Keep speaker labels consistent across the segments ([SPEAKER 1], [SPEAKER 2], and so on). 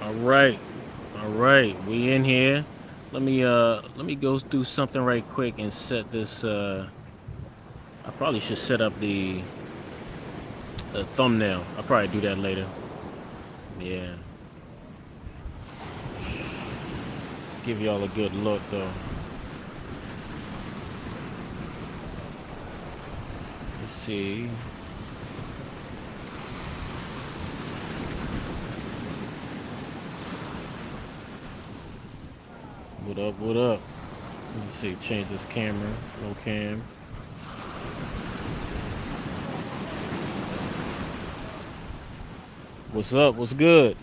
[SPEAKER 1] All right, we in here. Let me go do something right quick and set this. I probably should set up the thumbnail. I'll probably do that later. Yeah, give y'all a good look though. Let's see. What up? What up? Let's see. Change this camera. No cam. What's up? What's good?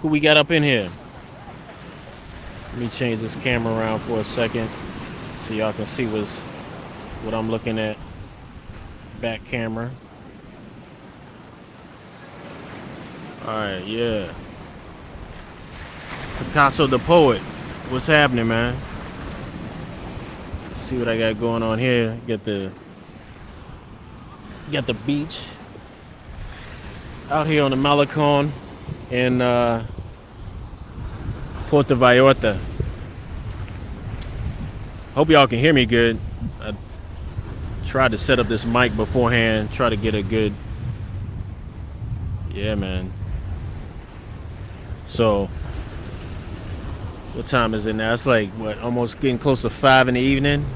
[SPEAKER 1] Who we got up in here? Let me change this camera around for a second so y'all can see what I'm looking at. Back camera. All right, yeah. Picasso the poet. What's happening, man? See what I got going on here. Got the beach out here on the Malecon in Puerto Vallarta. Hope y'all can hear me good. I tried to set up this mic beforehand. Try to get a good. Yeah, man. So, what time is it now? It's like what, almost getting close to 5 in the evening.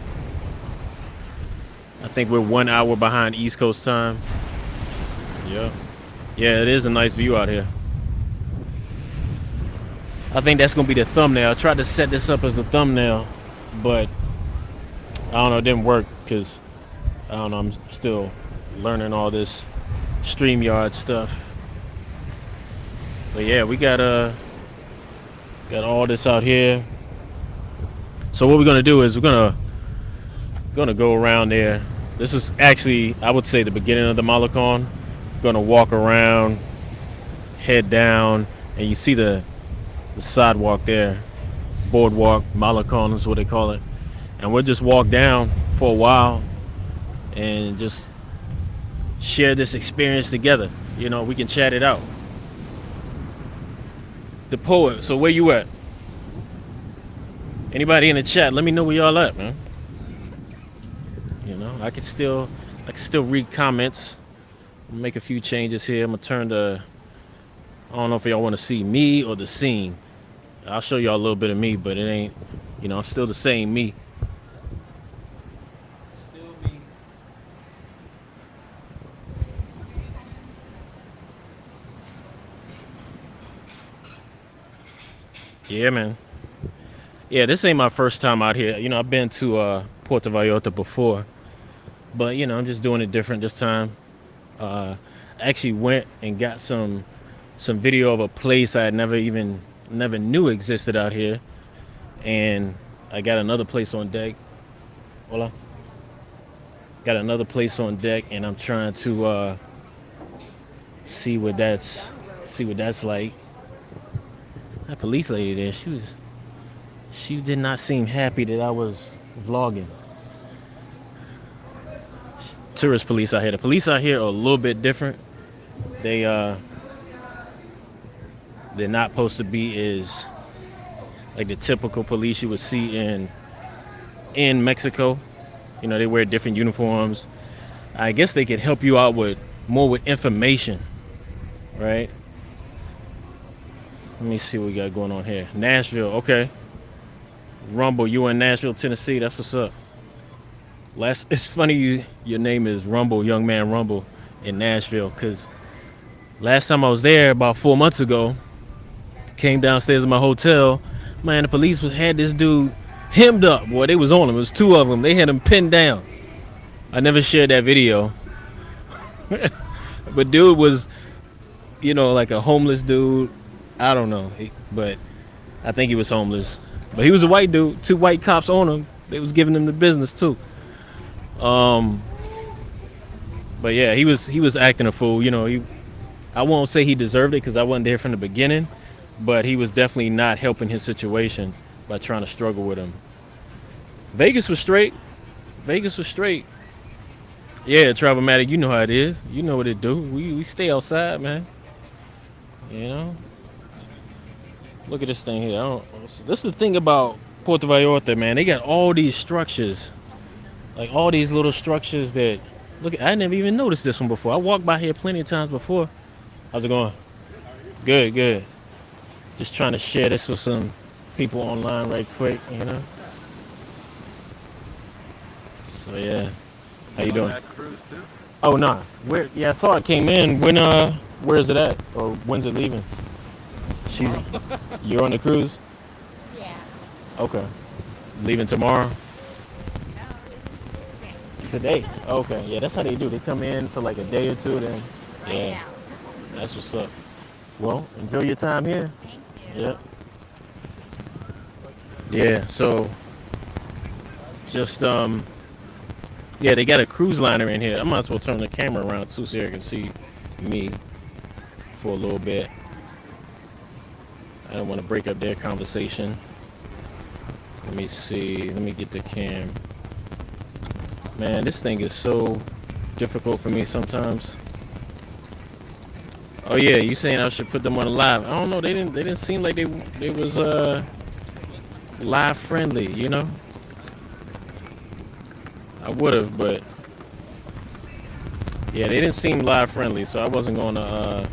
[SPEAKER 1] I think we're 1 hour behind East Coast time. Yeah. Yeah, it is a nice view out here. I think that's gonna be the thumbnail. I tried to set this up as a thumbnail, but I don't know, it didn't work because I don't know, I'm still learning all this StreamYard stuff. But yeah, we got all this out here. So what we're gonna do is we're gonna go around there. This is actually, I would say, the beginning of the Malecon. Gonna walk around, head down, and you see the sidewalk there, boardwalk, Malecon is what they call it. And we'll just walk down for a while and just share this experience together. You know, we can chat it out. The poet. So where you at? Anybody in the chat? Let me know where y'all at, man. You know, I can still read comments. Make a few changes here. I'm gonna turn the. I don't know if y'all want to see me or the scene. I'll show y'all a little bit of me, but it ain't. You know, I'm still the same me. Still me. Yeah, man. Yeah, this ain't my first time out here. You know, I've been to Puerto Vallarta before, but you know, I'm just doing it different this time. I actually went and got some video of a place I had never knew existed out here, and I got another place on deck. Hola. Got another place on deck, and I'm trying to see what that's like. That police lady there, she did not seem happy that I was vlogging. Tourist police out here. The police out here are a little bit different. They they're not supposed to be as like the typical police you would see in Mexico. You know, they wear different uniforms. I guess they could help you out with more with information, right? Let me see what we got going on here. Nashville, okay. Rumble, you in Nashville, Tennessee. That's what's up. It's funny your name is Rumble, young man Rumble, in Nashville, because last time I was there about 4 months ago, came downstairs in my hotel, man, the police had this dude hemmed up. Boy, they was on him. It was two of them. They had him pinned down. I never shared that video, but dude was, you know, like a homeless dude. I don't know, but I think he was homeless. But he was a white dude. Two white cops on him. They was giving him the business too. But yeah, he was acting a fool. You know, I won't say he deserved it because I wasn't there from the beginning, but he was definitely not helping his situation by trying to struggle with him. Vegas was straight. Vegas was straight. Yeah, Travelmatic, you know how it is. You know what it do. We stay outside, man. You know. Look at this thing here. I don't, this is the thing about Puerto Vallarta, man. They got all these structures, like all these little structures that. Look, I never even noticed this one before. I walked by here plenty of times before. How's it going? Good, good. Just trying to share this with some people online right quick, you know. So yeah, how you doing?
[SPEAKER 2] Cruise too?
[SPEAKER 1] Oh nah, where? Yeah, I saw it came in. When where is it at? Or when's it leaving? She's, you're on the cruise.
[SPEAKER 3] Yeah.
[SPEAKER 1] Okay, leaving tomorrow.
[SPEAKER 3] No, it's
[SPEAKER 1] Today. Okay, yeah, that's how they do. They come in for like a day or two, then
[SPEAKER 3] right
[SPEAKER 1] yeah,
[SPEAKER 3] now.
[SPEAKER 1] that's what's up. Well, enjoy your time here.
[SPEAKER 3] Thank you.
[SPEAKER 1] Yeah. Yeah. So just yeah, they got a cruise liner in here. I might as well turn the camera around too so you can see me for a little bit. I don't want to break up their conversation. Let me see. Let me get the cam. Man, this thing is so difficult for me sometimes. Oh yeah, you saying I should put them on a live? I don't know. They didn't seem like they was live friendly. You know. I would have, but yeah, they didn't seem live friendly, so I wasn't gonna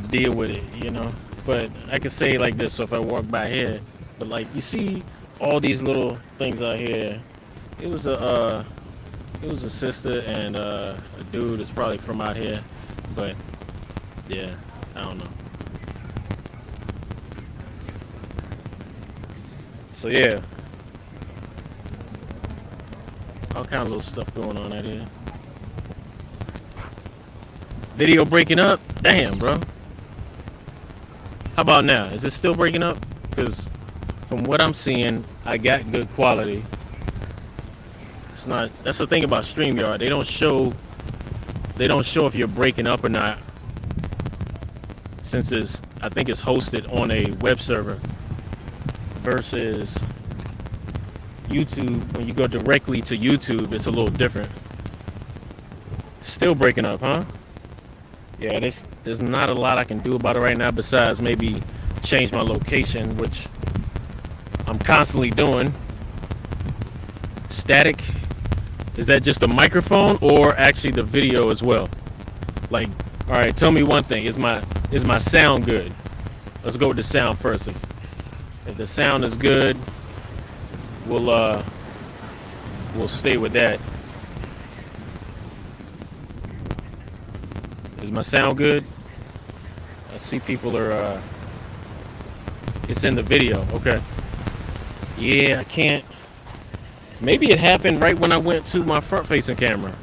[SPEAKER 1] deal with it, you know. But I could say like this: so if I walk by here, but like you see all these little things out here, it was a sister and a dude that's probably from out here, but yeah, I don't know. So yeah, all kinds of little stuff going on out here. Video breaking up? Damn, bro. How about now? Is it still breaking up? Because from what I'm seeing, I got good quality. It's not. That's the thing about StreamYard. They don't show. They don't show if you're breaking up or not. Since it's, I think it's hosted on a web server versus YouTube. When you go directly to YouTube, it's a little different. Still breaking up, huh? Yeah, there's not a lot I can do about it right now besides maybe change my location, which I'm constantly doing. Static, is that just the microphone or actually the video as well? Like, all right, tell me one thing. Is my sound good? Let's go with the sound first. If the sound is good, we'll stay with that. Is my sound good? I see people are it's in the video. Okay. Yeah, I can't. Maybe it happened right when I went to my front-facing camera.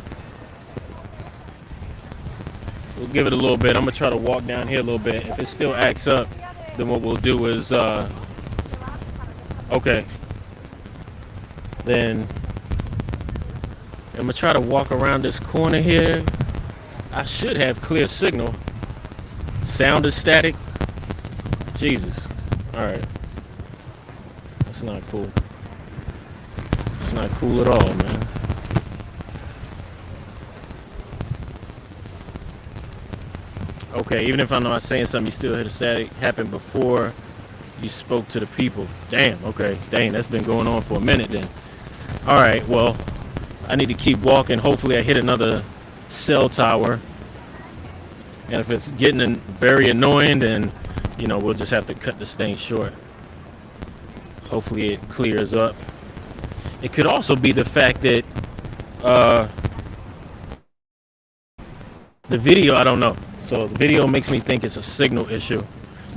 [SPEAKER 1] We'll give it a little bit. I'm gonna try to walk down here a little bit. If it still acts up, then what we'll do is okay. Then I'm gonna try to walk around this corner here. I should have clear signal. Sound is static. Jesus. Alright. That's not cool. It's not cool at all, man. Okay, even if I'm not saying something, you still hear the static happen before you spoke to the people. Damn, okay. Dang, that's been going on for a minute then. Alright, well, I need to keep walking. Hopefully I hit another cell tower. And if it's getting very annoying, then, you know, we'll just have to cut this thing short. Hopefully it clears up. It could also be the fact that the video, I don't know. So the video makes me think it's a signal issue.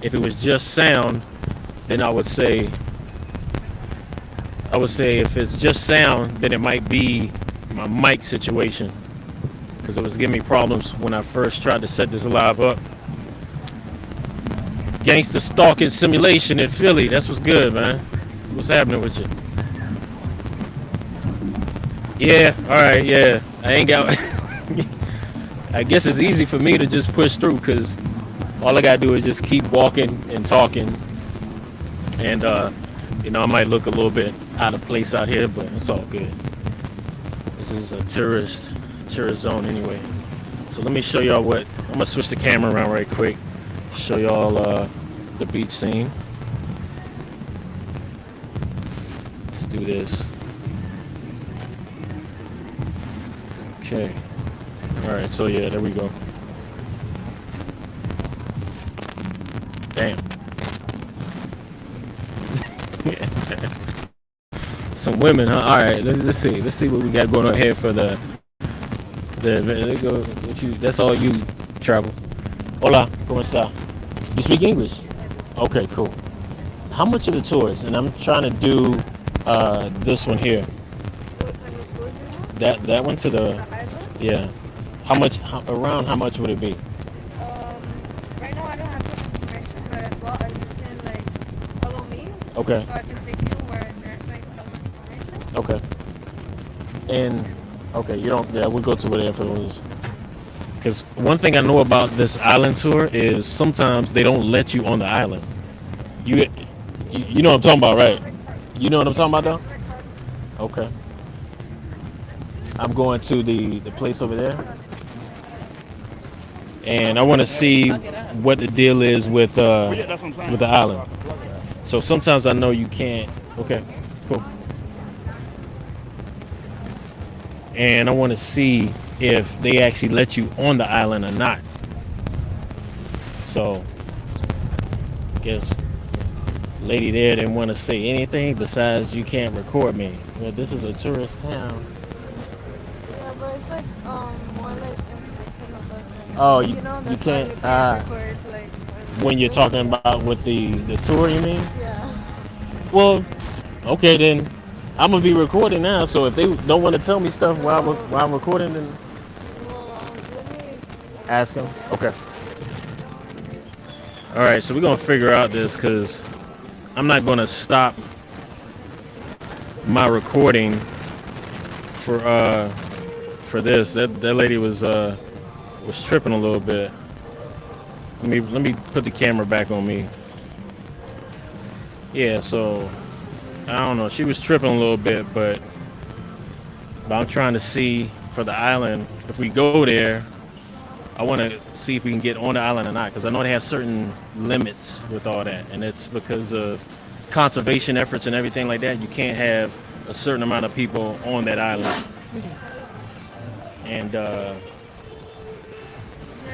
[SPEAKER 1] If it was just sound, then I would say if it's just sound, then it might be my mic situation. Because it was giving me problems when I first tried to set this live up. Gangster stalking simulation in Philly. That's what's good, man. What's happening with you? Yeah, alright, yeah. I ain't got... I guess it's easy for me to just push through because all I gotta do is just keep walking and talking. And, you know, I might look a little bit out of place out here, but it's all good. This is a tourist zone anyway. So let me show y'all what... I'm gonna switch the camera around right quick. Show y'all the beach scene. Let's do this. Okay. All right. So yeah, there we go. Damn. Some women, huh? All right. Let's see. Let's see what we got going on here for the. Let's go. That's all you travel. Hola, ¿cómo está? You speak English? Okay, cool. How much of the tour is? And I'm trying to do this one here. That one to the yeah. How much? Around how much would it be?
[SPEAKER 2] Right now I don't have the information, but well, you can like follow me.
[SPEAKER 1] Okay.
[SPEAKER 2] So I can take you where there's like some information.
[SPEAKER 1] Okay. And okay, you don't. Yeah, we'll go to where the info is. Because one thing I know about this island tour is sometimes they don't let you on the island. You know what I'm talking about, right? You know what I'm talking about, though? Okay. I'm going to the place over there, and I want to see what the deal is with the island. So sometimes I know you can't. Okay, cool. And I want to see if they actually let you on the island or not. So, I guess lady there didn't want to say anything besides you can't record me. Well, this is a tourist town.
[SPEAKER 2] Yeah, but it's like more like information of us.
[SPEAKER 1] Oh,
[SPEAKER 2] You know,
[SPEAKER 1] you
[SPEAKER 2] that's why
[SPEAKER 1] can't.
[SPEAKER 2] you can't record like
[SPEAKER 1] When you're talking about with the tour, you mean?
[SPEAKER 2] yeah.
[SPEAKER 1] Well, okay then. I'm gonna be recording now. So if they don't want to tell me stuff while I'm recording, then
[SPEAKER 2] Well, let me
[SPEAKER 1] ask them. Okay. All right. So we're gonna figure out this because I'm not gonna stop my recording for this. That lady was tripping a little bit. Let me put the camera back on me. Yeah, so I don't know. She was tripping a little bit, but I'm trying to see for the island if we go there. I want to see if we can get on the island or not because I know they have certain limits with all that, and it's because of conservation efforts and everything like that. You can't have a certain amount of people on that island, and
[SPEAKER 2] Yeah,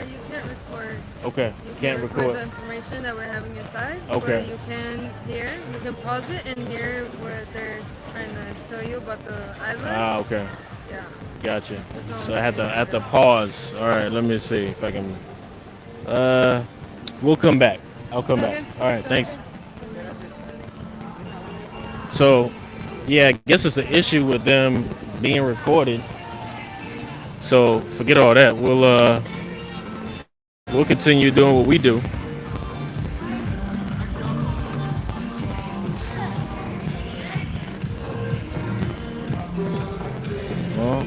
[SPEAKER 2] you can't record.
[SPEAKER 1] okay,
[SPEAKER 2] You
[SPEAKER 1] can't record.
[SPEAKER 2] the information that we're having inside.
[SPEAKER 1] Okay.
[SPEAKER 2] But you can hear. You can pause it and hear where they're trying to show you about the island.
[SPEAKER 1] Ah, okay.
[SPEAKER 2] Yeah.
[SPEAKER 1] Gotcha. So I have to pause. All right, let me see if I can. We'll come back. I'll come back.
[SPEAKER 2] Okay.
[SPEAKER 1] All right, thanks. So, yeah, I guess it's an issue with them being recorded. So forget all that. We'll continue doing what we do. Well,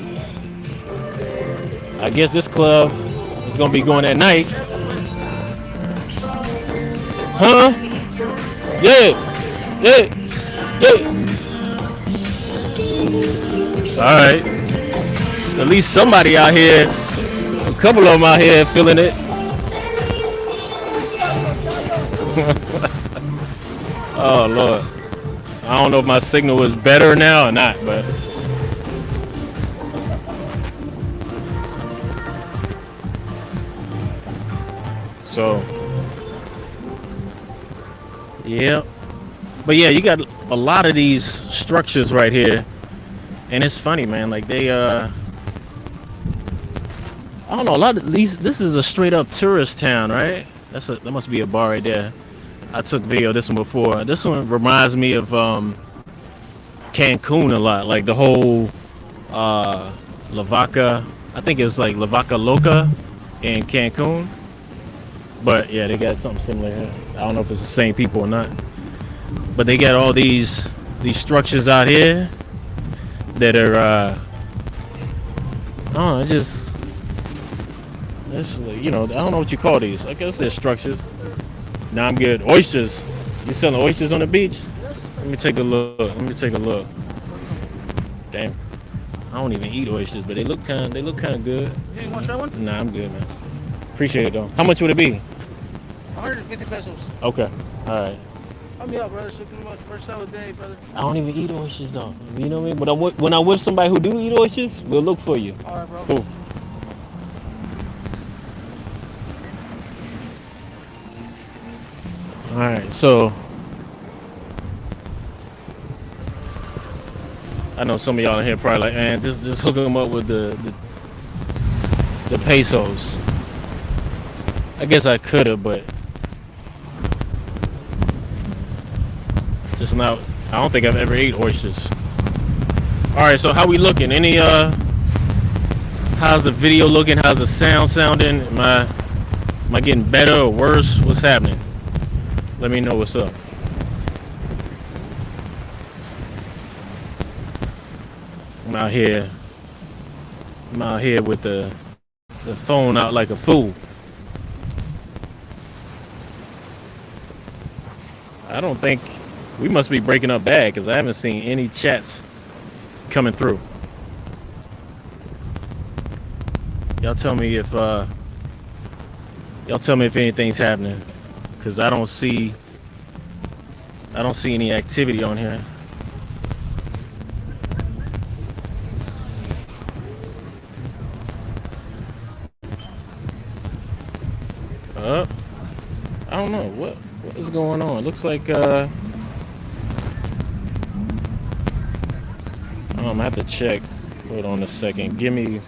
[SPEAKER 1] I guess this club is gonna be going at night. Huh? Yeah. Yeah. Yeah. Alright. At least somebody out here, a couple of them out here feeling it. Oh Lord. I don't know if my signal is better now or not, but so yeah. But yeah, you got a lot of these structures right here. And it's funny, man, like they I don't know, a lot of these this is a straight up tourist town, right? That must be a bar right there. I took video of this one before. This one reminds me of Cancun a lot, like the whole La Vaca, I think it's like La Vaca Loca in Cancun. But yeah, they got something similar here. I don't know if it's the same people or not. But they got all these structures out here that are I don't know, it's you know, I don't know what you call these. I guess they're structures. Now I'm good. Oysters. You selling oysters on the beach? Let me take a look. Damn. I don't even eat oysters, but they look kind of good.
[SPEAKER 3] You want to try one?
[SPEAKER 1] Nah, I'm good, man. Appreciate it though. How much would it be?
[SPEAKER 3] 150 pesos.
[SPEAKER 1] Okay. All right.
[SPEAKER 3] Help me out, brother. So come on, first time of the day, brother.
[SPEAKER 1] I don't even eat oysters though. You know what I mean? But when I'm with somebody who do eat oysters, we'll look for you.
[SPEAKER 3] All right, bro.
[SPEAKER 1] Cool. All right. So I know some of y'all in here probably like, man, just hook them up with the pesos. I guess I could have, but just now. I don't think I've ever ate oysters. All right, so how we looking? How's the video looking? How's the sound sounding? Am I getting better or worse? What's happening? Let me know what's up. I'm out here with the phone out like a fool. I don't think we must be breaking up bad because I haven't seen any chats coming through. Y'all tell me if anything's happening, because I don't see any activity on here. I don't know what is going on. Looks like I'm gonna have to check. Hold on a second. Give me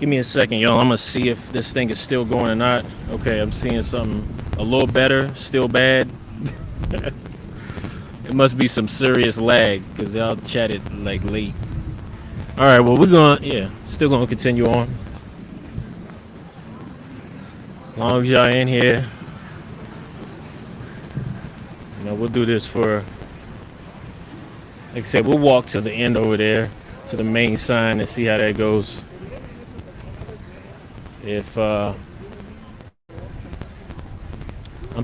[SPEAKER 1] a second, y'all. I'm gonna see if this thing is still going or not. Okay, I'm seeing something a little better. Still bad. It must be some serious lag because y'all chatted like late. All right. Well, still gonna continue on. As long as y'all in here, we'll do this for. Like I said, we'll walk to the end over there, to the main sign, and see how that goes. If I'm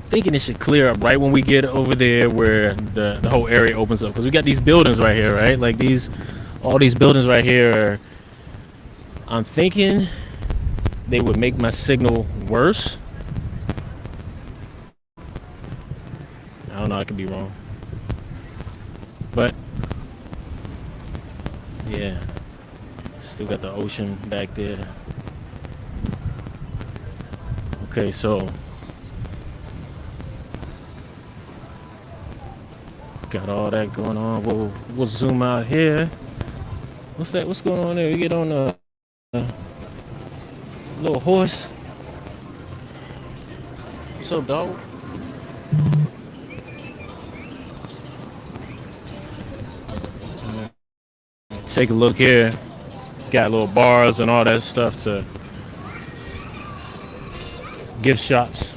[SPEAKER 1] thinking it should clear up right when we get over there where the whole area opens up, because we got these buildings right here, right? Like all these buildings right here. I'm thinking they would make my signal worse. I don't know. I could be wrong, but. Yeah, still got the ocean back there. Okay, so got all that going on. We'll zoom out here. What's that? What's going on there? We get on a little horse. What's up, dog? Take a look here. Got little bars and all that stuff to gift shops.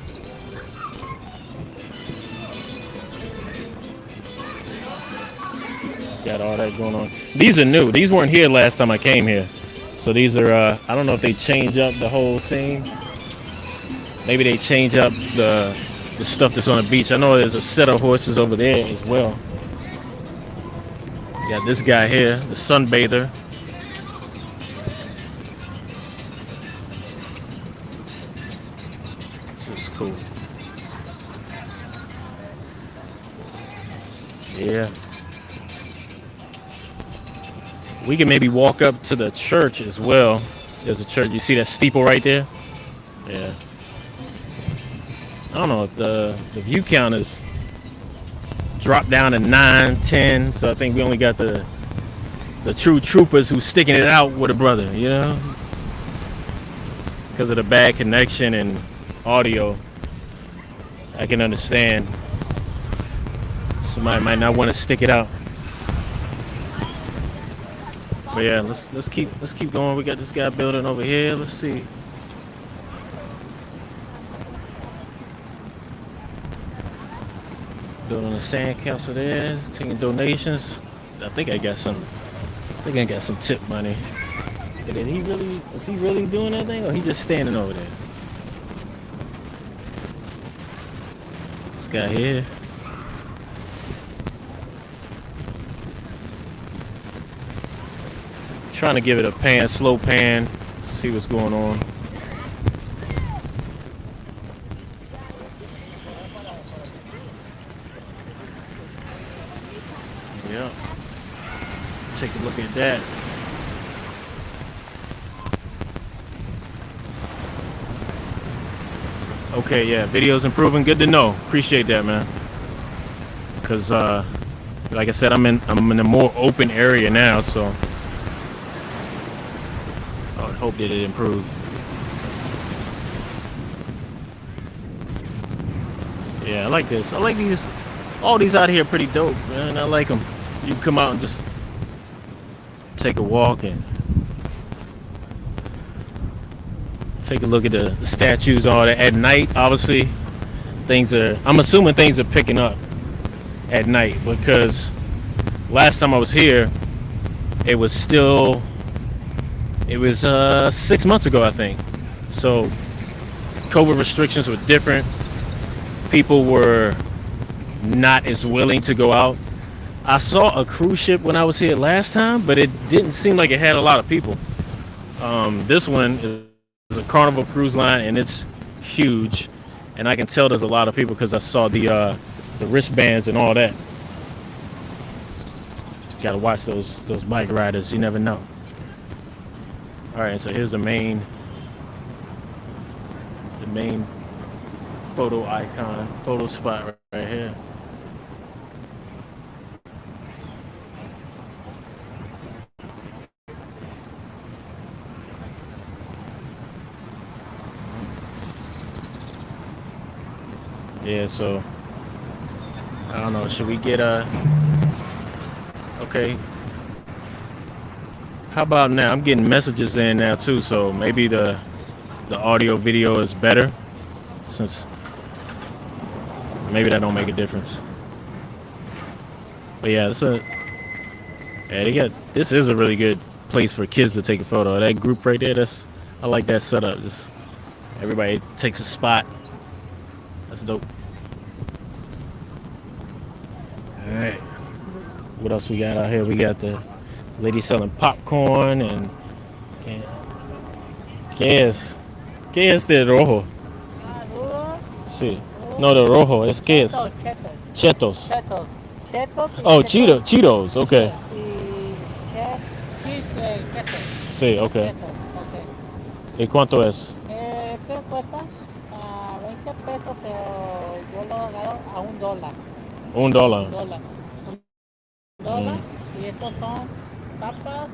[SPEAKER 1] Got all that going on. These are new. These weren't here last time I came here. So these are, I don't know if they change up the whole scene. Maybe they change up the stuff that's on the beach. I know there's a set of horses over there as well. Got this guy here, the sunbather. This is cool. Yeah. We can maybe walk up to the church as well. There's a church. You see that steeple right there? Yeah. I don't know if the view count is dropped down to 9, 10. So I think we only got the true troopers who's sticking it out with a brother, because of the bad connection and audio. I can understand somebody might not want to stick it out. But yeah, let's keep going. We got this guy building over here. Let's see. Building a sandcastle there, taking donations. I think I got some tip money. But is he really doing that thing, or he just standing over there? This guy here. Trying to give it a slow pan, see what's going on. Yeah. Take a look at that. Okay, yeah, video's improving. Good to know. Appreciate that, man. Cause like I said, I'm in a more open area now, so I would hope that it improves. Yeah, I like this. I like these. All these out here are pretty dope, man. I like them. You come out and just take a walk and take a look at the statues, all that. At night, obviously, I'm assuming things are picking up at night, because last time I was here, it was 6 months ago, I think. So COVID restrictions were different. People were not as willing to go out. I saw a cruise ship when I was here last time, but it didn't seem like it had a lot of people. This one is a Carnival cruise line, and it's huge, and I can tell there's a lot of people because I saw the wristbands and all that. Gotta watch those bike riders. You never know. All right, so here's the main photo spot right here. Yeah, so I don't know. Should we get okay? How about now? I'm getting messages in now too, so maybe the audio video is better, since maybe that don't make a difference. But yeah, this is a really good place for kids to take a photo. That group right there, I like that setup. Just everybody takes a spot. That's dope. All right. What else we got out here? We got the lady selling popcorn and ¿qué es? ¿Qué es de rojo? Sí. No, de rojo. ¿Es qué es? Chetos. Oh, Cheetos. Okay. Sí, okay. ¿Y cuánto es?
[SPEAKER 4] ¿Qué cuesta? 20 pesos, pero yo lo agarro a $1.
[SPEAKER 1] $1.
[SPEAKER 4] $1. Y estos son papas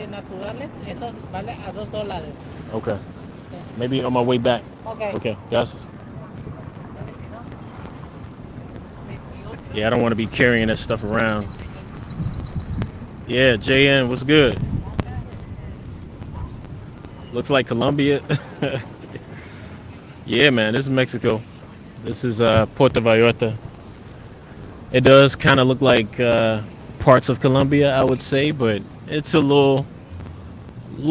[SPEAKER 4] naturales. Estos vale a $2.
[SPEAKER 1] Okay. Maybe on my way back.
[SPEAKER 4] Okay.
[SPEAKER 1] Okay, gracias. Yeah, I don't want to be carrying that stuff around. Yeah, JN, what's good? Looks like Colombia. Yeah, man, this is Mexico. This is Puerto Vallarta. It does kind of look like parts of Colombia, I would say, but it's a little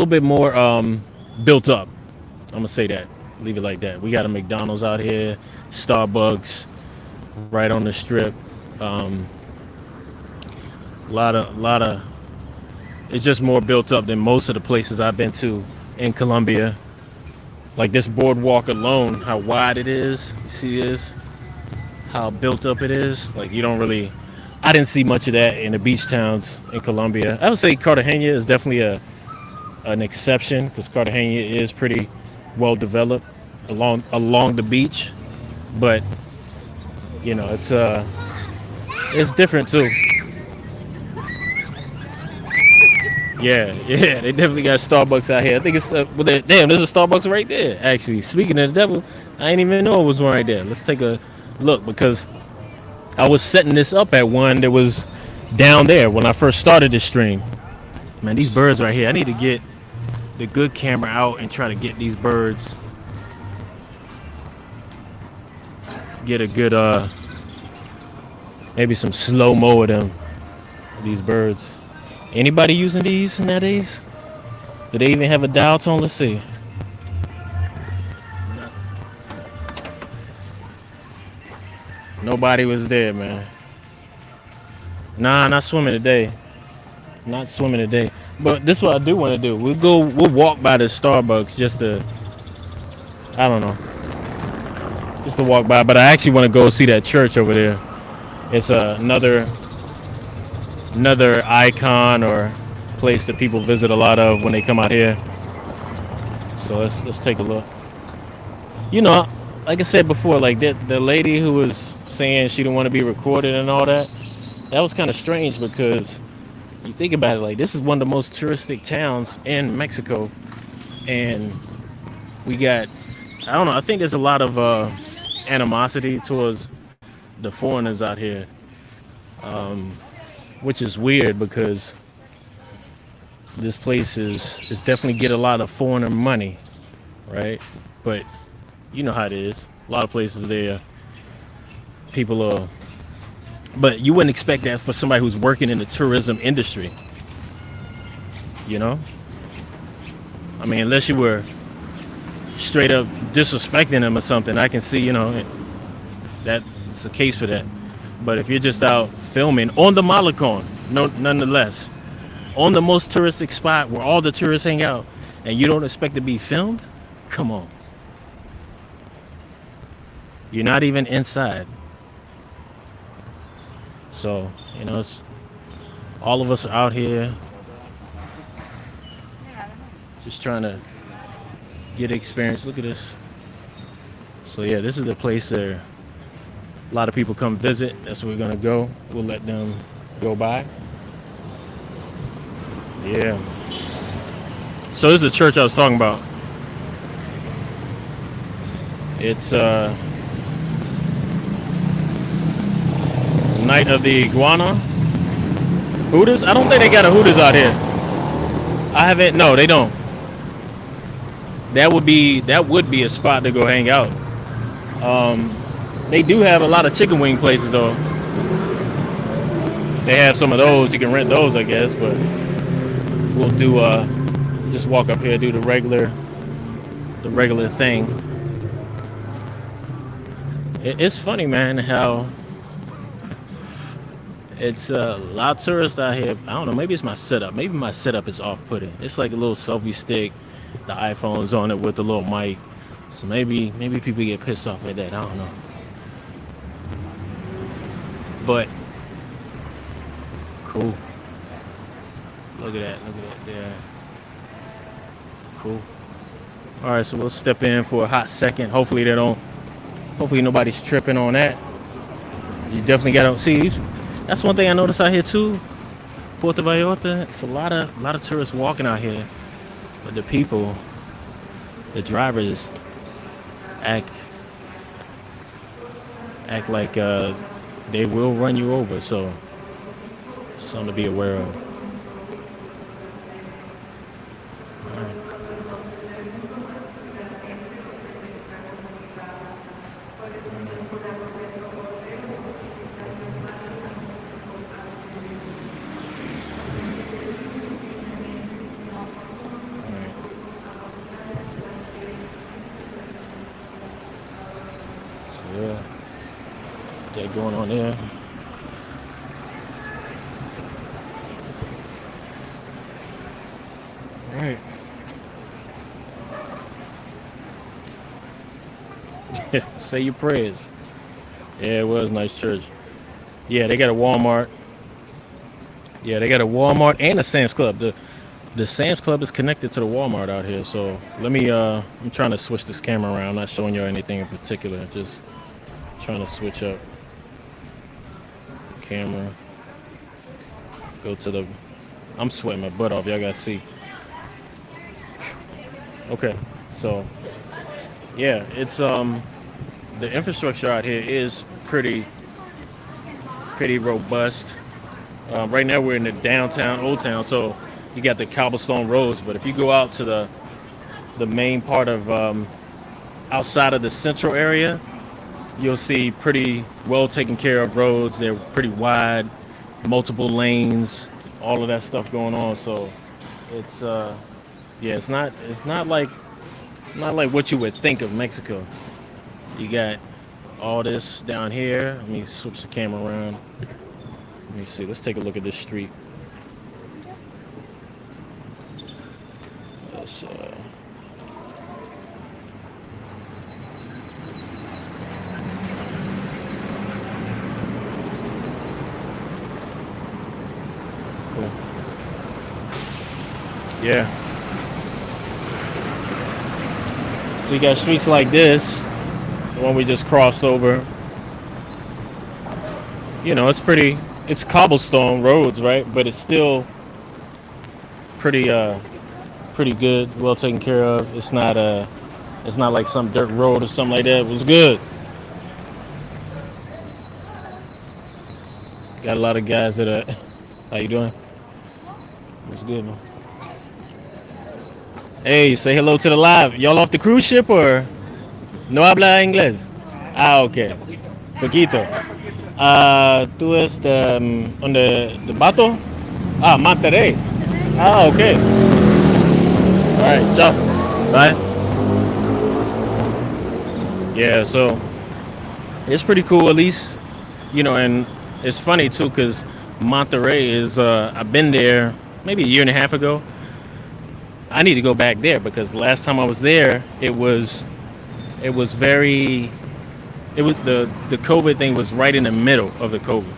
[SPEAKER 1] bit more built up. I'm gonna say that. Leave it like that. We got a McDonald's out here, Starbucks, right on the strip. Lot of. It's just more built up than most of the places I've been to in Colombia. Like this boardwalk alone, how wide it is. You see this? How built up it is. Like I didn't see much of that in the beach towns in Colombia. I would say Cartagena is definitely an exception, because Cartagena is pretty well developed along the beach, but you know it's different too. Yeah, they definitely got Starbucks out here. I think it's damn, there's a Starbucks right there. Actually, speaking of the devil, I didn't even know it was one right there. Let's take a look, because I was setting this up at one that was down there when I first started this stream. Man, these birds right here. I need to get the good camera out and try to get these birds. Get a good maybe some slow-mo of them. These birds. Anybody using these nowadays? Do they even have a dial tone? Let's see. Nobody was there, man. Nah, not swimming today. Not swimming today. But this is what I do want to do. We'll walk by the Starbucks just to, I don't know, just to walk by. But I actually want to go see that church over there. It's another another icon or place that people visit a lot of when they come out here. So let's take a look. You know, like I said before, like the lady who was saying she didn't want to be recorded and all that, that was kind of strange because you think about it, like this is one of the most touristic towns in Mexico, and we got, I don't know, I think there's a lot of animosity towards the foreigners out here, which is weird because this place is definitely get a lot of foreigner money, right? But you know how it is. A lot of places there, people are, but you wouldn't expect that for somebody who's working in the tourism industry. You know, I mean, unless you were straight up disrespecting them or something, I can see, you know, that's a case for that. But if you're just out filming on the Malecon, no, nonetheless, on the most touristic spot where all the tourists hang out, and you don't expect to be filmed, come on. You're not even inside. So, you know, it's all of us are out here just trying to get experience. Look at this. So yeah, this is the place where a lot of people come visit. That's where we're gonna go. We'll let them go by. Yeah. So this is the church I was talking about. It's Night of the Iguana. Hooters? I don't think they got a Hooters out here. I haven't. No, they don't. That would be a spot to go hang out. They do have a lot of chicken wing places though. They have some of those. You can rent those, I guess. But we'll do just walk up here, do the regular thing. It's funny, man, how it's a lot of tourists out here. I don't know. Maybe it's my setup. Maybe my setup is off-putting. It's like a little selfie stick. The iPhone's on it with the little mic. So maybe people get pissed off at that. I don't know. But cool. Look at that. Look at that there. Cool. All right, so we'll step in for a hot second. Hopefully nobody's tripping on that. You definitely gotta see. That's one thing I noticed out here too. Puerto Vallarta. It's a lot of tourists walking out here, but the drivers act like they will run you over. So something to be aware of. All right. Yeah, that going on there. All right. Say your prayers. Yeah, it was a nice church. Yeah, they got a Walmart. Yeah, they got a Walmart and a Sam's Club. The Sam's Club is connected to the Walmart out here. So let me. I'm trying to switch this camera around. I'm not showing you anything in particular. Just trying to switch up camera. Go to the. I'm sweating my butt off. Y'all gotta see. Okay, so yeah, it's the infrastructure out here is pretty robust. Right now we're in the downtown, Old Town, so you got the cobblestone roads. But if you go out to the main part of outside of the central area, you'll see pretty well taken care of roads. They're pretty wide, multiple lanes, all of that stuff going on. So it's yeah, it's not like what you would think of Mexico. You got all this down here. Let me switch the camera around. Let me see. Let's take a look at this street. Let's Yeah. So you got streets like this, the one we just crossed over. You know, it's cobblestone roads, right? But it's still pretty pretty good, well taken care of. It's not like some dirt road or something like that. It was good. Got a lot of guys that are how you doing? It's good, man. Hey, say hello to the live. Y'all off the cruise ship or no habla inglés? Ah, okay. Poquito. Tú on the Bato? Ah, Monterrey. Ah, okay. All right, ciao. Bye. Yeah, so it's pretty cool at least, you know, and it's funny too because Monterrey is, I've been there maybe a year and a half ago. I need to go back there because last time I was there, it was very, it was the COVID thing was right in the middle of the COVID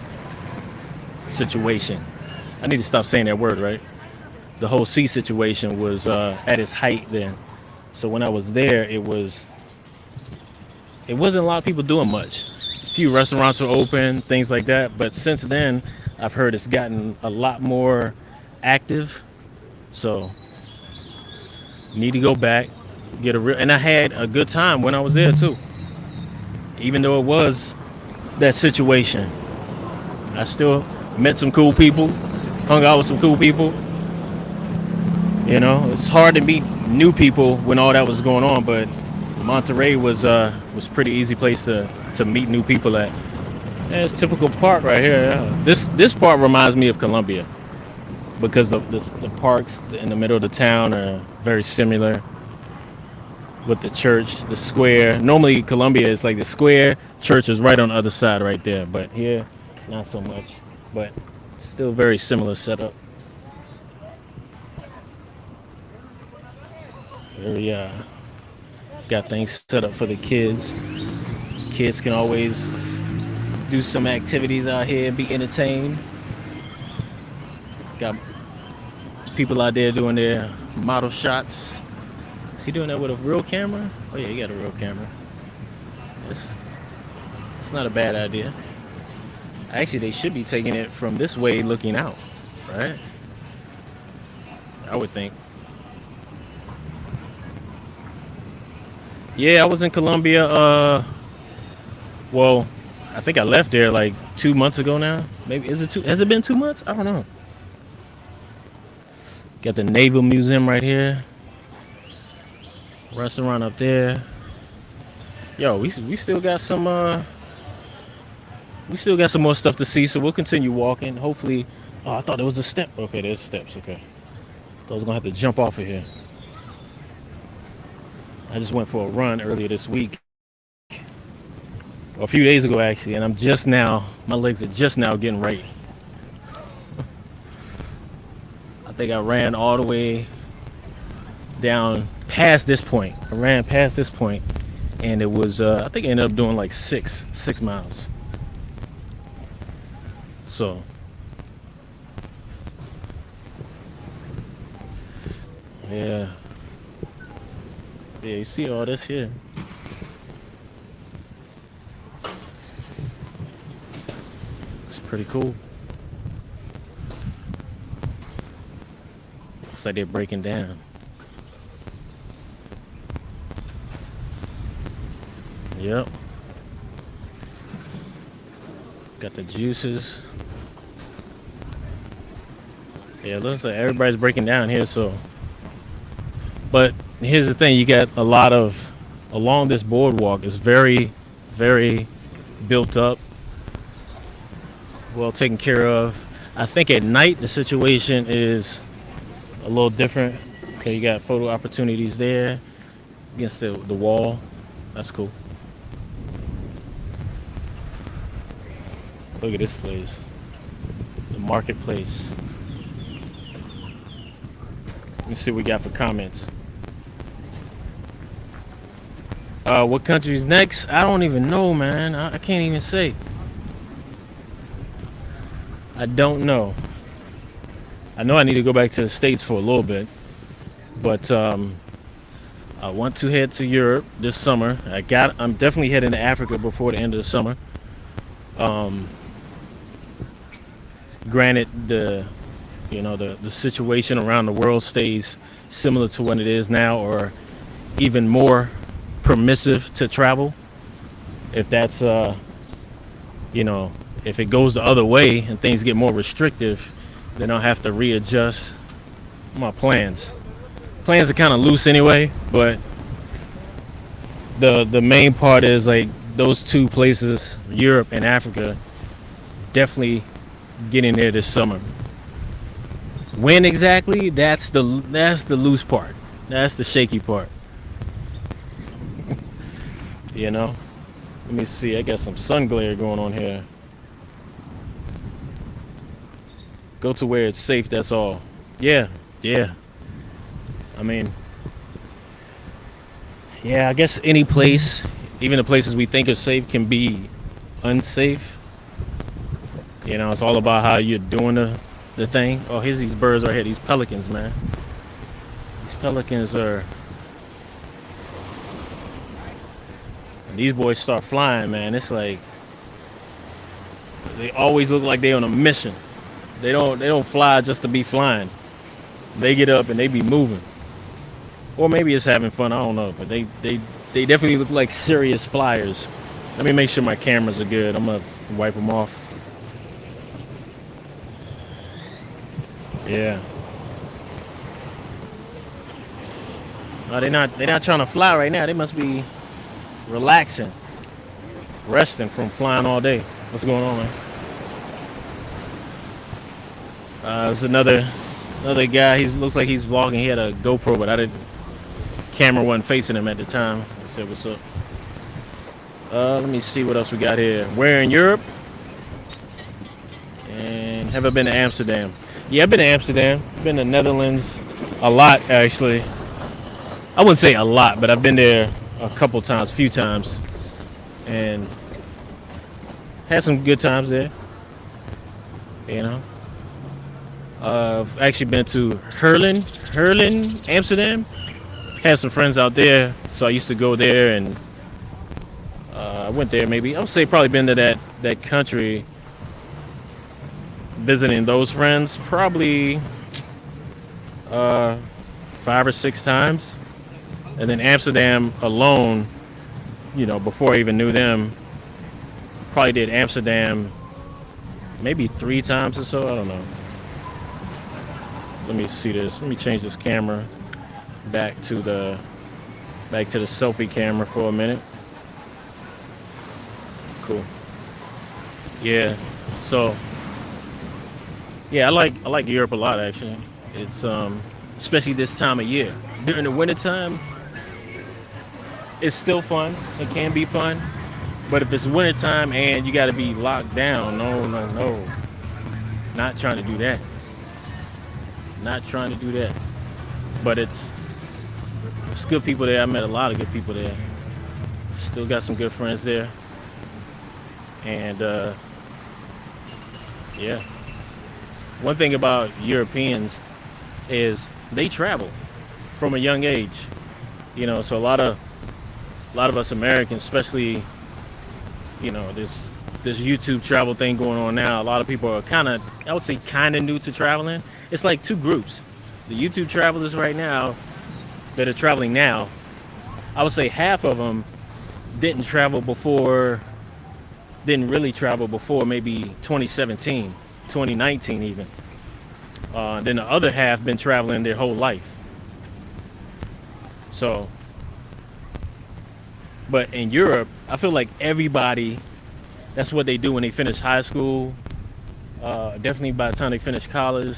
[SPEAKER 1] situation. I need to stop saying that word, right? The whole sea situation was at its height then. So when I was there, it wasn't a lot of people doing much. A few restaurants were open, things like that. But since then, I've heard it's gotten a lot more active. So need to go back, get a real. And I had a good time when I was there too. Even though it was that situation, I still met some cool people, hung out with some cool people. You know, it's hard to meet new people when all that was going on, but Monterey was pretty easy place to meet new people at. Yeah, it's typical park right here. Yeah. This part reminds me of Colombia because the parks in the middle of the town are very similar with the church, the square. Normally Colombia is like the square, church is right on the other side right there, but here not so much, but still very similar setup. Very got things set up for the kids. Kids can always do some activities out here and be entertained. Got people out there doing their model shots. Is he doing that with a real camera? Oh yeah, he got a real camera. It's not a bad idea. Actually, they should be taking it from this way looking out, right? I would think. Yeah, I was in Colombia. Well, I think I left there like 2 months ago now. Maybe has it been 2 months? I don't know. Got the Naval Museum right here. Restaurant up there. Yo, we still got some more stuff to see, so we'll continue walking. Hopefully, oh, I thought there was a step. Okay, there's steps. Okay, thought I was gonna have to jump off of here. I just went for a run earlier this week, or a few days ago actually, and my legs are just now getting right. I think I ran all the way down past this point. I ran past this point, and it was I think I ended up doing like 6 miles. So yeah, you see all this here. It's pretty cool. Looks like they're breaking down. Yep. Got the juices. Yeah, it looks like everybody's breaking down here, so. But here's the thing, you got a lot of, along this boardwalk, it's very, very built up, well taken care of. I think at night the situation is a little different. Okay, you got photo opportunities there against the wall. That's cool. Look at this place, the marketplace. Let's see what we got for comments. What country's next? I don't even know, man. I can't even say. I don't know. I know I need to go back to the States for a little bit. But I want to head to Europe this summer. I'm definitely heading to Africa before the end of the summer. Um, Granted, the situation around the world stays similar to what it is now, or even more permissive to travel. If that's if it goes the other way and things get more restrictive, then I'll have to readjust my plans. Plans are kind of loose anyway, but the main part is like those two places, Europe and Africa, definitely getting there this summer. When exactly? That's the loose part. That's the shaky part. You know. Let me see. I got some sun glare going on here. Go to where it's safe. That's all. Yeah. Yeah. I mean, yeah. I guess any place, even the places we think are safe, can be unsafe. You know, it's all about how you're doing the thing. Oh, here's these birds right here. These pelicans, man. These pelicans are. And these boys start flying, man. It's like they always look like they're on a mission. They don't fly just to be flying. They get up and they be moving. Or maybe it's having fun. I don't know. But they definitely look like serious flyers. Let me make sure my cameras are good. I'm gonna wipe them off. Yeah. No, they're not trying to fly right now. They must be relaxing, resting from flying all day. What's going on, man? There's another guy. He looks like he's vlogging. He had a GoPro, but camera wasn't facing him at the time. I said, "What's up?" Let me see what else we got here. Where in Europe? And have I been to Amsterdam? Yeah, I've been to Amsterdam. I've been to Netherlands a lot, actually. I wouldn't say a lot, but I've been there a few times, and had some good times there. You know, I've actually been to Hurlen, Amsterdam. Had some friends out there, so I used to go there, and I went there maybe. I would say probably been to that country, visiting those friends probably 5 or 6 times. And then Amsterdam alone, before I even knew them, probably did Amsterdam maybe 3 times or so. I don't know. Let me see this. Let me change this camera back to the selfie camera for a minute. Cool. Yeah. So yeah, I like Europe a lot, actually. It's especially this time of year. During the wintertime, it's still fun. It can be fun. But if it's wintertime and you got to be locked down, no. Not trying to do that. Not trying to do that. But it's good people there. I met a lot of good people there. Still got some good friends there. And yeah. One thing about Europeans is they travel from a young age. So a lot of us Americans, especially, this YouTube travel thing going on now, a lot of people are kind of new to traveling. It's like 2 groups. The YouTube travelers right now that are traveling now, I would say half of them didn't really travel before maybe 2017, 2019 even. Then the other half been traveling their whole life. So, but in Europe, I feel like everybody, that's what they do when they finish high school. Definitely by the time they finish college.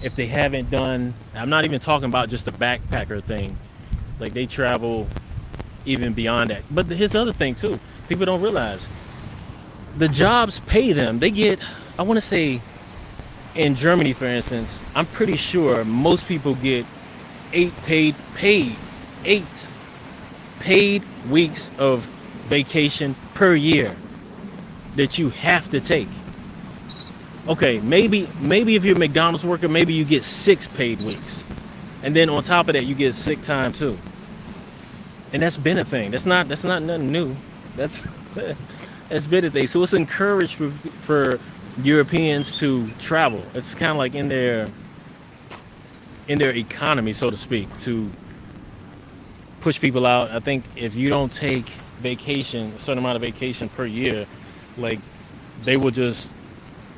[SPEAKER 1] If they haven't done, I'm not even talking about just the backpacker thing. Like they travel even beyond that. But here's the other thing too. People don't realize. The jobs pay them. They get, I want to say, in Germany, for instance, I'm pretty sure most people get 8 paid weeks of vacation per year that you have to take. Okay, maybe if you're a McDonald's worker, maybe you get 6 paid weeks. And then on top of that, you get sick time too. And that's been a thing. That's not nothing new. That's that's been a thing. So it's encouraged for Europeans to travel. It's kind of like in their economy, so to speak, to push people out. I think if you don't take vacation, a certain amount of vacation per year, like they will just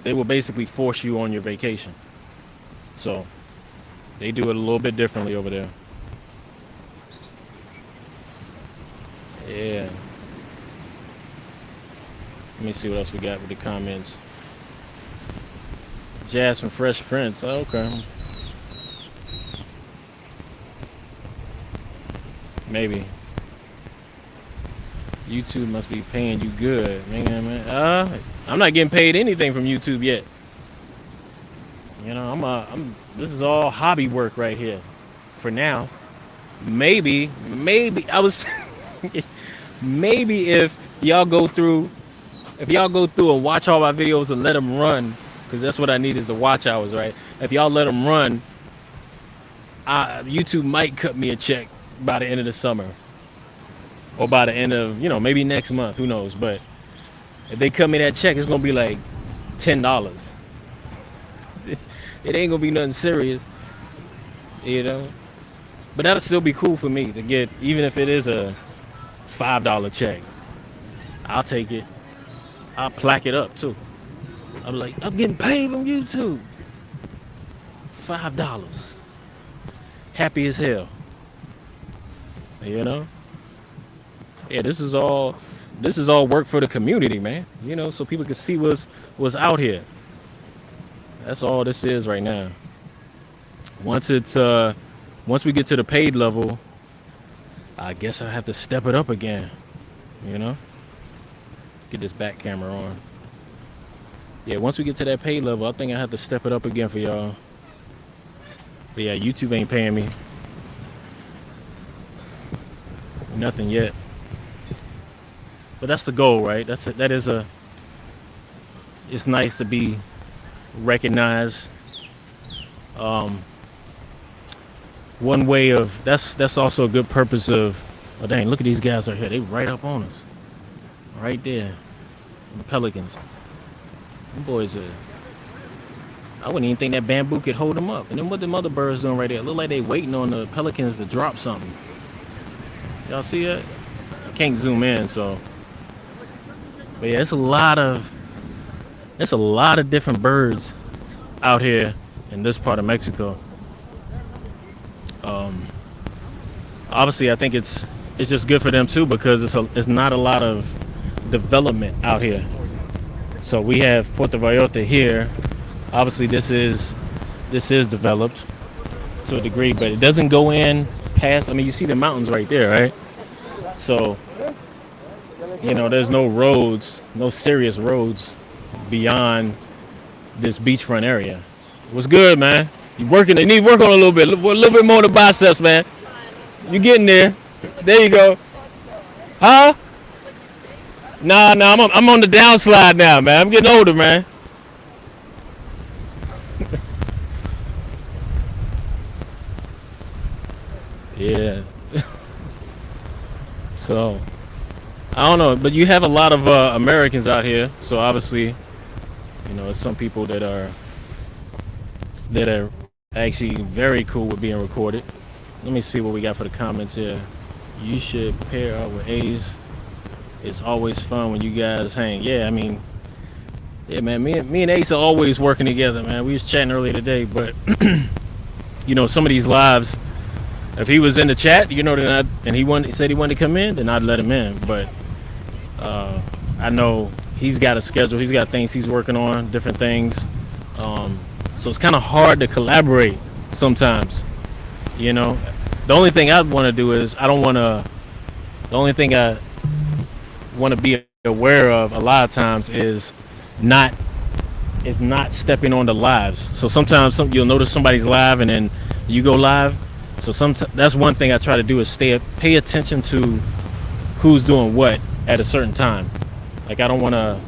[SPEAKER 1] they will basically force you on your vacation. So they do it a little bit differently over there. Yeah. Let me see what else we got with the comments. Jazz from Fresh Prince. Oh, okay. Maybe. YouTube must be paying you good, man. I'm not getting paid anything from YouTube yet. You know, this is all hobby work right here, for now. Maybe I was, maybe if y'all go through and watch all my videos and let them run, because that's what I need is the watch hours, right? If y'all let them run, YouTube might cut me a check by the end of the summer, or by the end of, maybe next month, who knows. But if they cut me that check, it's gonna be like $10. It ain't gonna be nothing serious, but that'll still be cool for me to get, even if it is a $5 check. I'll take it. I'll plaque it up too. I'm like, I'm getting paid from YouTube. $5. Happy as hell. Yeah, this is all work for the community, man. So people can see what's out here. That's all this is right now. Once we get to the paid level, I guess I have to step it up again. Get this back camera on. Yeah, once we get to that paid level, I think I have to step it up again for y'all. But yeah, YouTube ain't paying me nothing yet. But that's the goal, right? It's nice to be recognized. One way of that's also a good purpose of. Oh dang! Look at these guys right here. They right up on us, right there. The Pelicans. Them boys are. I wouldn't even think that bamboo could hold them up. And then what them other birds doing right there? Look like they waiting on the Pelicans to drop something. Y'all see that? I can't zoom in, so. But yeah, it's a lot of different birds out here in this part of Mexico. Obviously, I think it's just good for them too, because it's not a lot of development out here. So we have Puerto Vallarta here. Obviously, this is developed to a degree, but it doesn't go in past. I mean, you see the mountains right there, right? So there's no roads, no serious roads beyond this beachfront area. What's good, man? You working? They need work on a little bit more of the biceps, man. You getting there? There you go. Huh? Nah, I'm on the downslide now, man. I'm getting older, man. Yeah. So, I don't know, but you have a lot of Americans out here. So obviously, it's some people that are actually very cool with being recorded. Let me see what we got for the comments here. You should pair up with Ace. It's always fun when you guys hang. Yeah, I mean, yeah, man. Me and Ace are always working together, man. We was chatting earlier today, but some of these lives, if he was in the chat, then he said he wanted to come in, then I'd let him in. But I know he's got a schedule. He's got things he's working on, different things. So it's kind of hard to collaborate sometimes. The only thing I want to do is the only thing I want to be aware of a lot of times is not stepping on the lives. So sometimes you'll notice somebody's live and then you go live. So that's one thing I try to do is pay attention to who's doing what at a certain time. Like I don't want to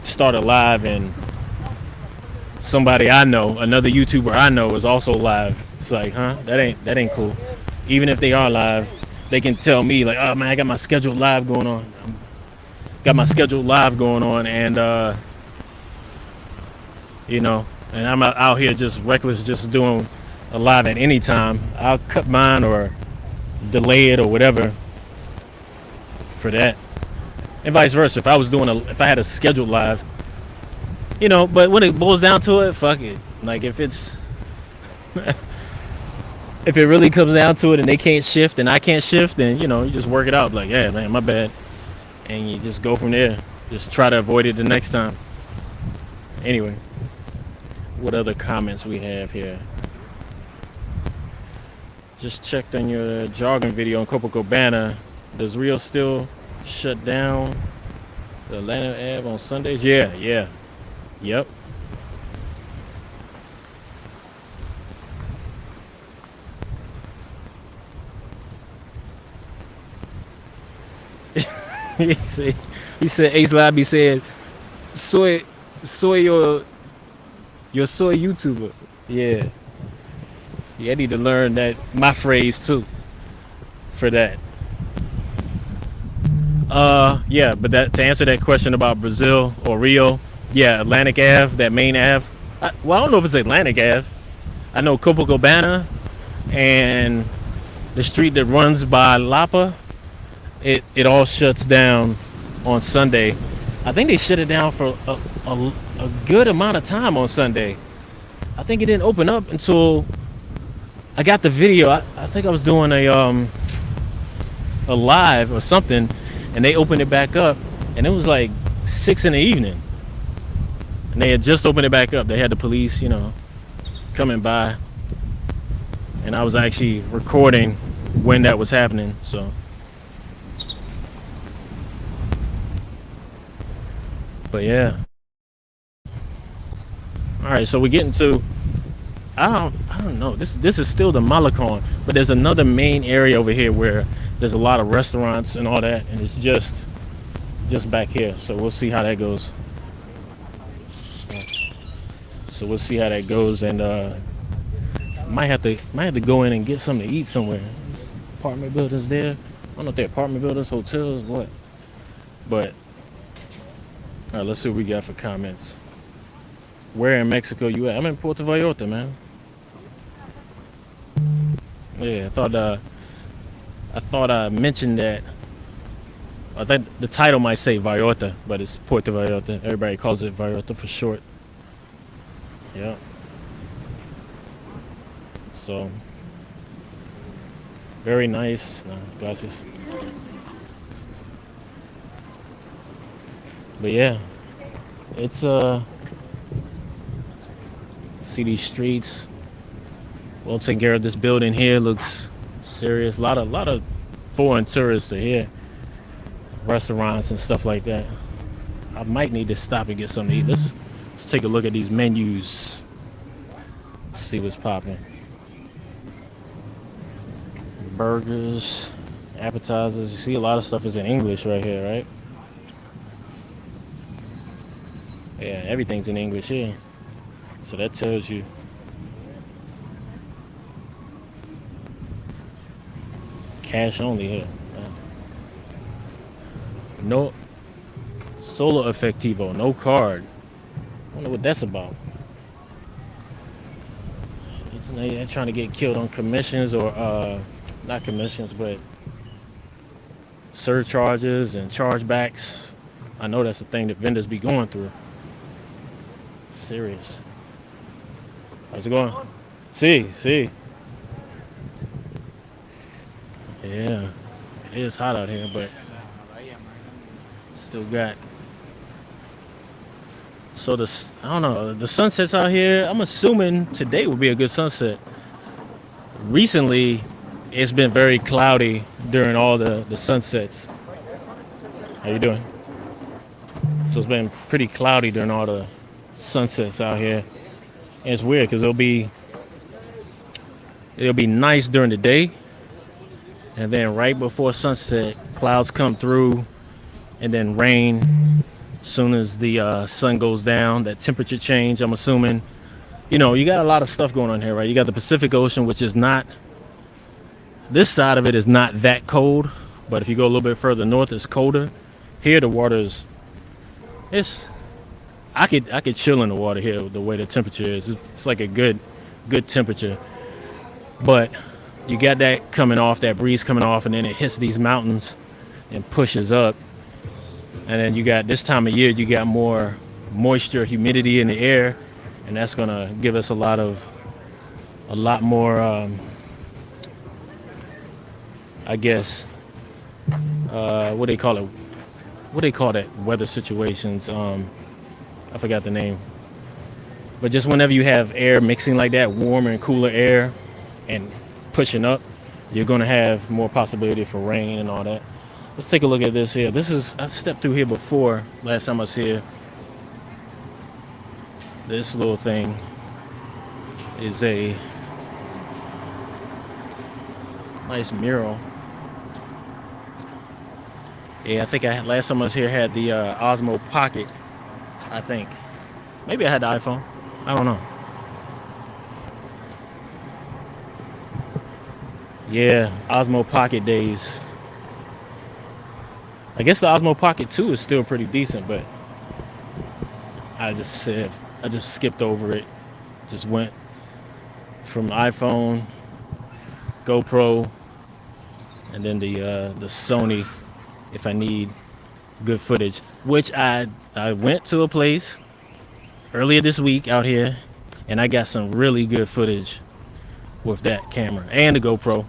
[SPEAKER 1] start a live and somebody I know, another YouTuber I know, is also live. It's like, huh? That ain't cool. Even if they are live, they can tell me like, oh man, I got my scheduled live going on. Got my scheduled live going on, and you know, and I'm out here just reckless, just doing a live at any time. I'll cut mine or delay it or whatever for that, and vice versa. If I had a scheduled live, you know, but when it boils down to it, fuck it. Like if it's if it really comes down to it and they can't shift and I can't shift, then you know, you just work it out. Like, yeah, man, my bad, and you just go from there. Just try to avoid it the next time. Anyway, what other comments we have here? Just checked on your jogging video on Copacabana. Does Rio still shut down the Atlanta Ave on Sundays? Yeah. Yep. he said Ace Lobby said soy your soy YouTuber. Yeah, I need to learn that my phrase too for that. Yeah, but that to answer that question about Brazil or Rio, yeah, Atlantic Ave, that main Ave. I don't know if it's Atlantic Ave. I know Copacabana and the street that runs by Lapa. It all shuts down on Sunday. I think they shut it down for a good amount of time on Sunday. I think it didn't open up until I got the video. I think I was doing a live or something, and they opened it back up, and it was like 6 in the evening, and they had just opened it back up. They had the police, you know, coming by, and I was actually recording when that was happening. So. But yeah. All right, so we're getting to I don't know. This is still the Malecon, but there's another main area over here where there's a lot of restaurants and all that, and it's just back here. So we'll see how that goes. So we'll see how that goes, and might have to go in and get something to eat somewhere. There's apartment buildings there. I don't know if they're apartment buildings, hotels, what. But all right, let's see what we got for comments. Where in Mexico you at? I'm in Puerto Vallarta, man. Yeah, I thought I mentioned that. I think the title might say Vallarta, but it's Puerto Vallarta. Everybody calls it Vallarta for short. Yeah. So very nice. No, gracias. But yeah, it's see these streets. We'll take care of this building here. Looks serious. A lot of foreign tourists are here. Restaurants and stuff like that. I might need to stop and get something to eat. Let's take a look at these menus. See what's popping. Burgers, appetizers. You see a lot of stuff is in English right here, right? Yeah, everything's in English here. So that tells you. Cash only here. No solo effectivo, no card. I don't know what that's about. They're trying to get killed on commissions or not commissions, but surcharges and chargebacks. I know that's the thing that vendors be going through. Serious. How's it going? See. Yeah, it is hot out here, but still got. So I don't know, the sunsets out here, I'm assuming today will be a good sunset. Recently, it's been very cloudy during all the sunsets. How you doing? So it's been pretty cloudy during all the sunsets out here. And it's weird because it'll be nice during the day, and then right before sunset, clouds come through, and then rain. Soon as the sun goes down, that temperature change, I'm assuming, you know, you got a lot of stuff going on here, right? You got the Pacific Ocean, which is not, this side of it is not that cold, but if you go a little bit further north, it's colder. Here, the water is, I could chill in the water here the way the temperature is. It's like a good temperature. But you got that coming off, that breeze coming off, and then it hits these mountains and pushes up. And then you got this time of year, you got more moisture, humidity in the air, and that's gonna give us a lot more, I guess, what they call it? What do they call that? Weather situations. I forgot the name. But just whenever you have air mixing like that, warmer and cooler air, and pushing up, you're gonna have more possibility for rain and all that. Let's take a look at this here. I stepped through here before last time I was here. This little thing is a nice mural. Yeah, I think last time I was here had the Osmo Pocket, I think. Maybe I had the iPhone. I don't know. Yeah, Osmo Pocket days. I guess the Osmo Pocket 2 is still pretty decent, but I just skipped over it. Just went from iPhone, GoPro, and then the Sony if I need good footage. Which I went to a place earlier this week out here, and I got some really good footage with that camera and the GoPro.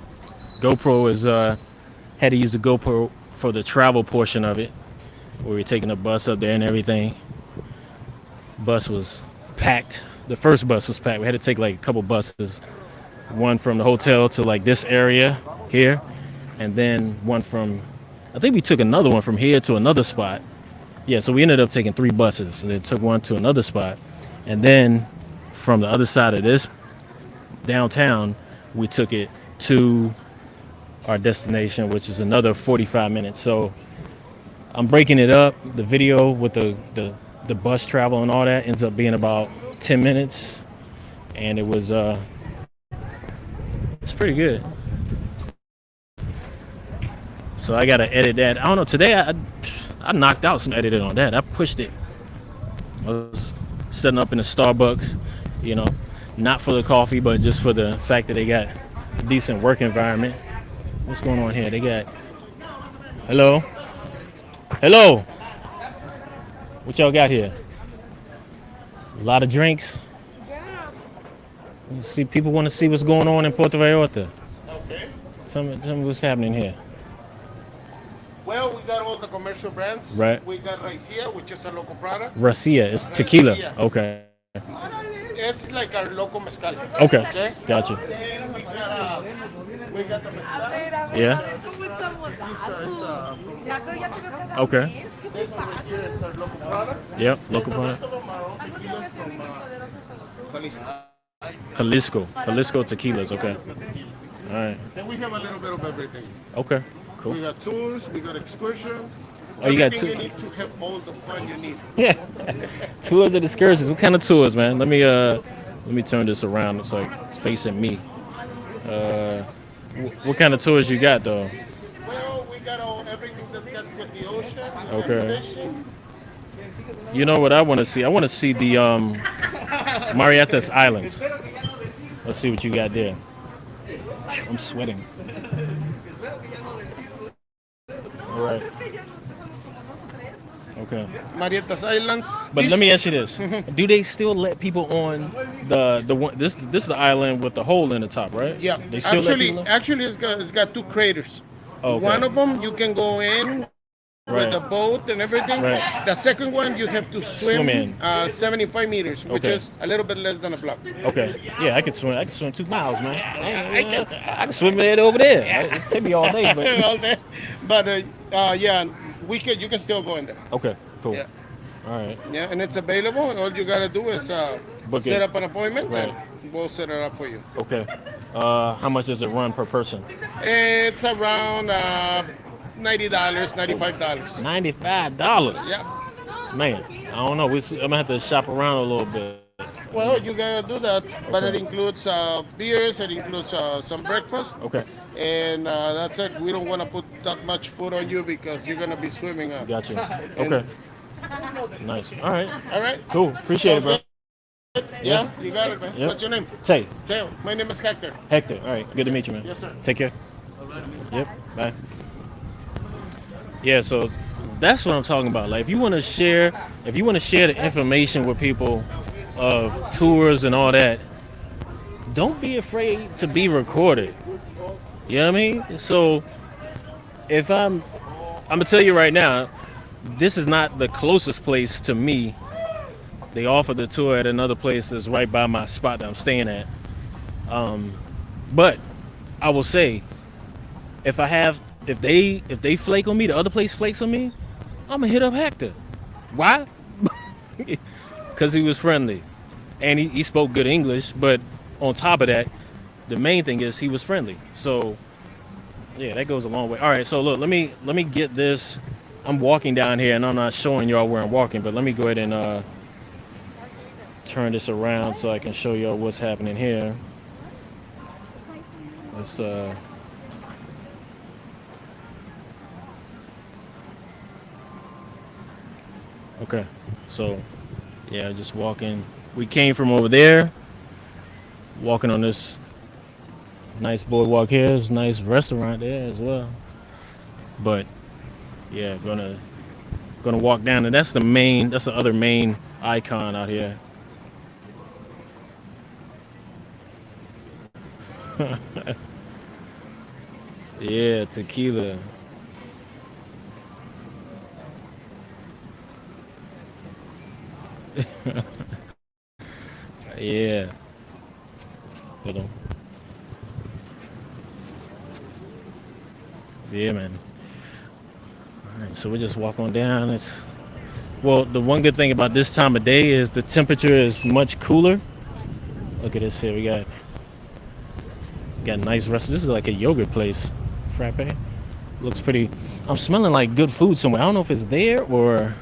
[SPEAKER 1] GoPro is had to use the GoPro for the travel portion of it, where we're taking a bus up there and everything. Bus was packed. The first bus was packed. We had to take like a couple buses, one from the hotel to like this area here, and then one from, I think we took another one from here to another spot. Yeah, so we ended up taking 3 buses, and then took one to another spot, and then from the other side of this downtown, we took it to our destination, which is another 45 minutes. So I'm breaking it up. The video with the bus travel and all that ends up being about 10 minutes, and it was it's pretty good. So I gotta edit that. I don't know, today I knocked out some editing on that. I pushed it. I was setting up in a Starbucks, you know, not for the coffee, but just for the fact that they got a decent work environment. What's going on here? They got, hello? What y'all got here? A lot of drinks. Let's see, people want to see what's going on in Puerto Vallarta.
[SPEAKER 3] Okay.
[SPEAKER 1] Tell me what's happening here.
[SPEAKER 3] Well, we got all the commercial brands.
[SPEAKER 1] Right.
[SPEAKER 3] We got Raicilla, which is a local product.
[SPEAKER 1] Racia, it's tequila.
[SPEAKER 3] Raicilla.
[SPEAKER 1] Okay.
[SPEAKER 3] It's like our local mezcal.
[SPEAKER 1] Okay. Gotcha.
[SPEAKER 3] Then we got the mezcal.
[SPEAKER 1] Yeah. Okay.
[SPEAKER 3] This one right here is our local product.
[SPEAKER 1] Yep. Local
[SPEAKER 3] The rest
[SPEAKER 1] product.
[SPEAKER 3] of them are all tequilas from Jalisco.
[SPEAKER 1] Jalisco tequilas. Okay. All right.
[SPEAKER 3] And we have a little bit of everything.
[SPEAKER 1] Okay.
[SPEAKER 3] We
[SPEAKER 1] Cool.
[SPEAKER 3] got tours, we got excursions.
[SPEAKER 1] Oh, you got
[SPEAKER 3] Everything
[SPEAKER 1] two-
[SPEAKER 3] you need to have all the fun you need.
[SPEAKER 1] Yeah. Tours and excursions. What kind of tours, man? Let me turn this around so it's facing me. What kind of tours you got though?
[SPEAKER 3] Well, we got everything that's got with the ocean.
[SPEAKER 1] Okay.
[SPEAKER 3] Fishing.
[SPEAKER 1] You know what I want to see? I want to see the Mariatas Islands. Let's see what you got there. I'm sweating. All right. Okay.
[SPEAKER 3] Marietas Island.
[SPEAKER 1] But let me ask you this: do they still let people on the one? This is the island with the hole in the top, right?
[SPEAKER 3] Yeah.
[SPEAKER 1] They still let people on?
[SPEAKER 3] Actually, it's got 2 craters.
[SPEAKER 1] Okay.
[SPEAKER 3] One of them you can go in
[SPEAKER 1] Right.
[SPEAKER 3] with a boat and everything.
[SPEAKER 1] Right.
[SPEAKER 3] The second one you have to swim,
[SPEAKER 1] Swim in.
[SPEAKER 3] 75 meters, which
[SPEAKER 1] Okay.
[SPEAKER 3] is a little bit less than a block.
[SPEAKER 1] Okay. Yeah, I can swim. I can swim 2 miles, man. I can swim it over there. It take me all day, but
[SPEAKER 3] All day. But yeah, you can still go in there.
[SPEAKER 1] okay, cool.
[SPEAKER 3] Yeah.
[SPEAKER 1] All right.
[SPEAKER 3] Yeah, and it's available. And all you gotta do is
[SPEAKER 1] Book
[SPEAKER 3] set
[SPEAKER 1] it.
[SPEAKER 3] up an appointment,
[SPEAKER 1] Right.
[SPEAKER 3] and we'll set it up for you.
[SPEAKER 1] Okay. How much does it run per person?
[SPEAKER 3] It's around $90, $95.
[SPEAKER 1] $95.
[SPEAKER 3] Yeah.
[SPEAKER 1] Man, I don't know. I'm gonna have to shop around a little bit.
[SPEAKER 3] Well, you gotta do that, but it includes beers, it includes some breakfast,
[SPEAKER 1] Okay.
[SPEAKER 3] and that's it. We don't want to put that much food on you because you're gonna be swimming up.
[SPEAKER 1] Gotcha.
[SPEAKER 3] And,
[SPEAKER 1] Okay. Nice. All right.
[SPEAKER 3] all right.
[SPEAKER 1] Cool. Appreciate it,
[SPEAKER 3] Sounds
[SPEAKER 1] bro.
[SPEAKER 3] good.
[SPEAKER 1] Yeah.
[SPEAKER 3] Yeah, you got it, man.
[SPEAKER 1] Yep.
[SPEAKER 3] What's your name?
[SPEAKER 1] Tay.
[SPEAKER 3] Teo. My name is Hector.
[SPEAKER 1] Hector. All right. Good to meet you, man.
[SPEAKER 3] Yes, sir.
[SPEAKER 1] Take care. Yep. Bye. Yeah. So that's what I'm talking about. Like, if you want to share the information with people of tours and all that, don't be afraid to be recorded. You know what I mean? So if I'm gonna tell you right now, this is not the closest place to me. They offer the tour at another place that's right by my spot that I'm staying at. But I will say, if they flake on me, the other place flakes on me, I'm gonna hit up Hector. Why? Because he was friendly, and he spoke good English. But on top of that, the main thing is he was friendly. So yeah, that goes a long way. All right, so look, let me get this. I'm walking down here, and I'm not showing y'all where I'm walking, but let me go ahead and turn this around so I can show y'all what's happening here. Let's okay, so yeah, just walking. We came from over there, walking on this nice boardwalk here. There's a nice restaurant there as well. But yeah, gonna walk down, and that's the other main icon out here. Yeah, tequila. Yeah. Hold on. Yeah, man. All right, so we just walk on down. Well, the one good thing about this time of day is the temperature is much cooler. Look at this here. We got nice restaurant. This is like a yogurt place. Frappe. Looks pretty. I'm smelling like good food somewhere. I don't know if it's there or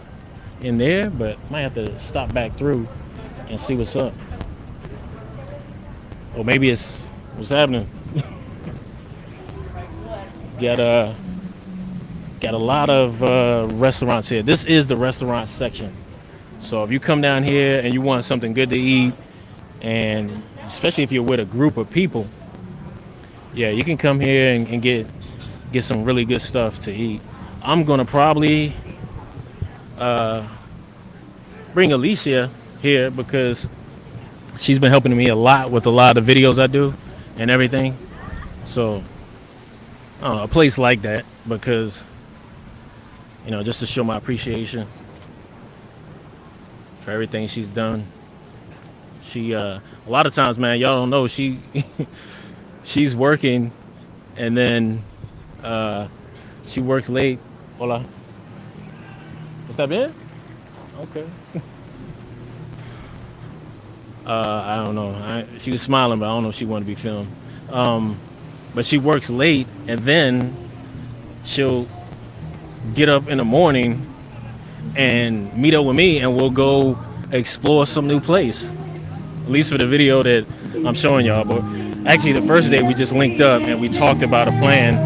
[SPEAKER 1] in there, but might have to stop back through and see what's up. Or maybe it's what's happening. Got a lot of restaurants here. This is the restaurant section. So if you come down here and you want something good to eat, and especially if you're with a group of people, yeah, you can come here and get some really good stuff to eat. I'm gonna probably bring Alicia here because she's been helping me a lot with a lot of videos I do and everything. So I don't know, a place like that, because just to show my appreciation for everything she's done. She a lot of times, man, y'all don't know, she's working, and then she works late. Hola. ¿Está bien? Okay. I don't know. She was smiling, but I don't know if she wanted to be filmed. But she works late, and then she'll get up in the morning and meet up with me, and we'll go explore some new place. At least for the video that I'm showing y'all. But actually, the first day we just linked up and we talked about a plan,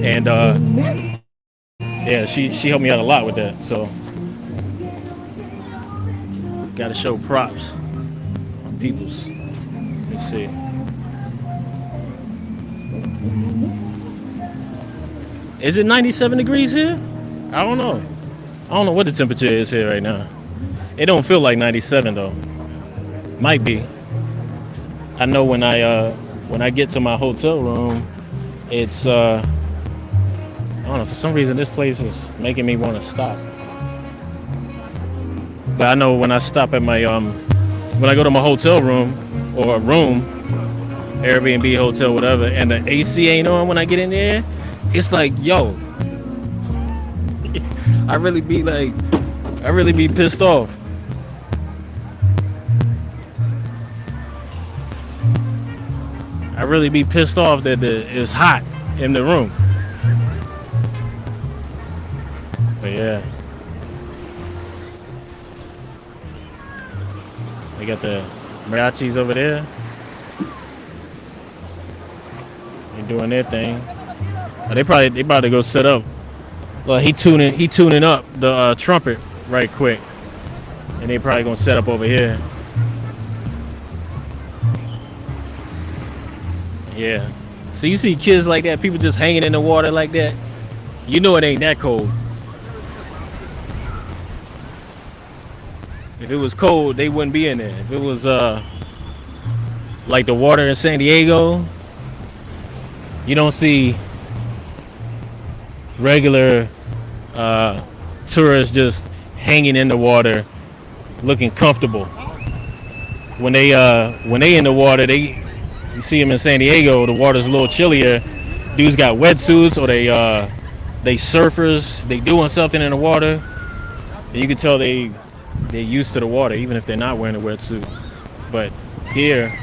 [SPEAKER 1] and yeah, she helped me out a lot with that. So got to show props on people's. Let's see. Is it 97 degrees here? I don't know. I don't know what the temperature is here right now. It don't feel like 97 though. Might be. I know when I get to my hotel room, it's I don't know, for some reason this place is making me want to stop. But I know when I stop at my when I go to my hotel room or room, Airbnb, hotel, whatever, and the AC ain't on when I get in there, it's like, yo, I really be pissed off. I really be pissed off that it's hot in the room. But yeah. They got the mariachis over there. They're doing their thing. They about to go set up. Well, he tuning up the trumpet right quick, and they probably gonna set up over here. Yeah. So you see kids like that, people just hanging in the water like that. You know it ain't that cold. If it was cold, they wouldn't be in there. If it was like the water in San Diego, you don't see regular tourists just hanging in the water, looking comfortable. When they in the water, you see them in San Diego. The water's a little chillier. Dudes got wetsuits, or they surfers. They doing something in the water. And you can tell they're used to the water, even if they're not wearing a wetsuit. But here,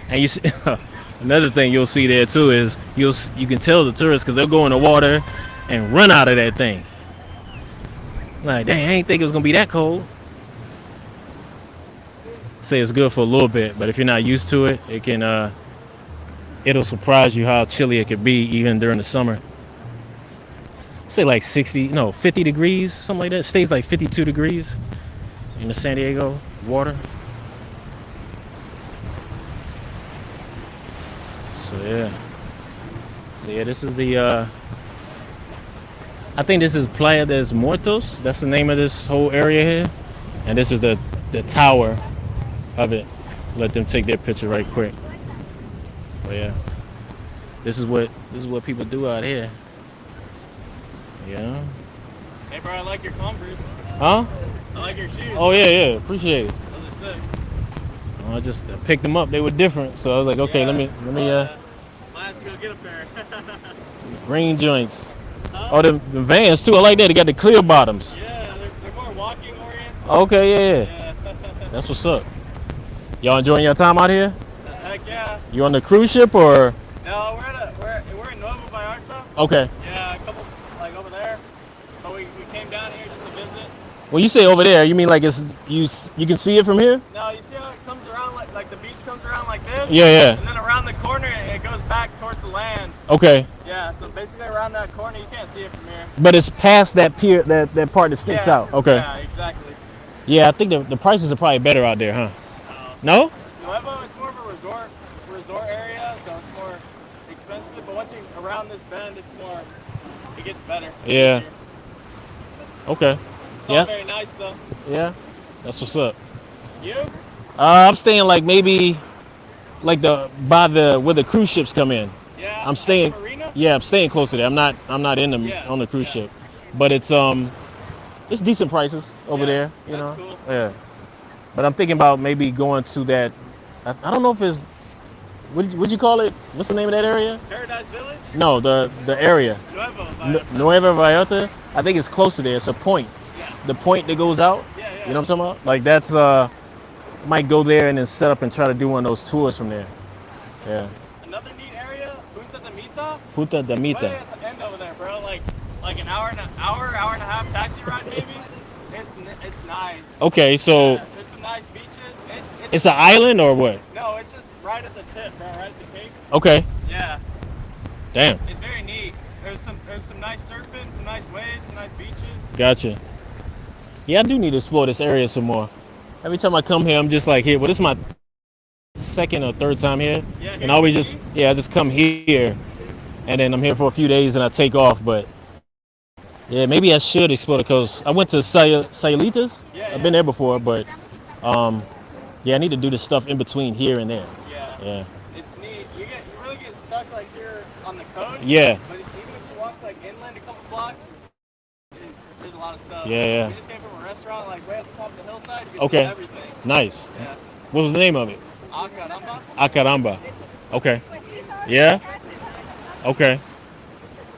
[SPEAKER 1] and you see, another thing you'll see there too is you can tell the tourists because they'll go in the water and run out of that thing. Like, dang, I ain't think it was gonna be that cold. Say it's good for a little bit, but if you're not used to it, it'll surprise you how chilly it could be even during the summer. Say like 50 degrees, something like that. It stays like 52 degrees in the San Diego water. So yeah, this is the I think this is Playa de Muertos. That's the name of this whole area here, and this is the tower of it. Let them take their picture right quick. But yeah, this is what people do out here. Yeah.
[SPEAKER 5] Hey bro, I like your Converse.
[SPEAKER 1] Huh?
[SPEAKER 5] I like your shoes.
[SPEAKER 1] Oh yeah, appreciate it.
[SPEAKER 5] Those are sick.
[SPEAKER 1] I just picked them up. They were different, so I was like, okay,
[SPEAKER 5] Yeah.
[SPEAKER 1] let me
[SPEAKER 5] Might have to go get a pair.
[SPEAKER 1] green joints. Oh, the Vans too. I like that. They got the clear bottoms.
[SPEAKER 5] Yeah, they're more walking oriented.
[SPEAKER 1] Okay, yeah.
[SPEAKER 5] Yeah.
[SPEAKER 1] That's what's up. Y'all enjoying your time out here?
[SPEAKER 5] Heck yeah.
[SPEAKER 1] You on the cruise ship or?
[SPEAKER 5] No, we're in Nuevo Vallarta.
[SPEAKER 1] Okay.
[SPEAKER 5] Yeah, a couple like over there. But we came down here just to visit.
[SPEAKER 1] When you say over there, you mean like it's you can see it from here?
[SPEAKER 5] No, you see how it comes around like the beach comes around like this?
[SPEAKER 1] Yeah.
[SPEAKER 5] And then around the corner it goes back towards the land.
[SPEAKER 1] Okay.
[SPEAKER 5] Yeah, so basically around that corner you can't see it from here.
[SPEAKER 1] But it's past that pier, that part that sticks
[SPEAKER 5] Yeah.
[SPEAKER 1] out. Okay.
[SPEAKER 5] Yeah, exactly.
[SPEAKER 1] Yeah, I think the prices are probably better out there, huh? No?
[SPEAKER 5] Nuevo, it's more of a resort area, so it's more expensive. But once you're around this bend, it gets better.
[SPEAKER 1] Yeah. Okay.
[SPEAKER 5] It's all very nice though.
[SPEAKER 1] Yeah. That's what's up.
[SPEAKER 5] You?
[SPEAKER 1] I'm staying like maybe like by where the cruise ships come in.
[SPEAKER 5] Yeah.
[SPEAKER 1] I'm staying.
[SPEAKER 5] Marina?
[SPEAKER 1] Yeah, I'm staying close to there. I'm not in on the cruise ship, but it's decent prices over there. You know.
[SPEAKER 5] That's cool.
[SPEAKER 1] Yeah. But I'm thinking about maybe going to that. I don't know if it's. What'd you call it? What's the name of that area?
[SPEAKER 5] Paradise Village?
[SPEAKER 1] No, the area.
[SPEAKER 5] Nuevo Vallarta.
[SPEAKER 1] Nueva Vallarta. I think it's close to there. It's a point.
[SPEAKER 5] Yeah.
[SPEAKER 1] The point that goes out.
[SPEAKER 5] Yeah.
[SPEAKER 1] You know what I'm talking about? Like that's might go there and then set up and try to do one of those tours from there. Yeah.
[SPEAKER 5] Another neat area, Punta de Mita.
[SPEAKER 1] Punta de
[SPEAKER 5] Way
[SPEAKER 1] Mita.
[SPEAKER 5] at the end over there, bro. Like an hour and a half taxi ride maybe. It's nice.
[SPEAKER 1] Okay, so
[SPEAKER 5] Yeah, there's some nice beaches.
[SPEAKER 1] it's an island or what?
[SPEAKER 5] No, it's just right at the tip, bro. Right at the cape.
[SPEAKER 1] Okay.
[SPEAKER 5] Yeah.
[SPEAKER 1] Damn.
[SPEAKER 5] It's very neat. There's some nice surfing, some nice waves, some nice beaches.
[SPEAKER 1] Gotcha. Yeah, I do need to explore this area some more. Every time I come here, I'm just like here. Well, this is my second or third time here,
[SPEAKER 5] Yeah,
[SPEAKER 1] and I always I just come here, and then I'm here for a few days and I take off. But yeah, maybe I should explore the coast. I went to Sayulitas.
[SPEAKER 5] Yeah,
[SPEAKER 1] I've been there before, but yeah, I need to do the stuff in between here and there.
[SPEAKER 5] Yeah.
[SPEAKER 1] Yeah.
[SPEAKER 5] It's neat. You really get stuck like you're on the coast.
[SPEAKER 1] Yeah.
[SPEAKER 5] But even if you walk like inland a couple blocks, there's a lot of stuff.
[SPEAKER 1] Yeah.
[SPEAKER 5] We just came from a restaurant like way up the top of the hillside. You can
[SPEAKER 1] Okay.
[SPEAKER 5] see everything.
[SPEAKER 1] Nice.
[SPEAKER 5] Yeah.
[SPEAKER 1] What was the name of it?
[SPEAKER 5] Acaramba.
[SPEAKER 1] Acaramba. Okay. Yeah. Okay.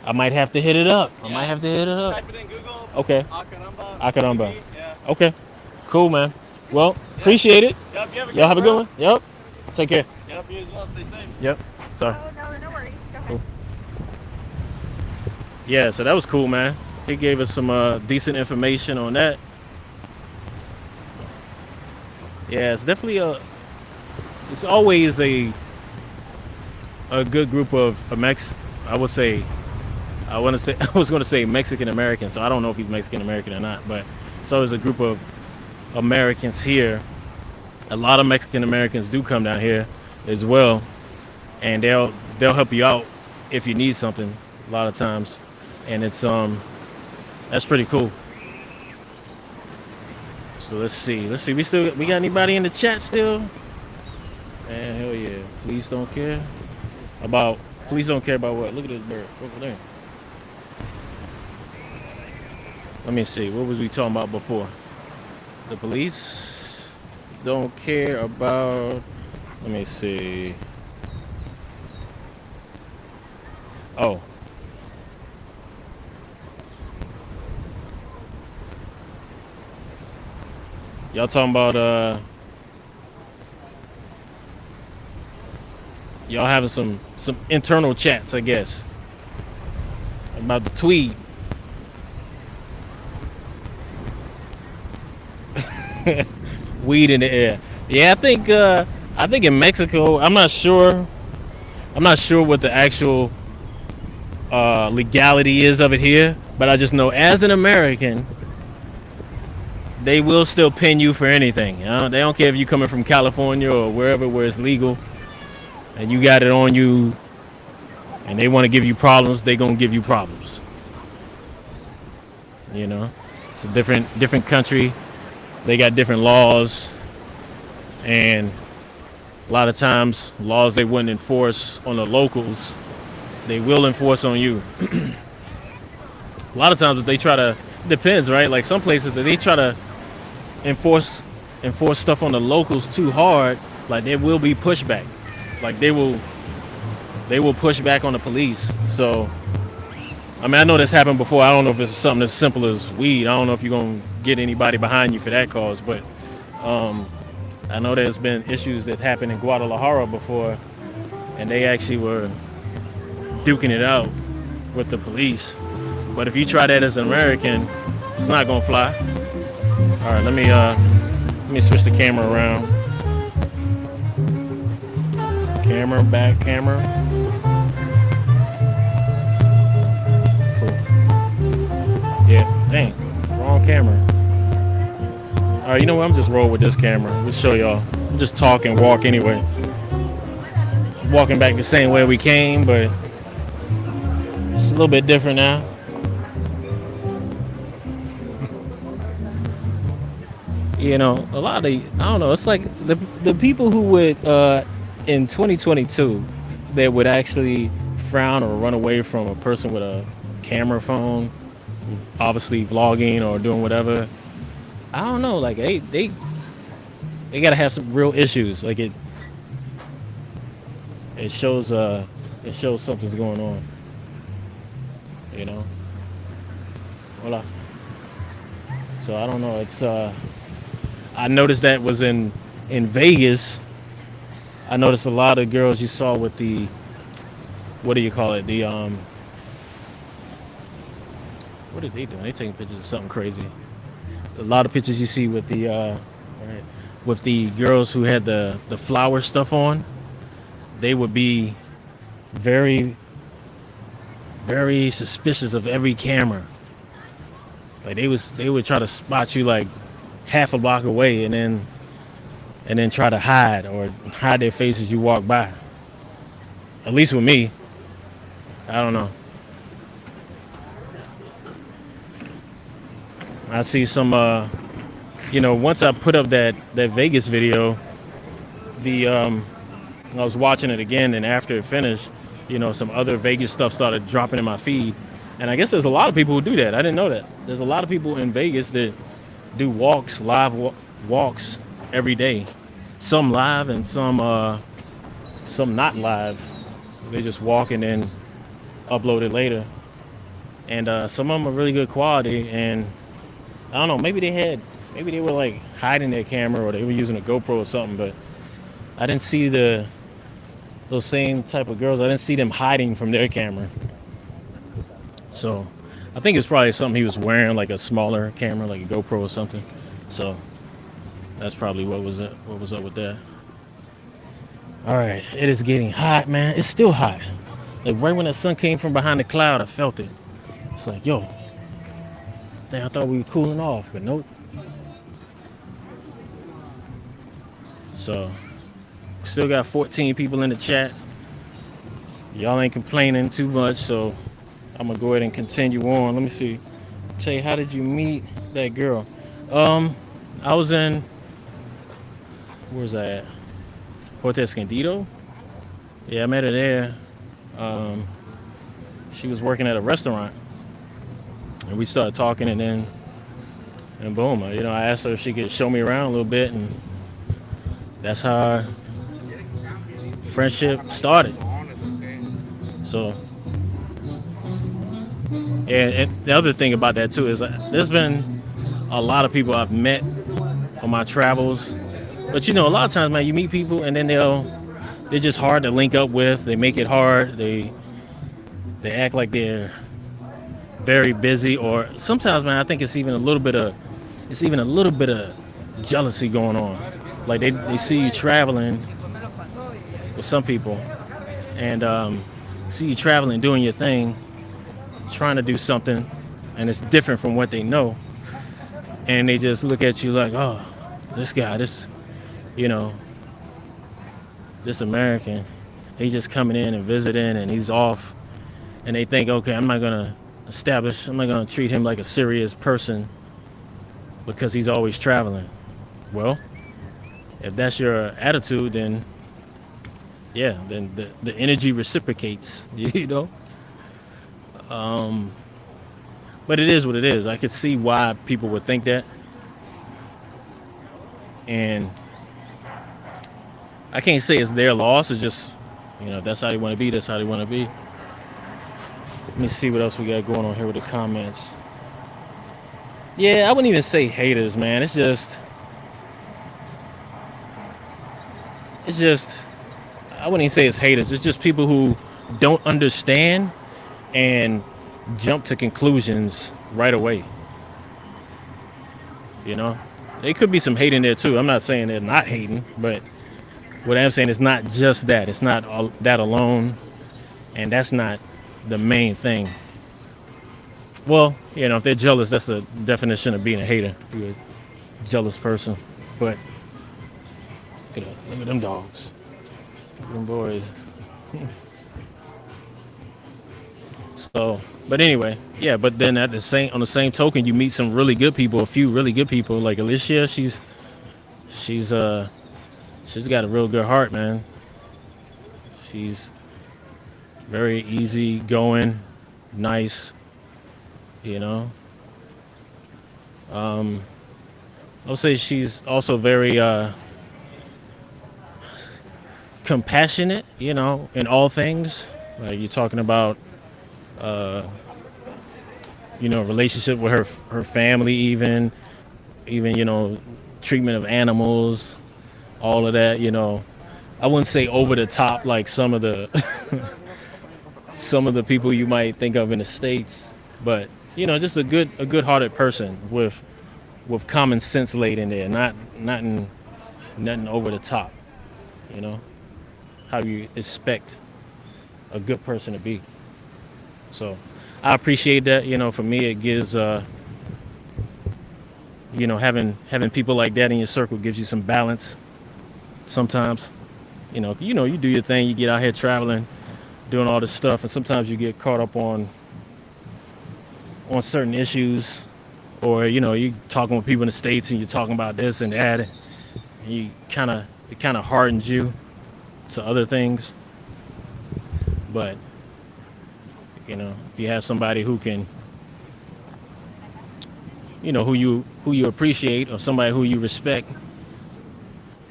[SPEAKER 1] I might have to hit it up.
[SPEAKER 5] Type it in Google.
[SPEAKER 1] Okay.
[SPEAKER 5] Acaramba.
[SPEAKER 1] Acaramba.
[SPEAKER 5] Yeah.
[SPEAKER 1] Okay. Cool, man. Well, appreciate it.
[SPEAKER 5] Yep, you have a
[SPEAKER 1] Y'all have a
[SPEAKER 5] bro.
[SPEAKER 1] good one. Yep. Take care.
[SPEAKER 5] Yep, you as well. Stay safe.
[SPEAKER 1] Yep. Sorry.
[SPEAKER 2] No worries. Go ahead.
[SPEAKER 1] Cool. Yeah, so that was cool, man. He gave us some decent information on that. Yeah, it's definitely it's always a good group of I would say, I want to say, I was going to say Mexican Americans, so I don't know if he's Mexican American or not, but it's always a group of Americans here. A lot of Mexican Americans do come down here as well, and they'll help you out if you need something a lot of times, and it's that's pretty cool. So let's see, we got anybody in the chat still? Man, hell yeah. Please don't care about what? Look at this bird over there. Let me see, what was we talking about before? The police don't care about, let me see. Oh. Y'all talking about y'all having some internal chats, I guess, about the tweed. Weed in the air. Yeah, I think in Mexico, I'm not sure what the actual legality is of it here, but I just know as an American, they will still pin you for anything. They don't care if you're coming from California or wherever where it's legal, and you got it on you, and they want to give you problems. They gonna give you problems. You know, it's a different country. They got different laws, and a lot of times laws they wouldn't enforce on the locals, they will enforce on you. A lot of times if they try to, it depends, right? Like some places that they try to enforce stuff on the locals too hard, like there will be pushback. Like they will push back on the police. So I mean, I know this happened before. I don't know if it's something as simple as weed. I don't know if you're gonna get anybody behind you for that cause, but I know there's been issues that happened in Guadalajara before, and they actually were duking it out with the police. But if you try that as an American, it's not gonna fly. All right, let me switch the camera around. Camera, back camera. Yeah, dang, wrong camera. All right, you know what? I'm just roll with this camera. We'll show y'all. I'm just talk and walk anyway. Walking back the same way we came, but it's a little bit different now. You know, a lot of I don't know. It's like the people who would in 2022 that would actually frown or run away from a person with a camera phone, obviously vlogging or doing whatever. I don't know, like they gotta have some real issues. Like it shows something's going on. You know? Voila. So I don't know. It's I noticed that was in Vegas. I noticed a lot of girls you saw with the, what do you call it? The what are they doing? They taking pictures of something crazy. A lot of pictures you see with the with the girls who had the flower stuff on. They would be very, very suspicious of every camera. Like they would try to spot you like half a block away and then try to hide their face as you walk by. At least with me. I don't know. I see some once I put up that Vegas video, I was watching it again, and after it finished, some other Vegas stuff started dropping in my feed. And I guess there's a lot of people who do that. I didn't know that. There's a lot of people in Vegas that do live walks every day. Some live and some not live. They just walk and then upload it later. And some of them are really good quality. And I don't know, maybe they were like hiding their camera or they were using a GoPro or something. But I didn't see those same type of girls. I didn't see them hiding from their camera. So I think it's probably something he was wearing, like a smaller camera, like a GoPro or something. So That's probably what was up with that. All right, it is getting hot, man. It's still hot. Like right when the sun came from behind the cloud, I felt it. It's like, yo, dang, I thought we were cooling off, but nope. So, still got 14 people in the chat. Y'all ain't complaining too much, so I'm gonna go ahead and continue on. Let me see. Tay, how did you meet that girl? I was in, where's that at? Puerto Escondido? Yeah, I met her there. She was working at a restaurant, and we started talking, and boom, I asked her if she could show me around a little bit, and that's how our friendship started. So, and the other thing about that too is there's been a lot of people I've met on my travels, but a lot of times, man, you meet people and then they're just hard to link up with. They make it hard. They act like they're very busy, or sometimes, man, I think it's even a little bit of jealousy going on. Like they see you traveling with some people, and see you traveling, doing your thing, trying to do something, and it's different from what they know, and they just look at you like, oh, this guy, this American, he's just coming in and visiting, and he's off, and they think, okay, I'm not gonna treat him like a serious person because he's always traveling. Well, if that's your attitude, then yeah, then the energy reciprocates, But it is what it is. I could see why people would think that. And I can't say it's their loss. It's just, if that's how they want to be, that's how they want to be. Let me see what else we got going on here with the comments. Yeah, I wouldn't even say haters, man. It's just, I wouldn't even say it's haters. It's just people who don't understand and jump to conclusions right away. There could be some hate in there too. I'm not saying they're not hating, but what I'm saying is not just that. It's not all that alone, and that's not the main thing. Well, if they're jealous, that's the definition of being a hater. If you're a jealous person. But look at them dogs. Look at them boys. So, but anyway, yeah. But then on the same token, you meet some really good people, a few really good people. Like Alicia, she's got a real good heart, man. She's very easy going, nice. I'll say she's also very compassionate, in all things. Like you're talking about, relationship with her family, even treatment of animals, all of that. I wouldn't say over the top like some of the some of the people you might think of in the States, but just a good-hearted person with common sense laid in there, nothing over the top. How you expect a good person to be. So I appreciate that. For me, it gives having people like that in your circle gives you some balance. Sometimes, you do your thing, you get out here traveling, doing all this stuff, and sometimes you get caught up on certain issues, or you talking with people in the States and you're talking about this and that, and it kind of hardens you to other things. But if you have somebody who can, who you appreciate, or somebody who you respect,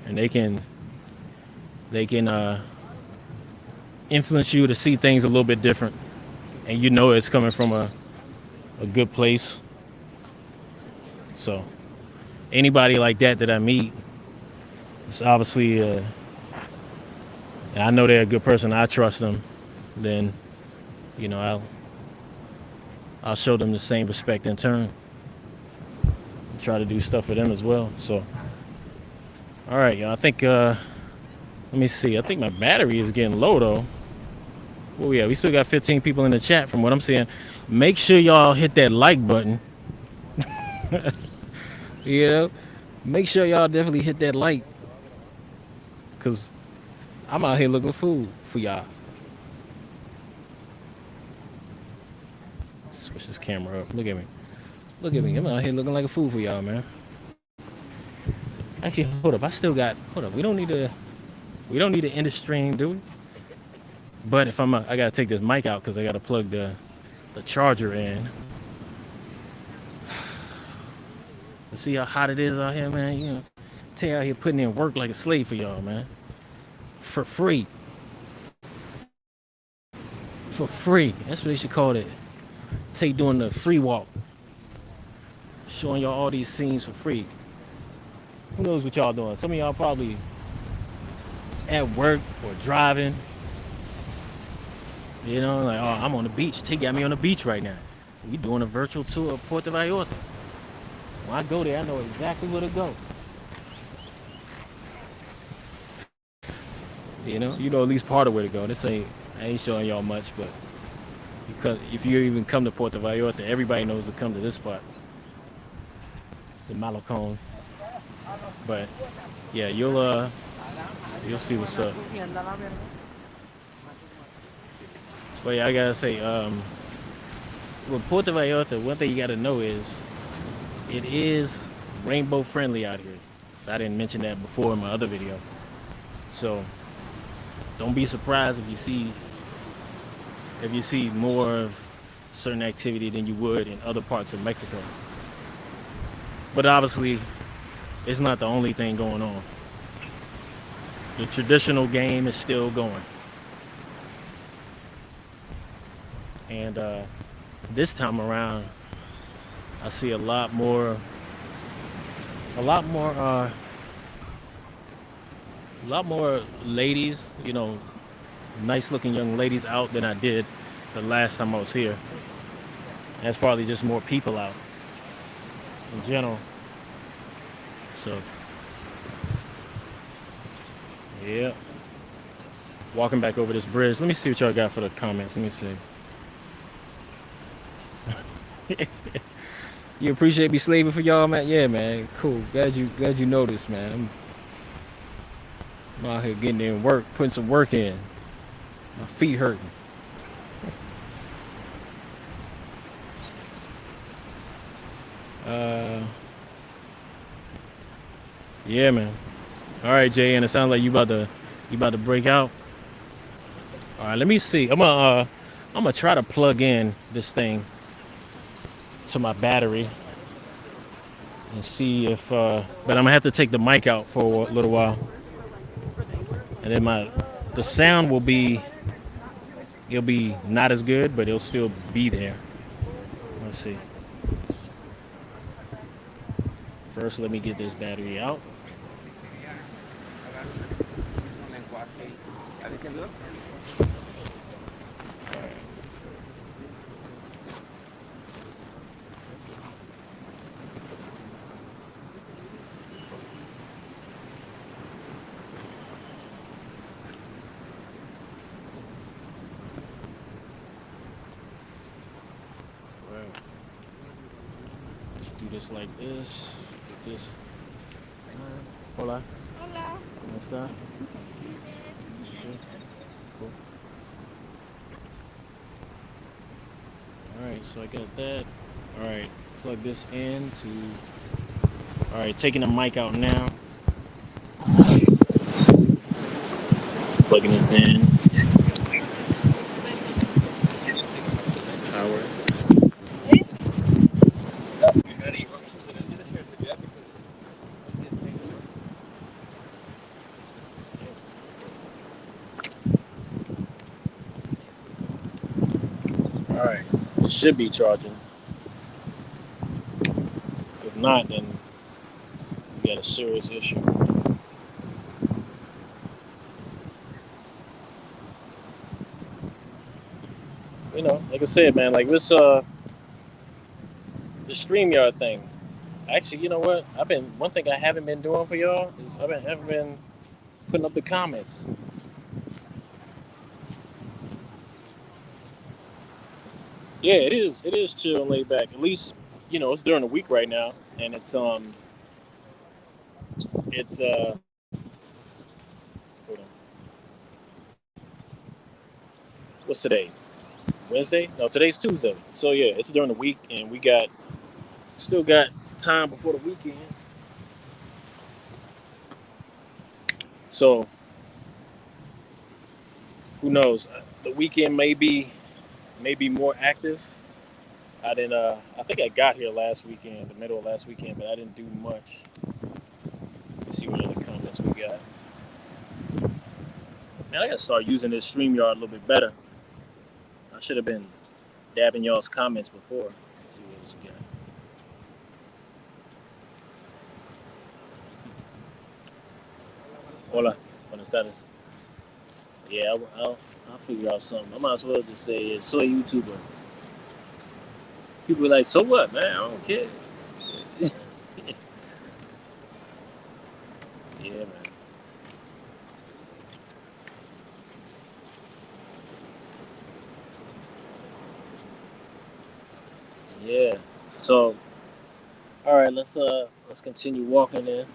[SPEAKER 1] and they can influence you to see things a little bit different, and it's coming from a good place. So anybody like that I meet, it's obviously I know they're a good person, I trust them, then I'll show them the same respect in turn, try to do stuff for them as well. So All right, y'all. I think let me see. I think my battery is getting low though. Well, yeah, we still got 15 people in the chat from what I'm seeing. Make sure y'all hit that like button. You know, make sure y'all definitely hit that like, cause I'm out here looking food for y'all. Switch this camera up. Look at me. Look at me. I'm out here looking like a fool for y'all, man. Actually, hold up. I still got. Hold up. We don't need to. We don't need to end the stream, do we? But if I gotta take this mic out because I gotta plug the charger in. Let's see how hot it is out here, man. You know, Tay out here putting in work like a slave for y'all, man. For free. For free. That's what they should call it. Tay doing the free walk. Showing y'all all these scenes for free. Who knows what y'all doing? Some of y'all probably at work or driving. You know, like, oh, I'm on the beach. Tay got me on the beach right now. We doing a virtual tour of Puerto Vallarta. When I go there, I know exactly where to go. You know at least part of where to go. I ain't showing y'all much, but because if you even come to Puerto Vallarta, everybody knows to come to this spot, the Malecon. But yeah, you'll see what's up. But yeah, I gotta say, with Puerto Vallarta, one thing you gotta know is it is rainbow friendly out here. I didn't mention that before in my other video. So don't be surprised if you see more of certain activity than you would in other parts of Mexico. But obviously, it's not the only thing going on. The traditional game is still going. And this time around, I see a lot more ladies, nice looking young ladies out than I did the last time I was here. That's probably just more people out in general. So, yeah. Walking back over this bridge. Let me see what y'all got for the comments. Let me see. You appreciate me slaving for y'all, man? Yeah, man. Cool. Glad you noticed, man. I'm out here getting in work, putting some work in. My feet hurting. Yeah, man. All right, Jay, and it sounds like you about to break out. All right, let me see. I'm gonna try to plug in this thing to my battery and see if but I'm gonna have to take the mic out for a little while, and then the sound will be not as good, but it'll still be there. Let's see. First, let me get this battery out. Just like this. This. Hola.
[SPEAKER 2] Hola.
[SPEAKER 1] ¿Cómo está? Cool. All right, so I got that. All right, plug this in to. All right, taking the mic out now. Plugging this in. Power. Alright, it should be charging. If not, then we got a serious issue. Like I said, man, like this StreamYard thing, Actually, you know what? One thing I haven't been doing for y'all is haven't been putting up the comments. Yeah, it is. It is chill and laid back. At least, it's during the week right now, and it's hold on. What's today? Wednesday? No, today's Tuesday. So yeah, it's during the week, and we still got time before the weekend. So who knows? The weekend may be more active. I didn't. I think I got here last weekend, the middle of last weekend, but I didn't do much. Let me see what other comments we got. Man, I gotta start using this StreamYard a little bit better. I should have been dabbing y'all's comments before. Let's see what else we got. Hola, buenas tardes. Yeah, I'll figure out something. I might as well just say soy YouTuber. People be like, so what, man? I don't care. Yeah, man. Yeah. So, all right, let's continue walking in.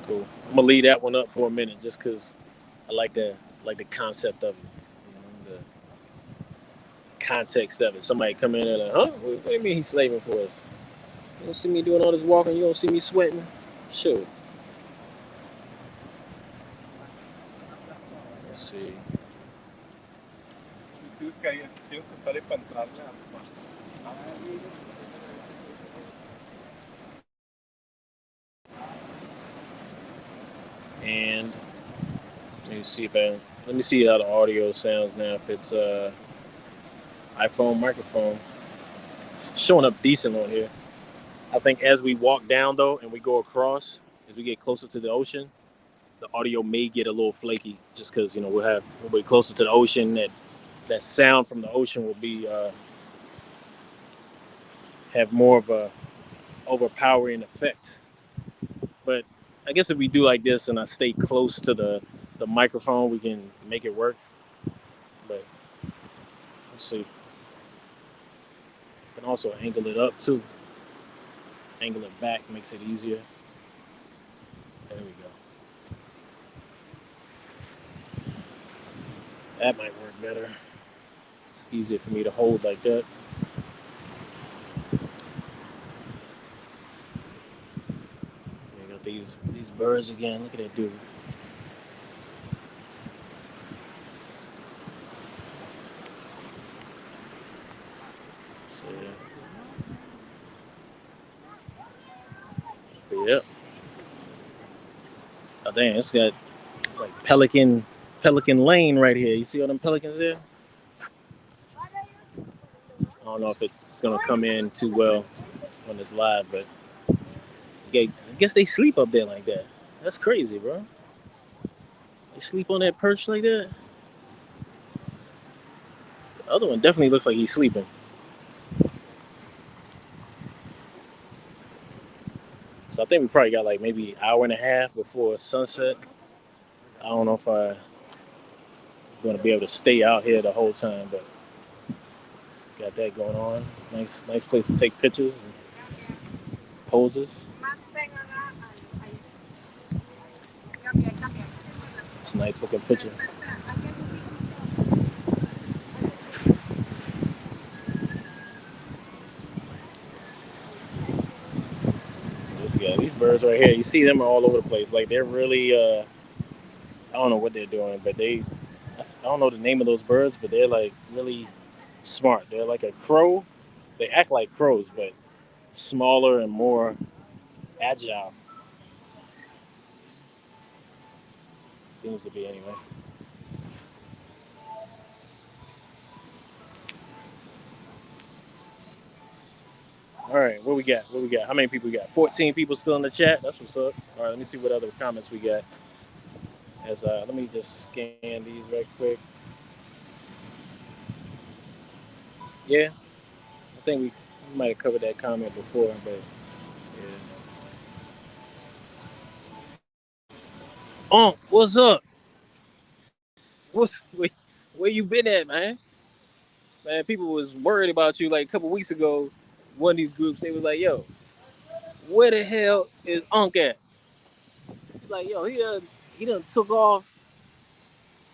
[SPEAKER 1] Cool. I'm gonna leave that one up for a minute, just cause I like the concept of it, the context of it. Somebody come in and like, huh? What do you mean he's slaving for us? You don't see me doing all this walking. You don't see me sweating. Sure. Let's see. And let me see how the audio sounds now. If it's iPhone microphone, it's showing up decent on here. I think as we walk down though, and we go across, as we get closer to the ocean, the audio may get a little flaky, just because we'll be closer to the ocean. That sound from the ocean will be have more of a overpowering effect. But I guess if we do like this and I stay close to the microphone, we can make it work. But let's see. Can also angle it up too. Angle it back makes it easier. There we go. That might work better. It's easier for me to hold like that. We got these birds again. Look at that dude. So yep. Oh dang, it's got like Pelican Lane right here. You see all them pelicans there? I don't know if it's gonna come in too well when it's live, but I guess they sleep up there like that. That's crazy, bro. They sleep on that perch like that. The other one definitely looks like he's sleeping. So I think we probably got like maybe an hour and a half before sunset. I don't know if I'm gonna be able to stay out here the whole time, but got that going on. Nice place to take pictures and poses. It's a nice looking picture. These birds right here, you see them all over the place. Like they're really, I don't know what they're doing, but I don't know the name of those birds, but they're like really smart. They're like a crow. They act like crows, but smaller and more agile. Seems to be anyway. All right, what we got? What we got? How many people we got? 14 people still in the chat. That's what's up. All right, let me see what other comments we got. Let me just scan these right quick. Yeah, I think we might have covered that comment before, but yeah. What's up? Where you been at, man? Man, people was worried about you like a couple weeks ago. One of these groups, they was like, "Yo, where the hell is Unc at?" Like, "Yo, he done took off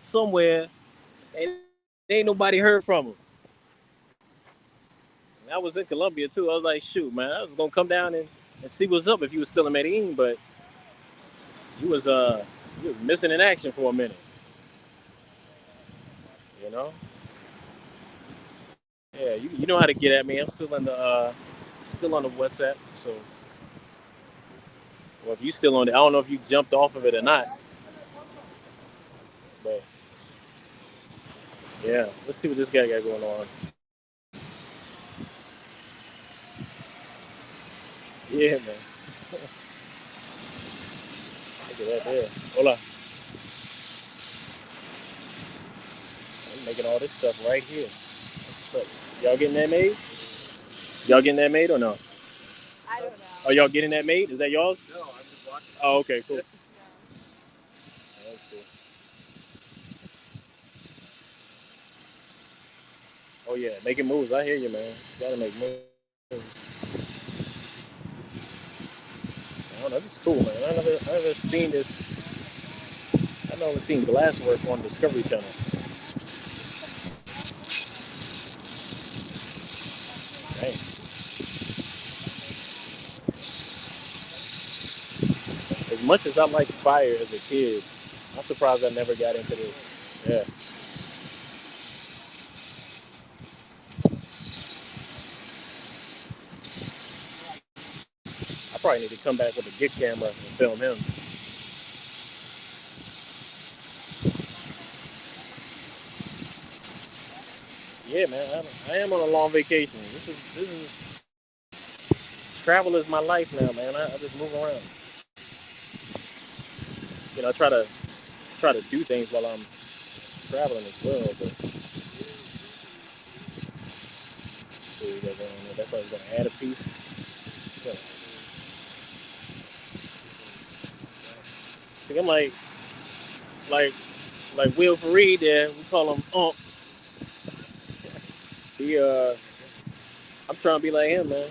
[SPEAKER 1] somewhere, and ain't nobody heard from him." And I was in Colombia too. I was like, "Shoot, man, I was gonna come down and see what's up if you was still in Medellin, but you was you was missing in action for a minute, you know." Yeah, you know how to get at me. I'm still on the WhatsApp. So, well, if you still on it, I don't know if you jumped off of it or not. But yeah, let's see what this guy got going on. Yeah, man. Look at that there. Hola. I'm making all this stuff right here. So, y'all getting that made? Y'all getting that made or no? Are y'all getting that made? Is that y'all's?
[SPEAKER 5] No, I'm just watching.
[SPEAKER 1] Oh, okay, cool. That's cool. Oh yeah, making moves. I hear you, man. Gotta make moves. I don't know. This is cool, man. I never seen this. I never seen glasswork on Discovery Channel. Dang. As much as I liked fire as a kid, I'm surprised I never got into this. Yeah, I probably need to come back with a gift camera and film him. Yeah, man, I am on a long vacation. This is travel is my life now, man. I just move around. I try to do things while I'm traveling as well. But so you guys don't know, that's why I was gonna add a piece. Yeah. See, I'm like like Will Fareed there. We call him He I'm trying to be like him, man.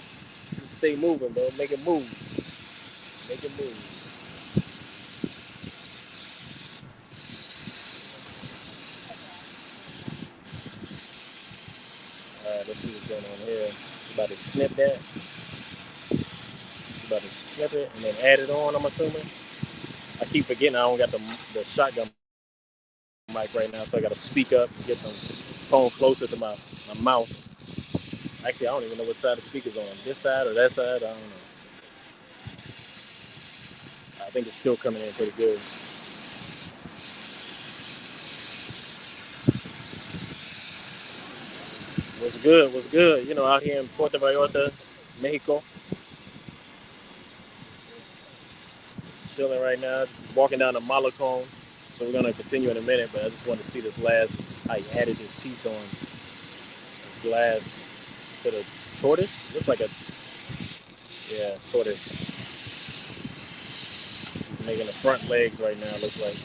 [SPEAKER 1] Just stay moving, bro. Make it move. Make it move. All right, let's see what's going on here. About to snip that. About to snip it and then add it on. I'm assuming. I keep forgetting I don't got the shotgun mic right now, so I got to speak up and get the phone closer to my mouth. Actually, I don't even know what side the speaker's on. This side or that side? I don't know. I think it's still coming in pretty good. What's good? What's good? Out here in Puerto Vallarta, Mexico, chilling right now. Just walking down the Malecon. So we're gonna continue in a minute, but I just want to see this last. I added this piece on glass to the tortoise. Looks like a tortoise. Making the front legs right now. Looks like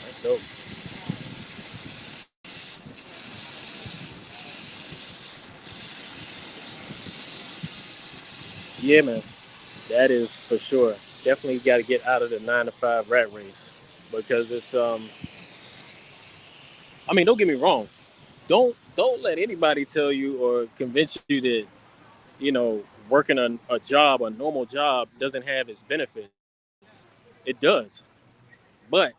[SPEAKER 1] that's dope. Yeah, man. That is for sure. Definitely got to get out of the 9 to 5 rat race because it's. I mean, don't get me wrong. Don't let anybody tell you or convince you that working a job, a normal job, doesn't have its benefits. It does, but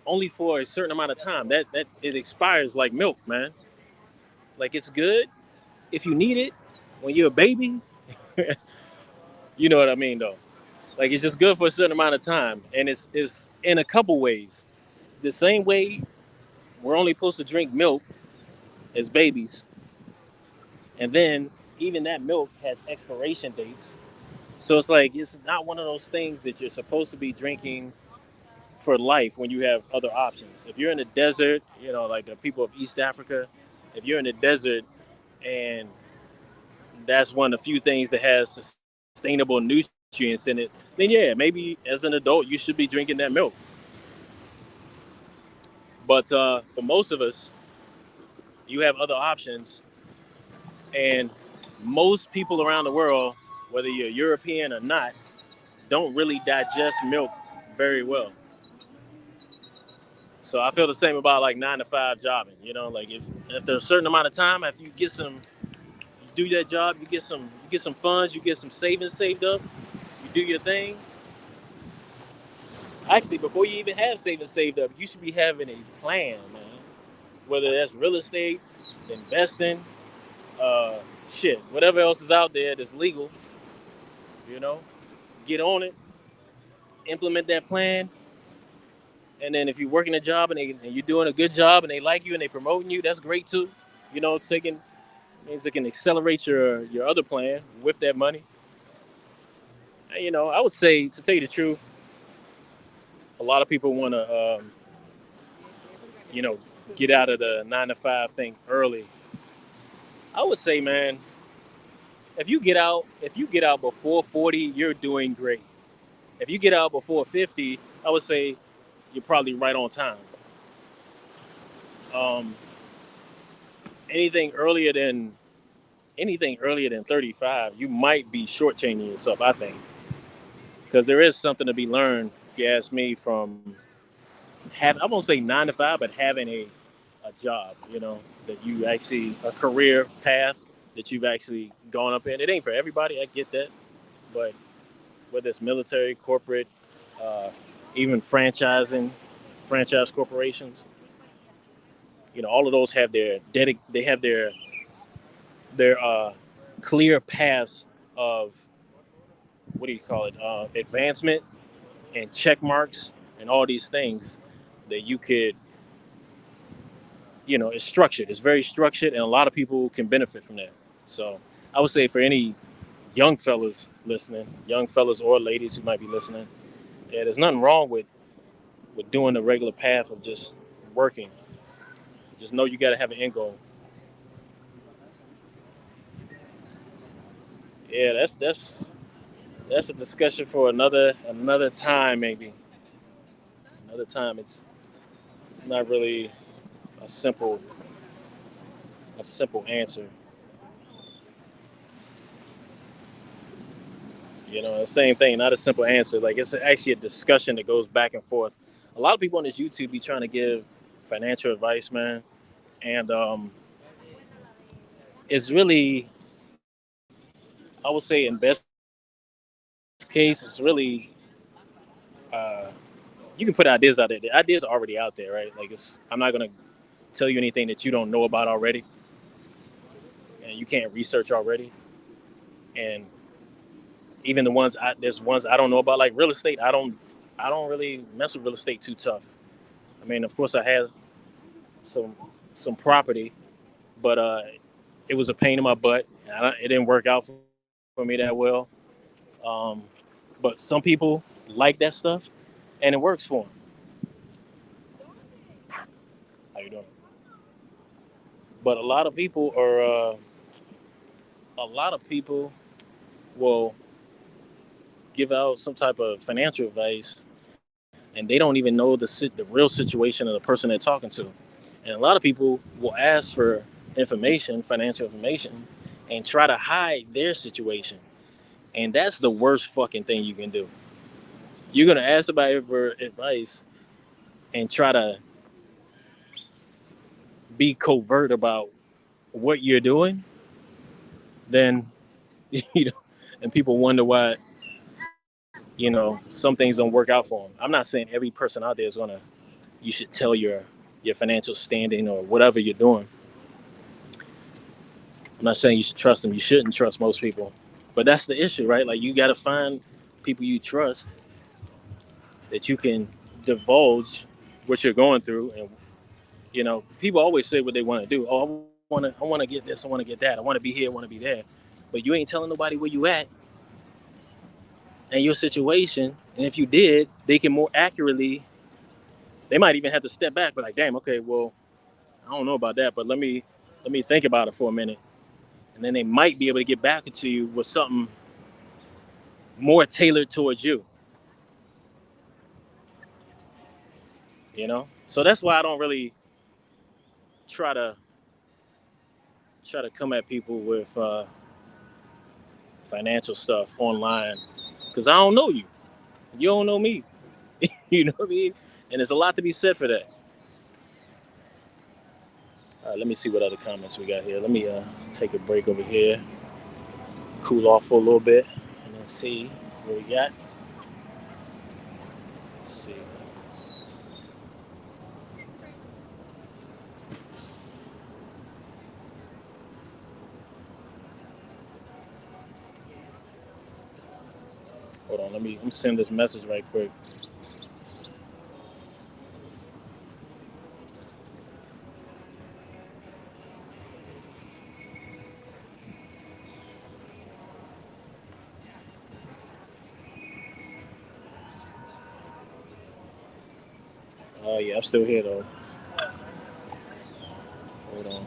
[SPEAKER 1] only for a certain amount of time. That it expires like milk, man. Like it's good if you need it when you're a baby. You know what I mean, though. Like it's just good for a certain amount of time, and it's in a couple ways. The same way we're only supposed to drink milk as babies, and then even that milk has expiration dates. So it's like it's not one of those things that you're supposed to be drinking for life when you have other options. If you're in the desert, like the people of East Africa, if you're in the desert and that's one of the few things that has sustainable nutrients in it, then yeah, maybe as an adult you should be drinking that milk. But for most of us, you have other options, and most people around the world, whether you're European or not, don't really digest milk very well. So I feel the same about like 9 to 5 jobbing. Like if after a certain amount of time, after you do that job, you get some funds, you get some savings saved up, you do your thing. Actually, before you even have savings saved up, you should be having a plan, man. Whether that's real estate, investing, uh, shit, whatever else is out there that's legal, you know, get on it, implement that plan, and then if you're working a job and you're doing a good job and they like you and they promoting you, that's great too. Taking means it can accelerate your other plan with that money. And, I would say, to tell you the truth, a lot of people want to, you know, get out of the 9 to 5 thing early. I would say, man, if you get out before 40, you're doing great. If you get out before 50, I would say you're probably right on time. Um, anything earlier than anything earlier than 35, you might be shortchanging yourself. I think because there is something to be learned, if you ask me, from I won't say 9 to 5, but having a job. That you actually a career path that you've actually gone up in. It ain't for everybody. I get that, but whether it's military, corporate, uh, even franchise corporations, all of those have they have their clear paths of, what do you call it, advancement and check marks and all these things that you could, it's structured. It's very structured, and a lot of people can benefit from that. So I would say for any young fellas listening, young fellas or ladies who might be listening, yeah, there's nothing wrong with doing the regular path of just working. Just know you got to have an end goal. Yeah, that's a discussion for another time, maybe another time. It's not really a simple a simple answer. The same thing, not a simple answer. Like, it's actually a discussion that goes back and forth. A lot of people on this YouTube be trying to give financial advice, man, and it's really, I would say, in best case, it's really, uh, you can put ideas out there. The ideas are already out there, right? Like, I'm not gonna tell you anything that you don't know about already, and you can't research already. And even there's ones I don't know about, like real estate. I don't really mess with real estate too tough. I mean, of course, I have some some property, but it was a pain in my butt. It didn't work out for me that well. Um, but some people like that stuff, and it works for them. How you doing? But a lot of people will give out some type of financial advice, and they don't even know the real situation of the person they're talking to. And a lot of people will ask for information, financial information, and try to hide their situation. And that's the worst fucking thing you can do. You're gonna ask somebody for advice and try to be covert about what you're doing, then you know, and people wonder why some things don't work out for them. I'm not saying every person out there is gonna. You should tell your financial standing or whatever you're doing. I'm not saying you should trust them. You shouldn't trust most people, but that's the issue, right? Like, you got to find people you trust that you can divulge what you're going through. And people always say what they want to do. Oh, I want to get this. I want to get that. I want to be here. I want to be there. But you ain't telling nobody where you at and your situation. And if you did, they can more accurately they might even have to step back, but like, damn, okay, well, I don't know about that, but let me think about it for a minute, and then they might be able to get back to you with something more tailored towards you. You know, so that's why I don't really try to come at people with financial stuff online because I don't know you. You don't know me. You know what I mean? And there's a lot to be said for that. All right, let me see what other comments we got here. Let me take a break over here, cool off for a little bit, and then see what we got. Let's see. Hold on, let me send this message right quick. Oh yeah, I'm still here though. Hold on.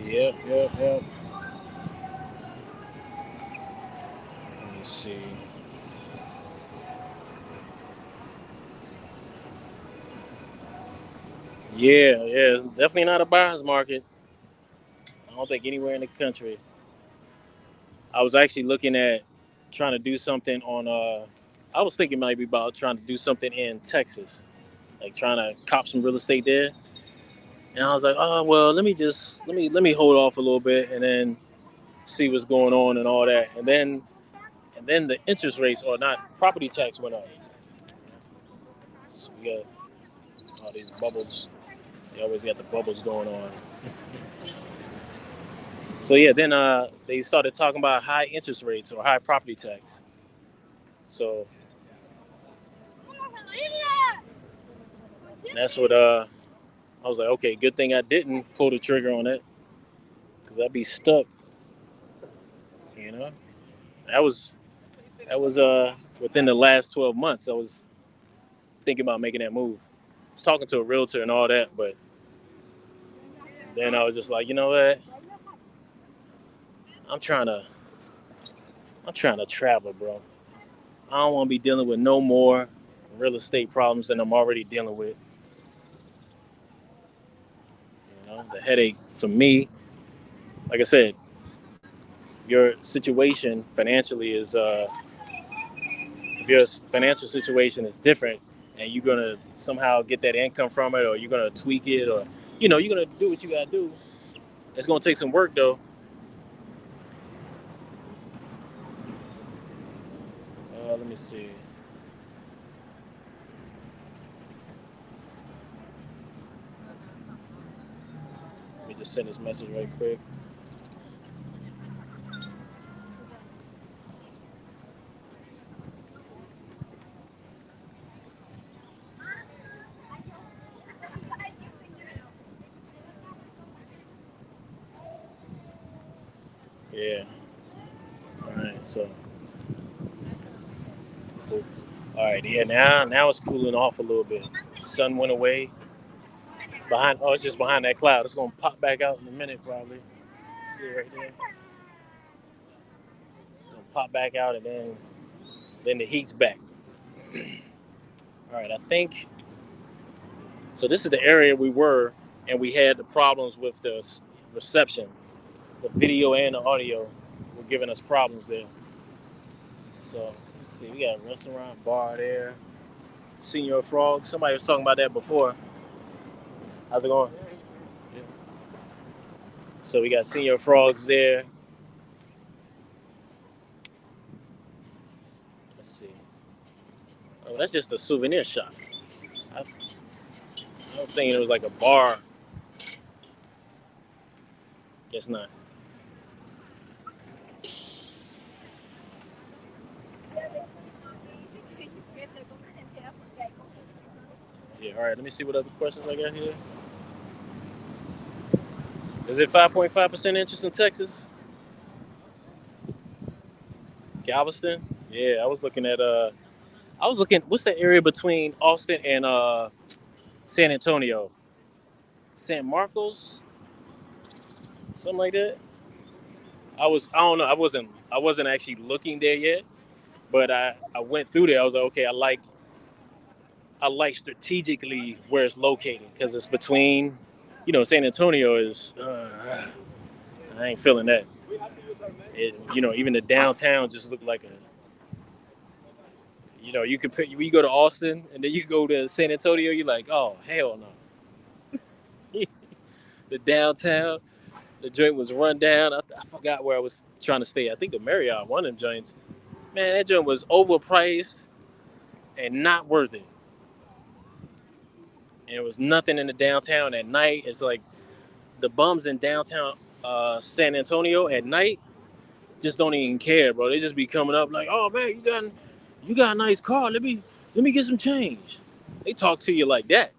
[SPEAKER 1] Yep. Let me see. Yeah, it's definitely not a buyer's market. I don't think anywhere in the country. I was actually looking at trying to do something on. I was thinking maybe about trying to do something in Texas, like trying to cop some real estate there. And I was like, oh well, let me hold off a little bit and then see what's going on and all that. And then the interest rates or not property tax went up. So we got all these bubbles. They always got the bubbles going on. So yeah, then they started talking about high interest rates or high property tax. So that's what I was like, okay, good thing I didn't pull the trigger on it because I'd be stuck. You know, that was within the last 12 months. I was thinking about making that move. I was talking to a realtor and all that, but then I was just like, you know what? I'm trying to travel, bro. I don't want to be dealing with no more real estate problems than I'm already dealing with. You know, the headache for me, like I said, your situation financially is if your financial situation is different and you're gonna somehow get that income from it or you're gonna tweak it or you're gonna do what you gotta do. It's gonna take some work though. Let me see. Let me just send this message right quick. Yeah. All right. So cool. All right. Yeah. Now it's cooling off a little bit. Sun went away. Behind. Oh, it's just behind that cloud. It's gonna pop back out in a minute probably. See it right there. It's gonna pop back out and then the heat's back. All right. I think so. This is the area we were, and we had the problems with the reception. The video and the audio were giving us problems there. So let's see. We got a restaurant, bar there. Senior Frog. Somebody was talking about that before. How's it going? Yeah. So we got Senior Frogs there. Let's see. Oh, that's just a souvenir shop. I was thinking it was like a bar. Guess not. Yeah, All right, let me see what other questions I got here. Is it 5.5% interest in Texas? Galveston? Yeah, I was looking what's the area between Austin and San Antonio? San Marcos? Something like that? I don't know, I wasn't actually looking there yet, but I went through there. I was like, okay, I like strategically where it's located because it's between, San Antonio is. I ain't feeling that. Even the downtown just looked like a. You could put you go to Austin and then you go to San Antonio. You're like, oh hell no. The downtown, the joint was run down. I forgot where I was trying to stay. I think the Marriott, one of them joints. Man, that joint was overpriced and not worth it. And there was nothing in the downtown at night. It's like the bums in downtown San Antonio at night just don't even care, bro. They just be coming up like, "Oh man, you got a nice car. Let me get some change." They talk to you like that.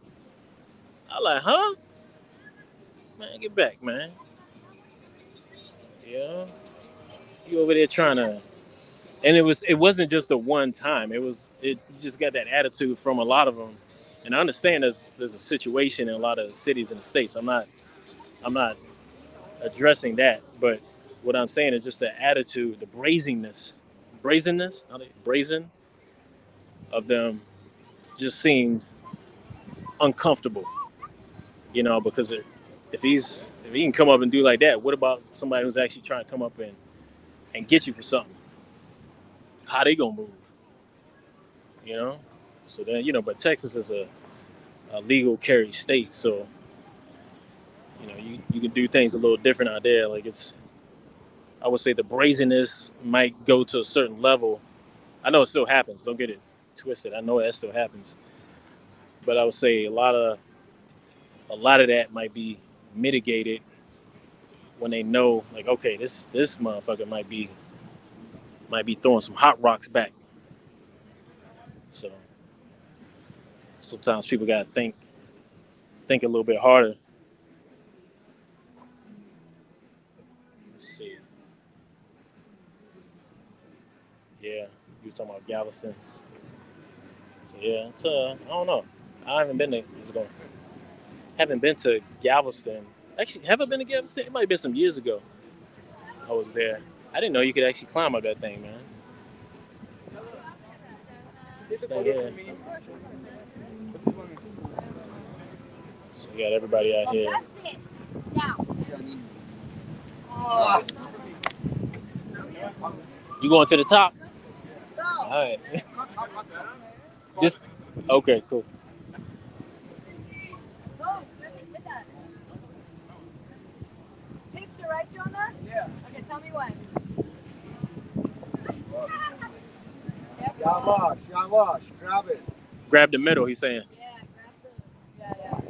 [SPEAKER 1] I like, huh? Man, get back, man. Yeah, you over there trying to, and it wasn't just the one time. You just got that attitude from a lot of them, and I understand there's a situation in a lot of cities in the states. I'm not addressing that, but what I'm saying is just the attitude, the brazenness, not it, brazen of them just seemed uncomfortable, because if he can come up and do like that, what about somebody who's actually trying to come up and get you for something? How they gonna move, you know? So then, but Texas is a legal carry state, so you can do things a little different out there. Like I would say the brazenness might go to a certain level. I know it still happens. Don't get it twisted. I know that still happens, but I would say a lot of that might be mitigated when they know, like, okay, this motherfucker might be throwing some hot rocks back. So sometimes people gotta think a little bit harder. Let's see. Yeah, you were talking about Galveston. So yeah, it's I don't know. I haven't been to Galveston. Actually, have I been to Galveston? It might have been some years ago. I was there. I didn't know you could actually climb up that thing, man. So, yeah. So you got everybody out here. You going to the top? All right. Just okay, cool.
[SPEAKER 6] Picture, right, Jonah? Yeah. Okay, tell me when.
[SPEAKER 3] Yavaş, grab it.
[SPEAKER 1] Grab the middle. He's saying.
[SPEAKER 6] Yeah, grab the. Yeah.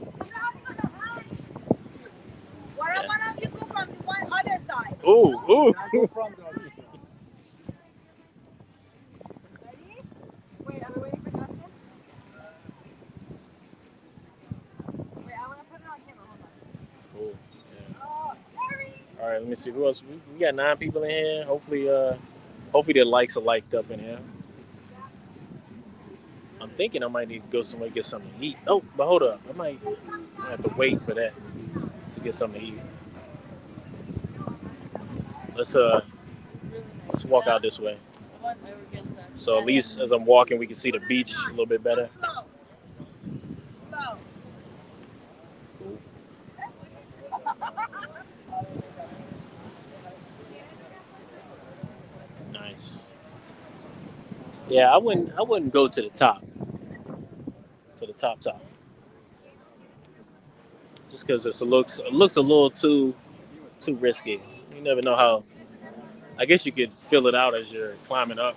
[SPEAKER 6] What about if you go from the one other side?
[SPEAKER 1] Ooh.
[SPEAKER 3] Go from the other side.
[SPEAKER 6] Ready? Wait, are we waiting for Justin? Wait, I want to put it on camera. Hold on.
[SPEAKER 1] Cool. Yeah.
[SPEAKER 6] Oh, sorry.
[SPEAKER 1] All right. Let me see who else. We got 9 people in here. Hopefully their likes are liked up in here. I'm thinking I might need to go somewhere to get something to eat. Oh, but hold up. I might have to wait for that to get something to eat. Let's walk out this way. So at least as I'm walking, we can see the beach a little bit better.
[SPEAKER 6] Slow.
[SPEAKER 1] Nice. Yeah, I wouldn't go to the top, top, just because it looks a little too risky. You never know how. I guess you could fill it out as you're climbing up.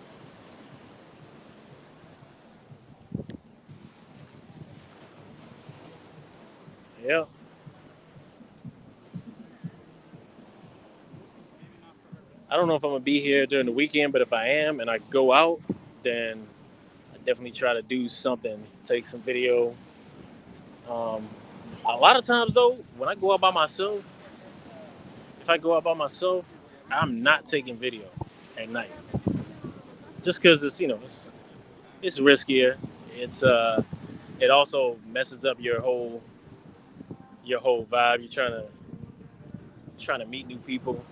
[SPEAKER 1] Yeah. I don't know if I'm gonna be here during the weekend, but if I am and I go out, then I definitely try to do something, take some video, A lot of times though, when I go out by myself, if I go out by myself, I'm not taking video at night, just because it's riskier. It's it also messes up your whole vibe. You're trying to meet new people,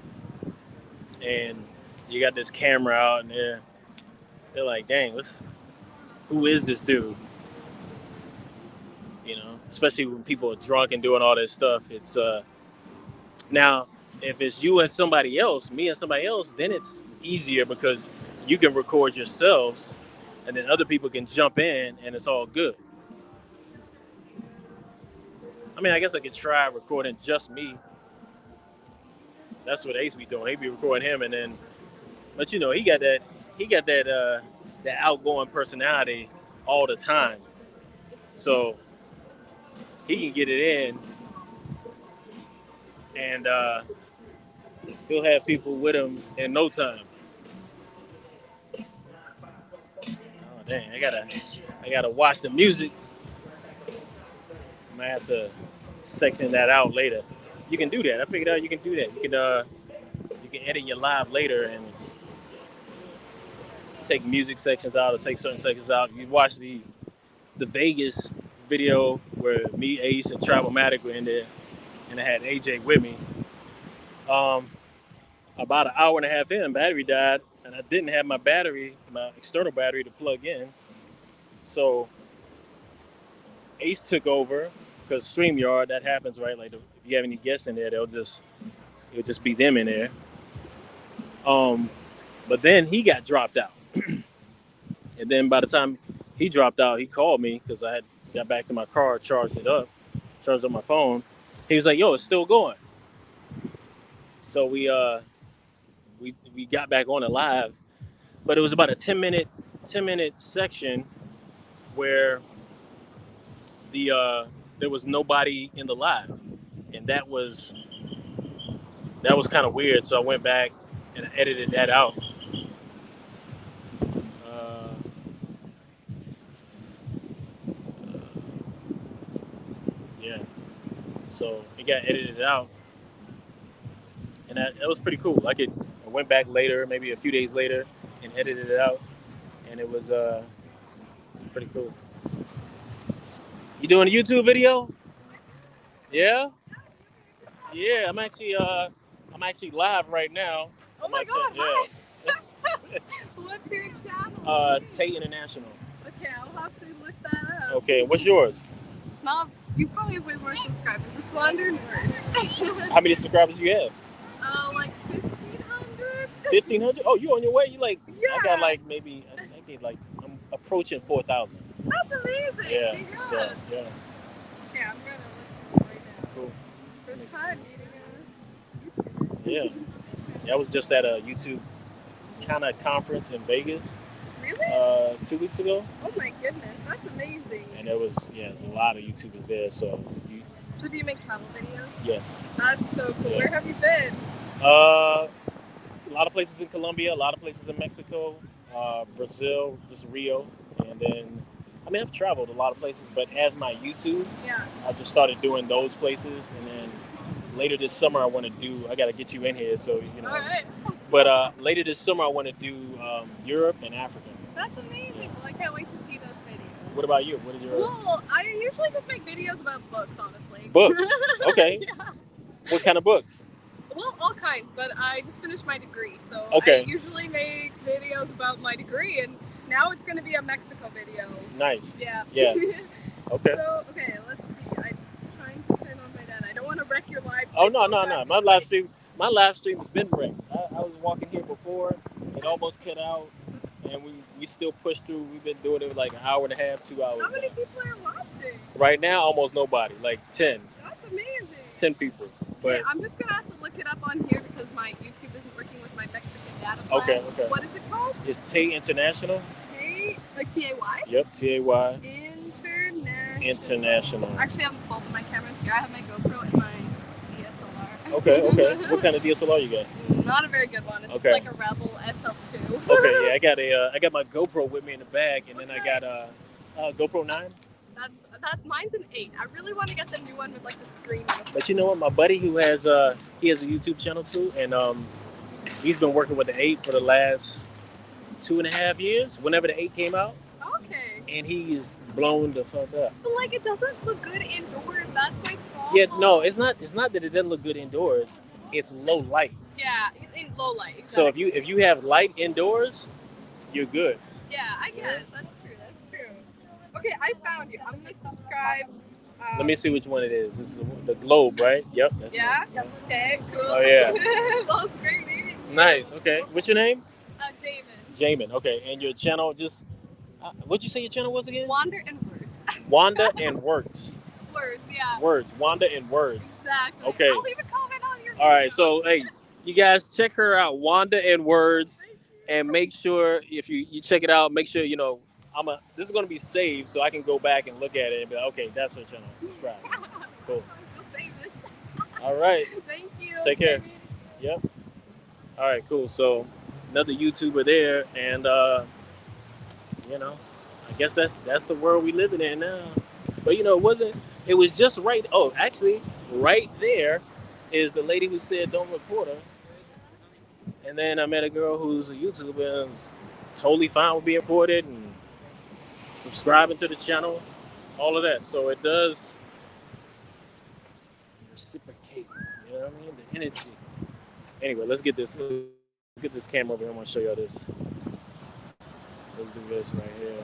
[SPEAKER 1] and you got this camera out, and they're like, dang, who is this dude? Especially when people are drunk and doing all this stuff. It's now if it's you and somebody else, me and somebody else, then it's easier because you can record yourselves, and then other people can jump in, and it's all good. I mean, I guess I could try recording just me. That's what Ace be doing. He be recording him, and then, but he got that outgoing personality all the time, so he can get it in, and he'll have people with him in no time. Oh dang, I gotta watch the music. I might have to section that out later. You can do that. I figured out you can do that. You can edit your live later and take music sections out or take certain sections out. You watch the Vegas video where me, Ace, and Travelmatic were in there, and I had AJ with me. Um, about an hour and a half in, battery died, and I didn't have my external battery to plug in. So Ace took over because StreamYard, that happens, right? Like if you have any guests in there, it'll just be them in there. Um, but then he got dropped out, and then by the time he dropped out, he called me because I had got back to my car, charged up my phone. He was like, "Yo, it's still going." So we got back on it live, but it was about a 10-minute section where there was nobody in the live, and that was kind of weird. So I went back and edited that out. Uh, yeah, so it got edited out, and that was pretty cool. I went back later, maybe a few days later, and edited it out, and it's pretty cool. You doing a YouTube video? Yeah, yeah. I'm actually live right now.
[SPEAKER 6] Oh
[SPEAKER 1] On
[SPEAKER 6] my god,
[SPEAKER 1] yeah.
[SPEAKER 6] hi! What's your channel?
[SPEAKER 1] Tate International.
[SPEAKER 6] Okay, I'll have to look that up.
[SPEAKER 1] Okay, what's yours?
[SPEAKER 6] It's not. You probably have way more subscribers. It's Wander North.
[SPEAKER 1] How many subscribers you have?
[SPEAKER 6] Like 1,500.
[SPEAKER 1] 1,500? Oh, you on your way? You like?
[SPEAKER 6] Yeah.
[SPEAKER 1] I got like maybe I'm approaching 4,000.
[SPEAKER 6] That's amazing.
[SPEAKER 1] Yeah.
[SPEAKER 6] Congrats.
[SPEAKER 1] So yeah.
[SPEAKER 6] Okay, I'm gonna look right now.
[SPEAKER 1] Cool.
[SPEAKER 6] First time meeting
[SPEAKER 1] Yeah. Yeah, I was just at a YouTube kind of conference in Vegas
[SPEAKER 6] a. Really?
[SPEAKER 1] 2 weeks ago,
[SPEAKER 6] Oh my goodness, that's amazing.
[SPEAKER 1] and there's a lot of YouTubers there. So
[SPEAKER 6] So do you make travel videos?
[SPEAKER 1] yeah.
[SPEAKER 6] That's so cool.
[SPEAKER 1] Yeah.
[SPEAKER 6] Where have you been?
[SPEAKER 1] A lot of places in Colombia, a lot of places in Mexico, Brazil, just Rio, and then I've traveled a lot of places. But as my YouTube,
[SPEAKER 6] Yeah.
[SPEAKER 1] I just started doing those places, and then later this summer I got to get you in here, so
[SPEAKER 6] All right.
[SPEAKER 1] But later this summer I want to do Europe and Africa.
[SPEAKER 6] That's amazing. Well, I can't wait to see those videos.
[SPEAKER 1] What about you? What is your
[SPEAKER 6] Well, I usually just make videos about books, honestly.
[SPEAKER 1] books? Okay.
[SPEAKER 6] Yeah.
[SPEAKER 1] What kind of books?
[SPEAKER 6] Well, all kinds, but I just finished my degree, so
[SPEAKER 1] Okay.
[SPEAKER 6] I usually make videos about my degree, and now it's going to be a Mexico video.
[SPEAKER 1] Nice.
[SPEAKER 6] Yeah.
[SPEAKER 1] Yeah. Okay.
[SPEAKER 6] So, okay, let's see. I'm trying to turn on my data. I don't want to wreck your live stream.
[SPEAKER 1] Oh no. My live stream has been wrecked. I was walking here before, it almost cut out, and we still pushed through. We've been doing it like an hour and a half, 2 hours.
[SPEAKER 6] How many
[SPEAKER 1] now.
[SPEAKER 6] people are watching?
[SPEAKER 1] Right now, almost nobody. Like 10
[SPEAKER 6] That's amazing.
[SPEAKER 1] people. But
[SPEAKER 6] Okay, I'm just going to have to look it up on here because my YouTube isn't working with my Mexican data plan.
[SPEAKER 1] Okay.
[SPEAKER 6] What is it called?
[SPEAKER 1] It's Tate International.
[SPEAKER 6] Like T-A-Y?
[SPEAKER 1] Yep, Tay
[SPEAKER 6] International.
[SPEAKER 1] International.
[SPEAKER 6] Actually, I have both of my cameras here. I have my GoPro and my DSLR.
[SPEAKER 1] Okay. What kind of DSLR you got?
[SPEAKER 6] Not a very good one. It's
[SPEAKER 1] Okay.
[SPEAKER 6] like a Rebel SL2.
[SPEAKER 1] Okay, yeah, I got my GoPro with me in the bag, and then I got a GoPro 9.
[SPEAKER 6] mine's an 8. I really want to get the new one with like the screen.
[SPEAKER 1] But you know what? My buddy who has he has a YouTube channel too, and he's been working with the 8 for the last 2.5 years. Whenever the 8 came out,
[SPEAKER 6] Okay.
[SPEAKER 1] and he is blown the fuck up.
[SPEAKER 6] But like, it doesn't look good indoors. That's my problem.
[SPEAKER 1] Yeah, no, it's not. It's not that it doesn't look good indoors. It's low light.
[SPEAKER 6] Yeah, in low light. Exactly.
[SPEAKER 1] So if you have light indoors, you're good.
[SPEAKER 6] Yeah, I guess that's true. That's true. Okay, I found you. I'm gonna subscribe.
[SPEAKER 1] Let me see which one it is. It's the globe, right? Yep. That's
[SPEAKER 6] Yeah.
[SPEAKER 1] it.
[SPEAKER 6] Okay. Cool.
[SPEAKER 1] Oh yeah.
[SPEAKER 6] Well, it's great meeting you.
[SPEAKER 1] Nice. Okay. What's your name?
[SPEAKER 6] Jamin.
[SPEAKER 1] Jamin. Okay. And your channel just what'd you say your channel was again?
[SPEAKER 6] Wander and words.
[SPEAKER 1] Wanda and Words.
[SPEAKER 6] Words. Yeah.
[SPEAKER 1] Words. Wanda and Words.
[SPEAKER 6] Exactly.
[SPEAKER 1] Okay.
[SPEAKER 6] I'll leave a comment on your.
[SPEAKER 1] All right. So hey, you guys check her out, Wanda and Words, and make sure if you check it out, make sure you know this is gonna be saved so I can go back and look at it and be like, okay, that's her channel. Subscribe. Cool.
[SPEAKER 6] We'll save this.
[SPEAKER 1] All right.
[SPEAKER 6] Thank you.
[SPEAKER 1] Take care. Yep. All right, cool. So another YouTuber there, and you know, I guess that's the world we living in now. But you know, it was just right. Oh, actually, right there is the lady who said don't report her. And then I met a girl who's a YouTuber and totally fine with being reported and subscribing to the channel, all of that. So it does reciprocate, you know what I mean? The energy. Anyway, let's get this camera over here. I want to show y'all this. Let's do this right here.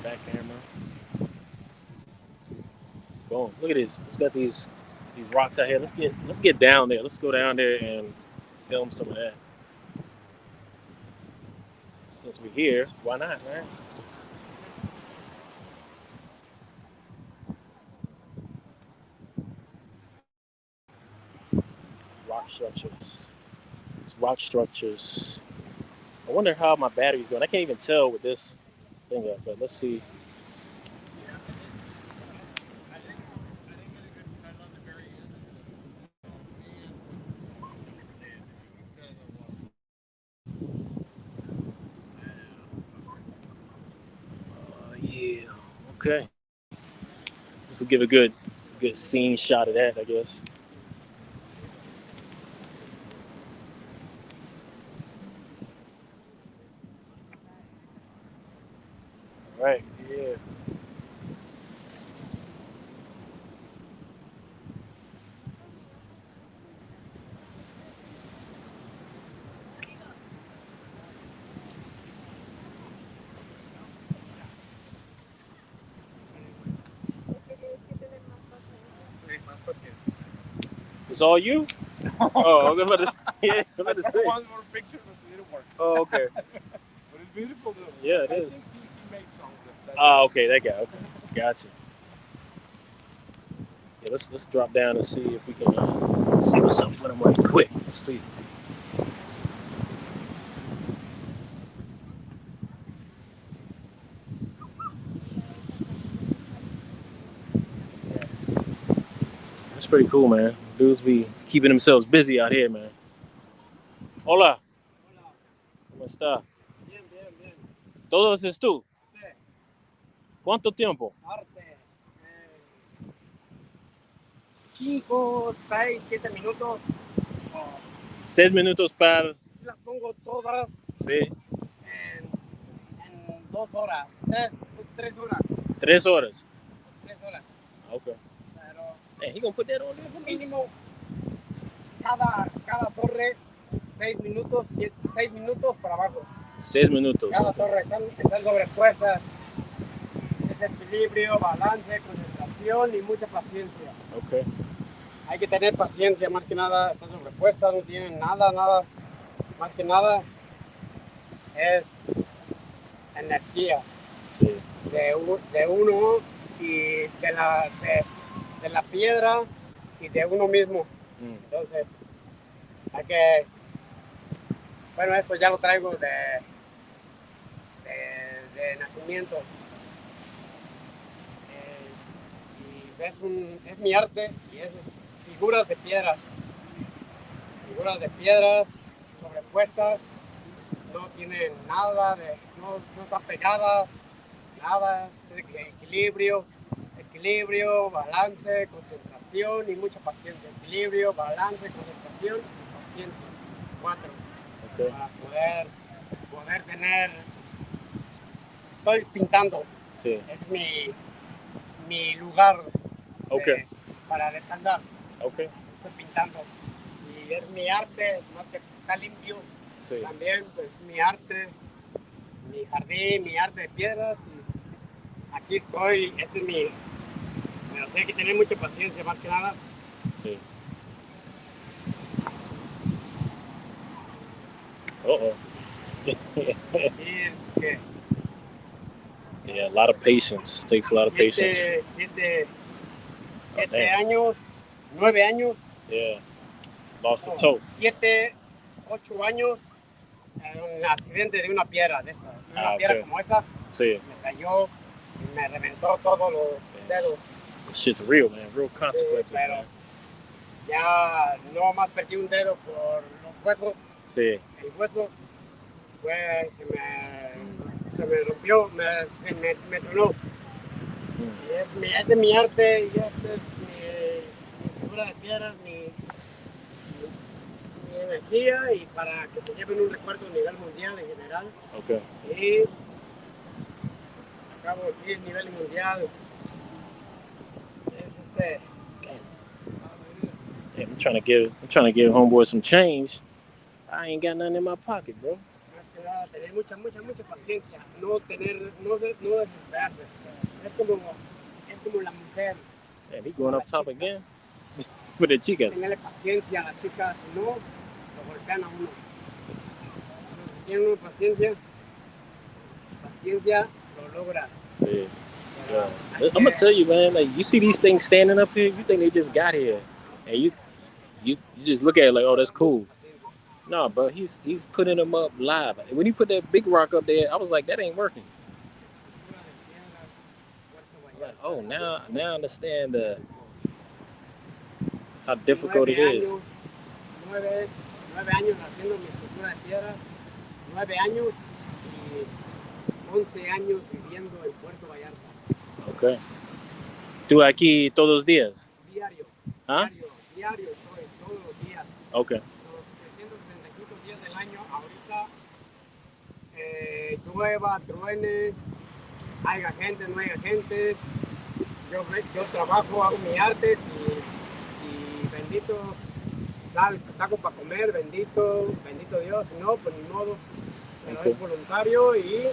[SPEAKER 1] Back camera. Boom. Look at this. It's got these rocks out here. Let's get down there. Let's go down there and film some of that. Since we're here, why not, right? Rock structures. Rock structures. I wonder how my battery's doing. I can't even tell with this thing up, but let's see. Yeah. Okay. This will give a good scene shot of that, I guess. Right, yeah. It's all you? Oh, I was about to say.
[SPEAKER 5] One more picture, but it didn't work.
[SPEAKER 1] Oh, okay.
[SPEAKER 5] But it's beautiful though.
[SPEAKER 1] Yeah, it
[SPEAKER 5] I
[SPEAKER 1] is.
[SPEAKER 5] think he made some of them.
[SPEAKER 1] Ah, okay, that guy. Okay, gotcha. Yeah, let's drop down and see if we can see what's up with him right quick. Let's see. That's pretty cool, man. Dudes be keeping themselves busy out here, man. Hola. ¿Cómo está?
[SPEAKER 5] Bien, bien, bien.
[SPEAKER 1] ¿Todo haces tú?
[SPEAKER 5] Sí.
[SPEAKER 1] ¿Cuánto tiempo?
[SPEAKER 5] Arte. 5, 6, 7 minutos.
[SPEAKER 1] 6 minutos para...
[SPEAKER 5] Las pongo todas
[SPEAKER 1] Sí.
[SPEAKER 5] en 2 horas. 3 horas.
[SPEAKER 1] 3 horas.
[SPEAKER 5] 3 horas.
[SPEAKER 1] Okay.
[SPEAKER 5] Pero
[SPEAKER 1] Hey, he gonna put that on there for me?
[SPEAKER 5] mínimo cada torre 6 minutos para abajo.
[SPEAKER 1] 6 minutos.
[SPEAKER 5] Cada torre están sobrepuestas. Es equilibrio, balance, concentración y mucha paciencia.
[SPEAKER 1] Okay.
[SPEAKER 5] Hay que tener paciencia, más que nada, están sobrepuestas, no tienen nada. Más que nada es energía
[SPEAKER 1] Sí.
[SPEAKER 5] de uno y de la piedra y de uno mismo. Entonces, hay que... Bueno, esto ya lo traigo de nacimiento. Y es mi arte y es figuras de piedras. Figuras de piedras sobrepuestas, no tienen nada, no están pegadas, nada, es equilibrio, balance, concentración y mucha paciencia. Equilibrio, balance, concentración y paciencia. 4.
[SPEAKER 1] Okay.
[SPEAKER 5] Para poder tener. Estoy pintando.
[SPEAKER 1] Sí.
[SPEAKER 5] Es mi lugar
[SPEAKER 1] Okay.
[SPEAKER 5] para descansar.
[SPEAKER 1] Okay.
[SPEAKER 5] Estoy pintando. Y es mi arte, no que está limpio.
[SPEAKER 1] Sí.
[SPEAKER 5] También, pues, mi arte, mi jardín, mi arte de piedras. Y aquí estoy, este es mi. Pero sí hay que tener mucha paciencia, más que nada.
[SPEAKER 1] Sí. Uh-oh.
[SPEAKER 5] Y es que.
[SPEAKER 1] Yeah, a lot of patience. Takes a lot of patience.
[SPEAKER 5] 7 años, 9 años.
[SPEAKER 1] Yeah. Lost a toe.
[SPEAKER 5] 7, 8 años en un accidente de una piedra de esta. Una piedra como esta.
[SPEAKER 1] Sí.
[SPEAKER 5] Me cayó y me reventó todos los dedos.
[SPEAKER 1] This shit's real, man. Real consequences,
[SPEAKER 5] Sí, pero
[SPEAKER 1] man.
[SPEAKER 5] ya no más perdí un dedo por los huesos.
[SPEAKER 1] Sí.
[SPEAKER 5] El hueso se me rompió, me tronó. Y es de mi arte, y este es mi figura de piedra, mi energía, y para que se lleven un recuerdo a nivel mundial en general.
[SPEAKER 1] Okay.
[SPEAKER 5] Y acabo aquí a nivel mundial. Es
[SPEAKER 1] Yeah, I'm trying to give homeboy some change. I ain't got nothing in my pocket, bro.
[SPEAKER 5] más que nada tener mucha paciencia, no desesperarse. Es como la mujer.
[SPEAKER 1] Man, he going up top again. For the chicas.
[SPEAKER 5] Tenerle paciencia a las chicas, si no, lo golpean a uno. Si tiene uno paciencia, lo logra.
[SPEAKER 1] Sí. Yeah. I'm gonna tell you, man. Like, you see these things standing up here, you think they just got here, and you just look at it like, oh, that's cool. No, bro, he's putting them up live. When he put that big rock up there, I was like, that ain't working. Like, oh, now I understand how difficult it is.
[SPEAKER 5] 9 años haciendo mi escultura de piedra, 9 años y 11 años viviendo en Puerto Vallarta.
[SPEAKER 1] Okay. ¿Tú aquí todos los días?
[SPEAKER 5] Diario.
[SPEAKER 1] ¿Ah?
[SPEAKER 5] Diario estoy, todos los días.
[SPEAKER 1] Okay.
[SPEAKER 5] Los 365 días del año, ahorita llueva, truene, haya gente, no haya gente. Yo trabajo, hago mi arte y bendito saco para comer, bendito Dios, si no, pues ni modo. Pero es voluntario y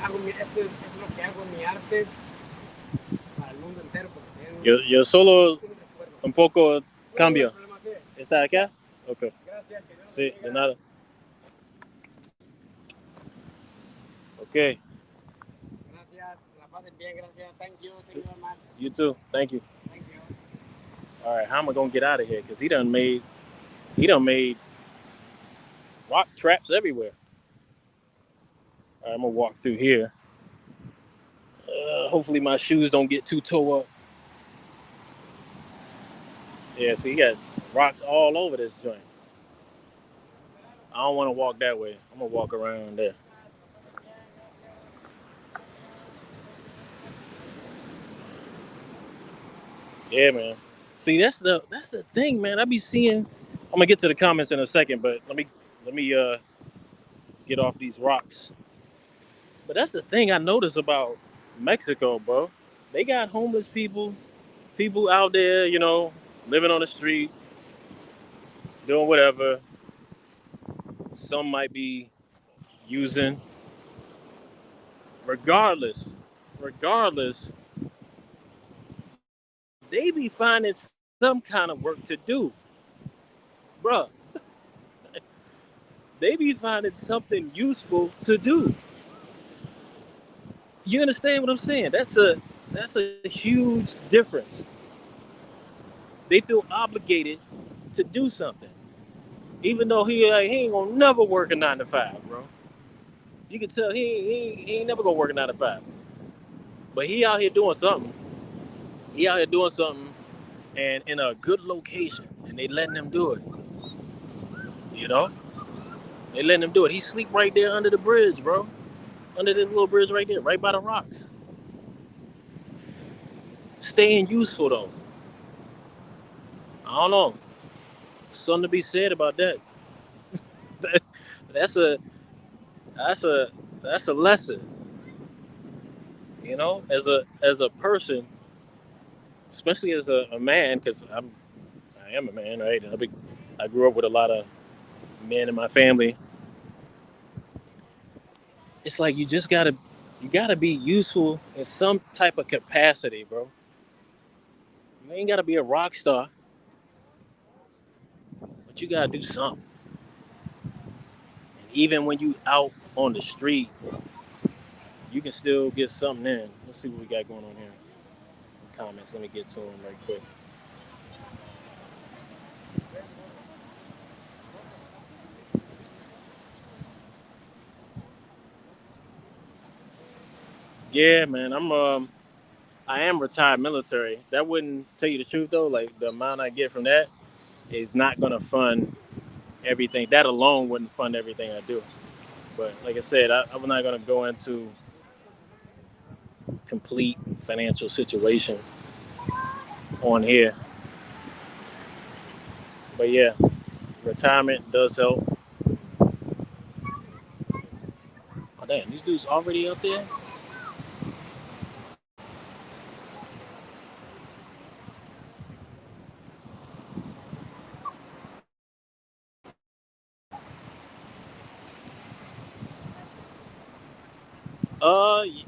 [SPEAKER 5] hago esto es lo que hago, mi arte para el mundo entero.
[SPEAKER 1] Yo solo un poco cambio. ¿Está acá? Ok.
[SPEAKER 5] Gracias.
[SPEAKER 1] Sí, de nada. Ok.
[SPEAKER 5] Gracias, la pasen bien, gracias. Thank you very much.
[SPEAKER 1] You too. Thank you.
[SPEAKER 5] Thank you.
[SPEAKER 1] All right, how am I gonna get out of here? Because he done made rock traps everywhere. All right, I'm gonna walk through here. Hopefully my shoes don't get too tore up. Yeah, see, he got rocks all over this joint. I don't want to walk that way. I'm gonna walk around there. Yeah, man. See, that's the thing, man. I be seeing. I'm gonna get to the comments in a second, but let me get off these rocks. But that's the thing I notice about Mexico, bro. They got homeless people out there, you know, living on the street, doing whatever. Some might be using. Regardless, they be finding some kind of work to do, bruh. They be finding something useful to do. You understand what I'm saying? That's a huge difference. They feel obligated to do something, even though he ain't gonna never work a 9 to 5, bro. You can tell he ain't never gonna work a 9 to 5, but he out here doing something. And in a good location, and they letting him do it. You know, they letting him do it. He sleep right there under the bridge, bro. under this little bridge right there, right by the rocks. Staying useful though. I don't know. Something to be said about that. that's a that's a that's a lesson, as a person, especially as a man, because I am a man, right? I grew up with a lot of men in my family. It's like you gotta be useful in some type of capacity, bro. You ain't gotta be a rock star, but you gotta do something. And even when you out on the street, you can still get something in. Let's see what we got going on here. Comments. Let me get to them right quick. Yeah, man. I am retired military. That wouldn't tell you the truth though. Like the amount I get from that is not gonna fund everything. That alone wouldn't fund everything I do. But like I said, I'm not gonna go into complete financial situation on here. But yeah, retirement does help. Oh damn, these dudes already up there.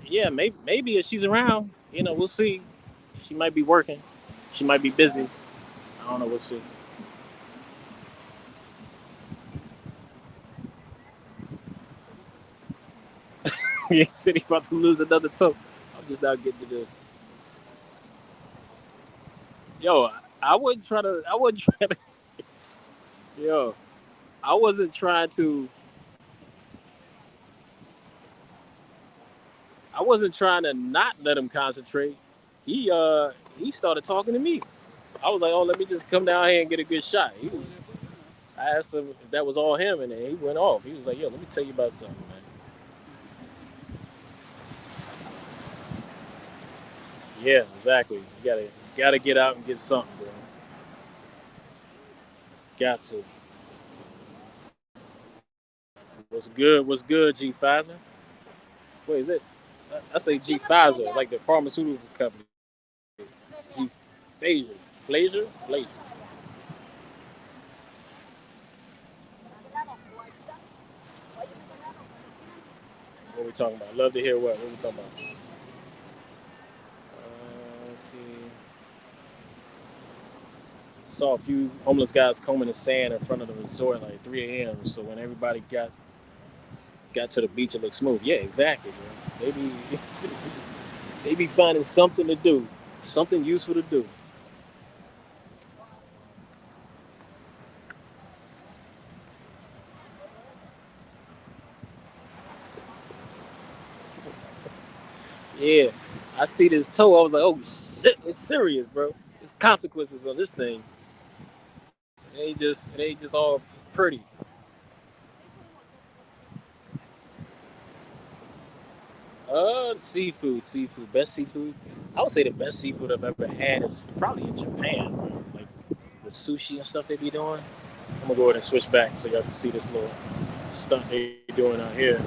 [SPEAKER 1] Yeah, maybe if she's around, we'll see. She might be working. She might be busy. I don't know. We'll see. He said he about to lose another toe. I'm just not getting to this. Yo, I wouldn't try to. I wouldn't try to. Yo, I wasn't trying to. I wasn't trying to not let him concentrate. He started talking to me. I was like, oh, let me just come down here and get a good shot. I asked him if that was all him, and then he went off. He was like, yo, let me tell you about something, man. Yeah, exactly. You gotta get out and get something, bro. Got to. What's good? What's good, G Pfizer? Wait, is it? I say G Pfizer, like the pharmaceutical company. G Phaser. Phaser? Phaser. What we talking about? Love to hear what? What we talking about? Let's see. Saw a few homeless guys combing the sand in front of the resort like 3 a.m. So when everybody got to the beach, it looked smooth. Yeah, exactly, bro. They be finding something to do, something useful to do. Yeah, I see this toe. I was like, oh shit, it's serious, bro. There's consequences on this thing. It ain't just all pretty. Seafood, best seafood. I would say the best seafood I've ever had is probably in Japan, bro. Like the sushi and stuff they be doing. I'm gonna go ahead and switch back so y'all can see this little stunt they doing out here.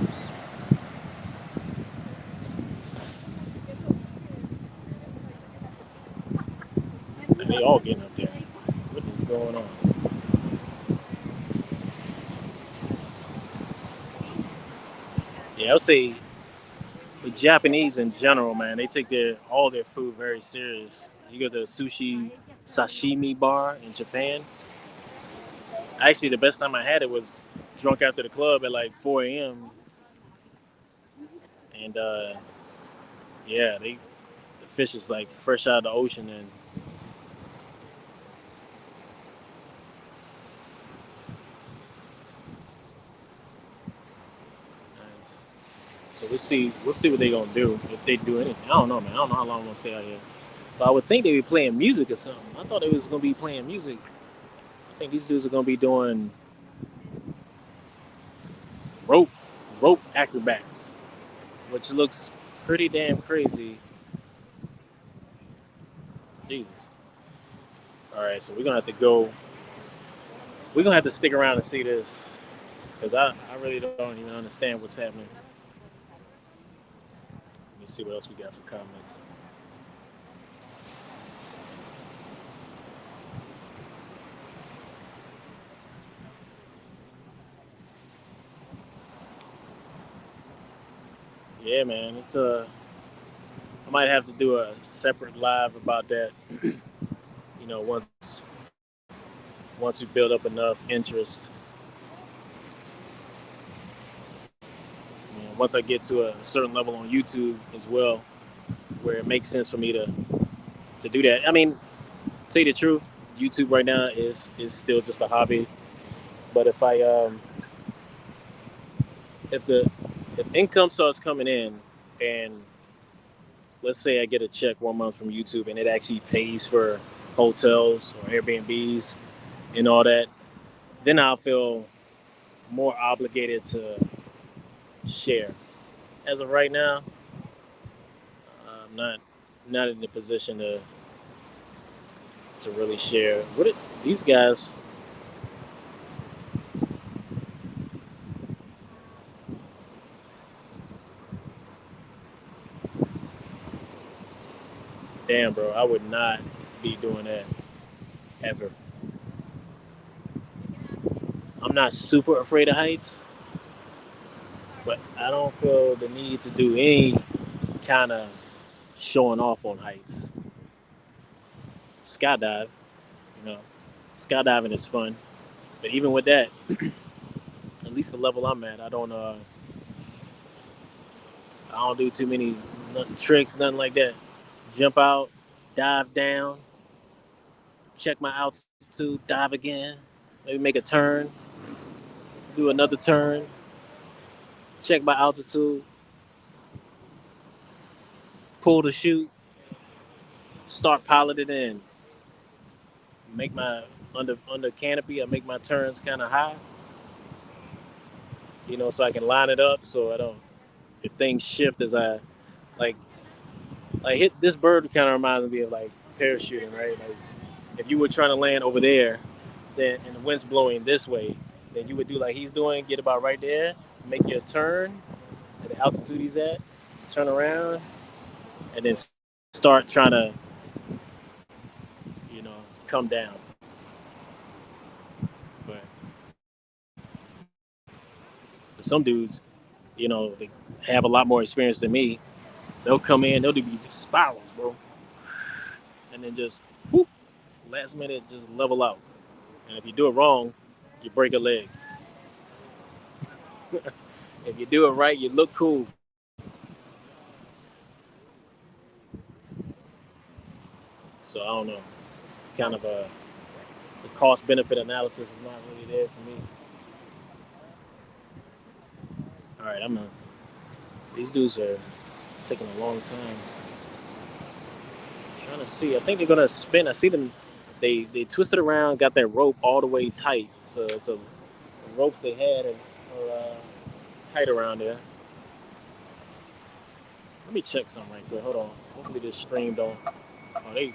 [SPEAKER 1] And they all getting up there. What is going on? Yeah, I would say the Japanese in general, man, they take all their food very serious. You go to a sushi sashimi bar in Japan. Actually, the best time I had it was drunk after the club at like 4 a.m. And yeah, the fish is like fresh out of the ocean, and so we'll see what they gonna do if they do anything. I don't know, man. I don't know how long I'm gonna stay out here. But I would think they be playing music or something. I thought they was gonna be playing music. I think these dudes are gonna be doing rope rope acrobats. which looks pretty damn crazy. Jesus. All right, so we're gonna have to go. We're gonna have to stick around and see this because I really don't even understand what's happening. Let me see what else we got for comments. Yeah, man, it's I might have to do a separate live about that. You know, once we build up enough interest. You know, once I get to a certain level on YouTube as well, where it makes sense for me to do that. I mean, to tell you the truth, YouTube right now is still just a hobby. But if the if income starts coming in, and let's say I get a check 1 month from YouTube and it actually pays for hotels or Airbnbs and all that, then I'll feel more obligated to share. As of right now, I'm not in the position to really share. These guys? Damn, bro, I would not be doing that ever. I'm not super afraid of heights, but I don't feel the need to do any kind of showing off on heights. Skydive, you know, skydiving is fun, but even with that, at least the level I'm at, I don't do too many nothing, tricks, nothing like that. Jump out, dive down, check my altitude, dive again, maybe make a turn, do another turn, check my altitude, pull the chute, start piloting in, make my under canopy. I make my turns kind of high, you know, so I can line it up so I don't. If things shift as I like, hit this bird kind of reminds me of like parachuting, right? Like if you were trying to land over there, then and the wind's blowing this way, then you would do like he's doing, get about right there, make your turn at the altitude he's at, turn around, and then start trying to, you know, come down. But some dudes, you know, they have a lot more experience than me. They'll come in, they'll do just spirals, bro, and then just whoop, last minute just level out. And if you do it wrong, you break a leg. If you do it right, you look cool. So I don't know. It's kind of the cost benefit analysis is not really there for me. All right, these dudes are taking a long time. I'm trying to see. I think they're gonna spin. I see them. They twisted around, got that rope all the way tight. So the ropes they had are tight around there. Let me check something right quick. Hold on. Hopefully this stream don't. Oh, they.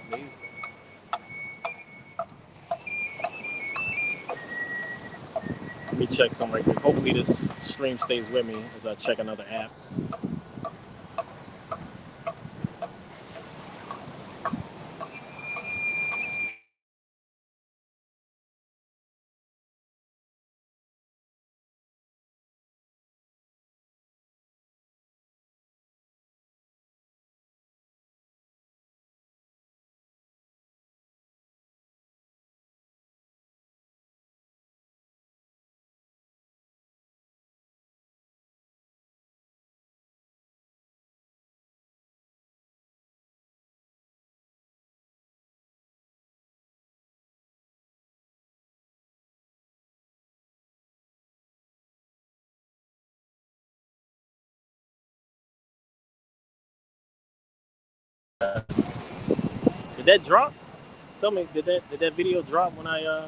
[SPEAKER 1] Let me check something right quick. Hopefully this stream stays with me as I check another app. Did that drop? Tell me, did that video drop when I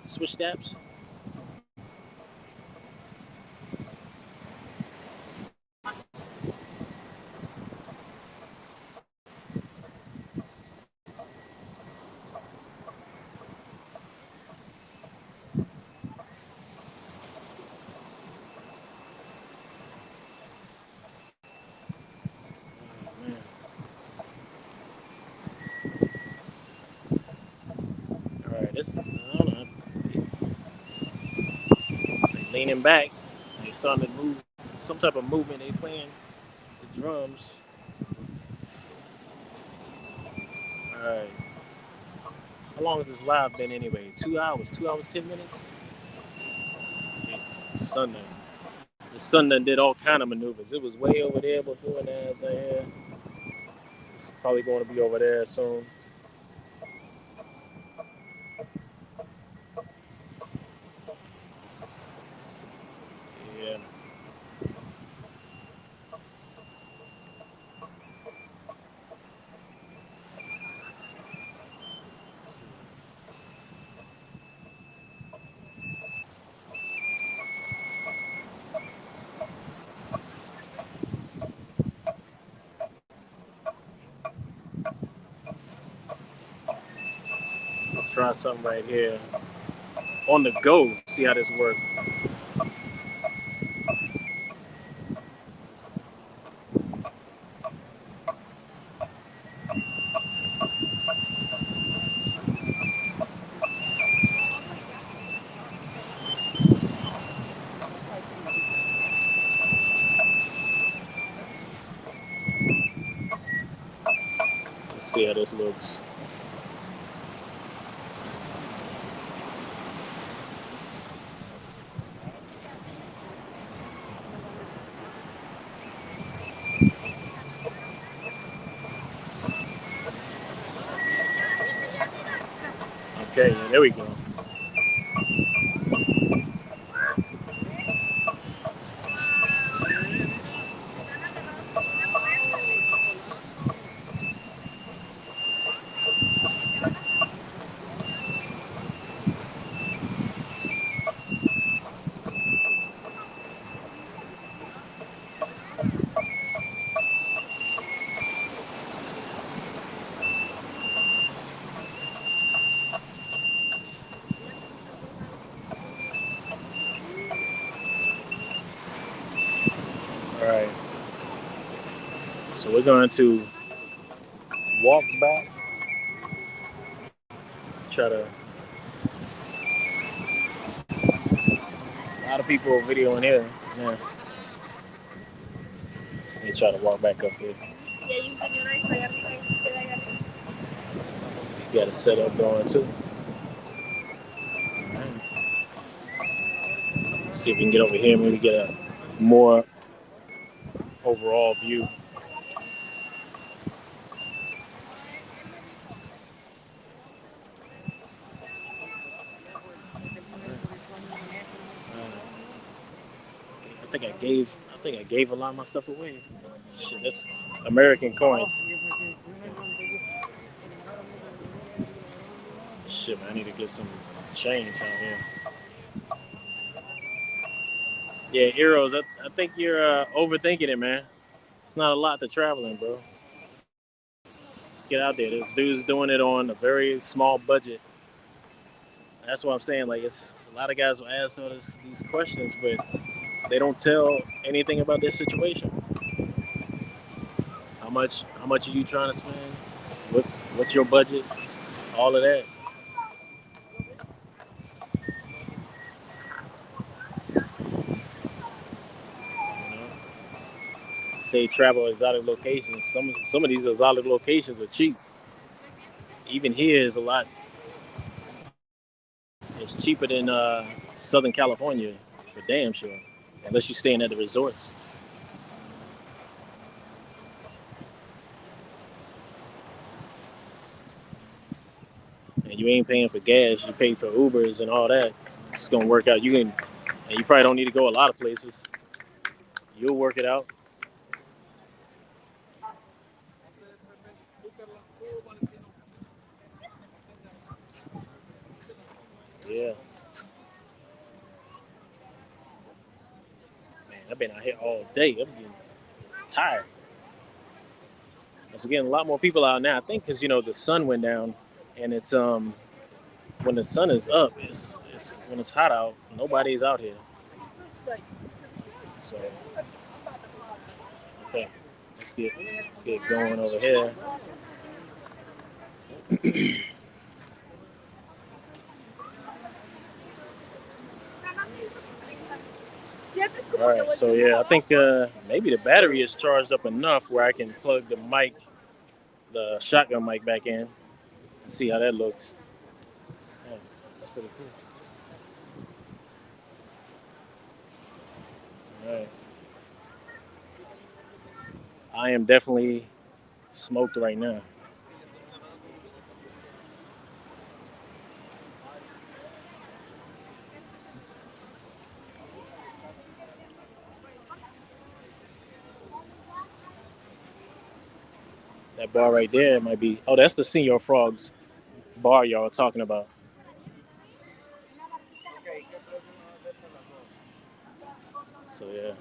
[SPEAKER 1] switched apps? It's, I don't know. They leaning back. They starting to move. Some type of movement. They playing the drums. All right. How long has this live been anyway? 2 hours. 2 hours, 10 minutes. Okay. Sunday. The sun done did all kind of maneuvers. It was way over there before, now it's right here. It's probably going to be over there soon. Yeah. I'll try something right here. On the go, see how this works. Let's see how this looks. Okay, yeah, there we go. All right. So we're going to walk back. Try to. A lot of people are videoing here. Yeah. Let me try to walk back up here. You got a setup going too. Let's see if we can get over here. Maybe get a more overall view. I think I gave a lot of my stuff away. Shit, that's American coins. Shit, man, I need to get some change out here. Yeah, Eros, I think you're overthinking it, man. It's not a lot to traveling, bro. Just get out there. This dude's doing it on a very small budget. That's what I'm saying. Like, it's a lot of guys will ask all these questions, but they don't tell anything about their situation. How much are you trying to spend? What's your budget? All of that. You know? Say travel exotic locations. Some of these exotic locations are cheap. Even here is a lot. It's cheaper than Southern California for damn sure. Unless you're staying at the resorts. And you ain't paying for gas, you pay for Ubers and all that. It's gonna work out. And you probably don't need to go a lot of places. You'll work it out. Yeah, man, I've been out here all day. I'm getting tired. It's getting a lot more people out now. I think because the sun went down, and it's when the sun is up, it's when it's hot out. Nobody's out here. So okay, let's get going over here. All right, so yeah, I think maybe the battery is charged up enough where I can plug the mic, the shotgun mic, back in and see how that looks. Yeah, that's pretty cool. All right, I am definitely smoked right now. That bar right there might be. Oh, that's the Senior Frogs bar y'all were talking about. So yeah.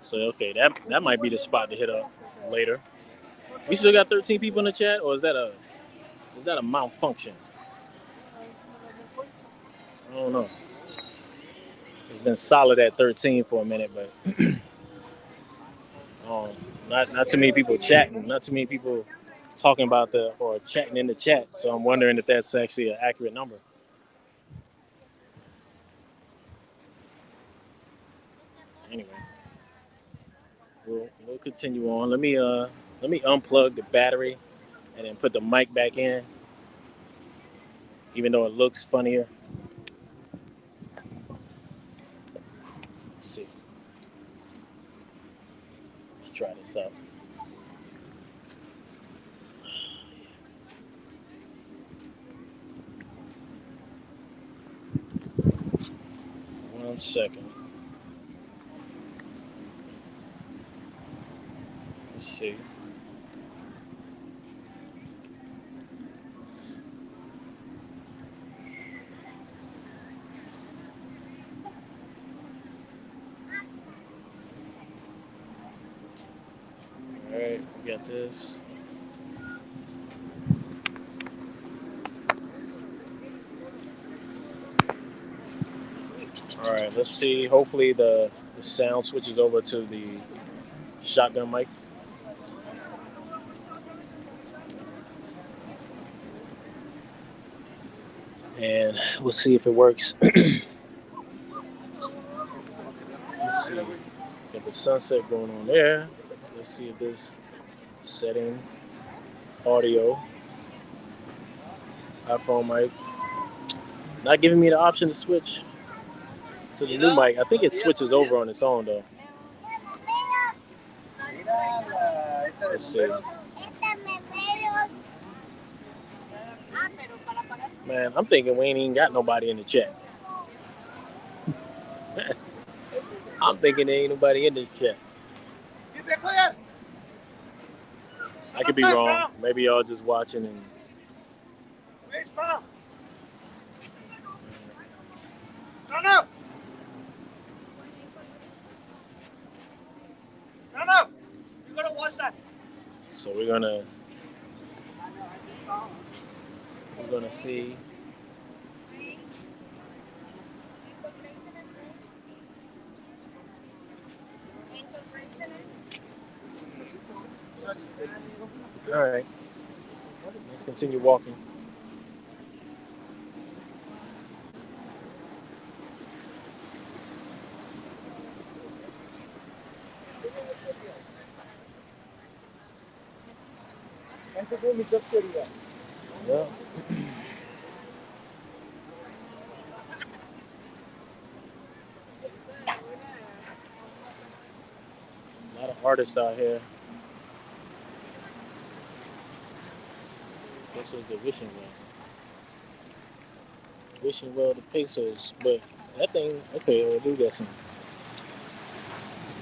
[SPEAKER 1] So okay, that might be the spot to hit up later. We still got 13 people in the chat, or is that a malfunction? I don't know. It's been solid at 13 for a minute, but um, not too many people chatting. Not too many people talking about the or chatting in the chat. So I'm wondering if that's actually an accurate number. Anyway, we'll continue on. Let me unplug the battery and then put the mic back in, even though it looks funnier. Let's see. Let's try this out. One second. Let's see. All right, we got this. All right, let's see. Hopefully the sound switches over to the shotgun mic, and we'll see if it works. Let's see. Got the sunset going on there. Let's see if this setting audio iPhone mic not giving me the option to switch to the new mic. I think it switches over on its own though. Let's see. Man, I'm thinking we ain't even got nobody in the chat. I'm thinking there ain't nobody in this chat. I could be wrong. Maybe y'all just watching and. So we're gonna see. All right, let's continue walking. Well, a lot of artists out here. This was the wishing well the pesos, but that thing okay. Well, do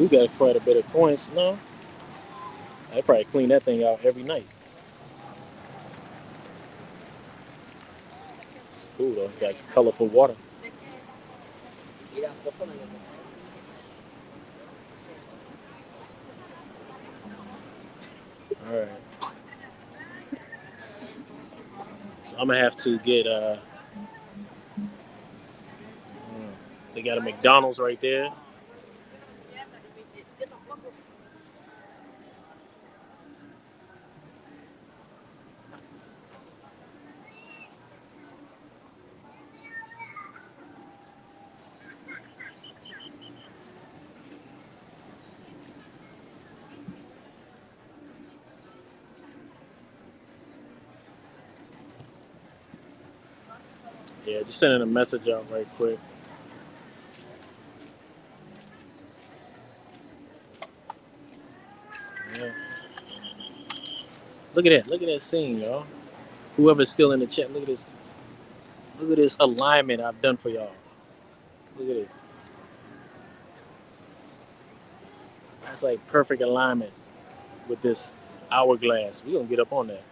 [SPEAKER 1] got quite a bit of coins. No, I probably clean that thing out every night. It's cool though. Got colorful water. All right. So I'm gonna have to get they got a McDonald's right there. Yeah, just sending a message out right quick. Yeah. Look at that. Look at that scene, y'all. Whoever's still in the chat, look at this. Look at this alignment I've done for y'all. Look at it. That's like perfect alignment with this hourglass. We're gonna get up on that.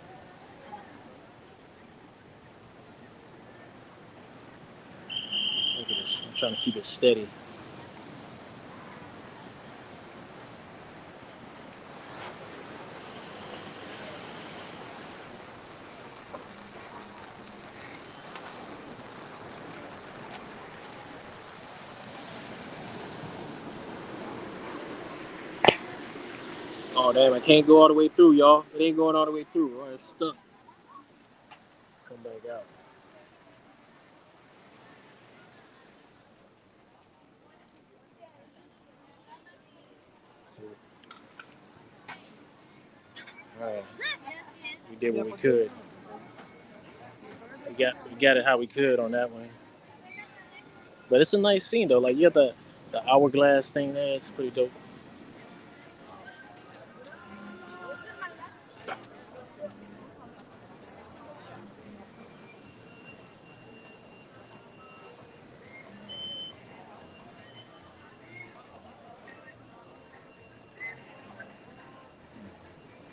[SPEAKER 1] Look at this. I'm trying to keep it steady. Oh damn, I can't go all the way through, y'all. It ain't going all the way through. All right, it's stuck. Come back out. All right. We did what we could. We got it how we could on that one. But it's a nice scene though. Like you have the hourglass thing there. It's pretty dope.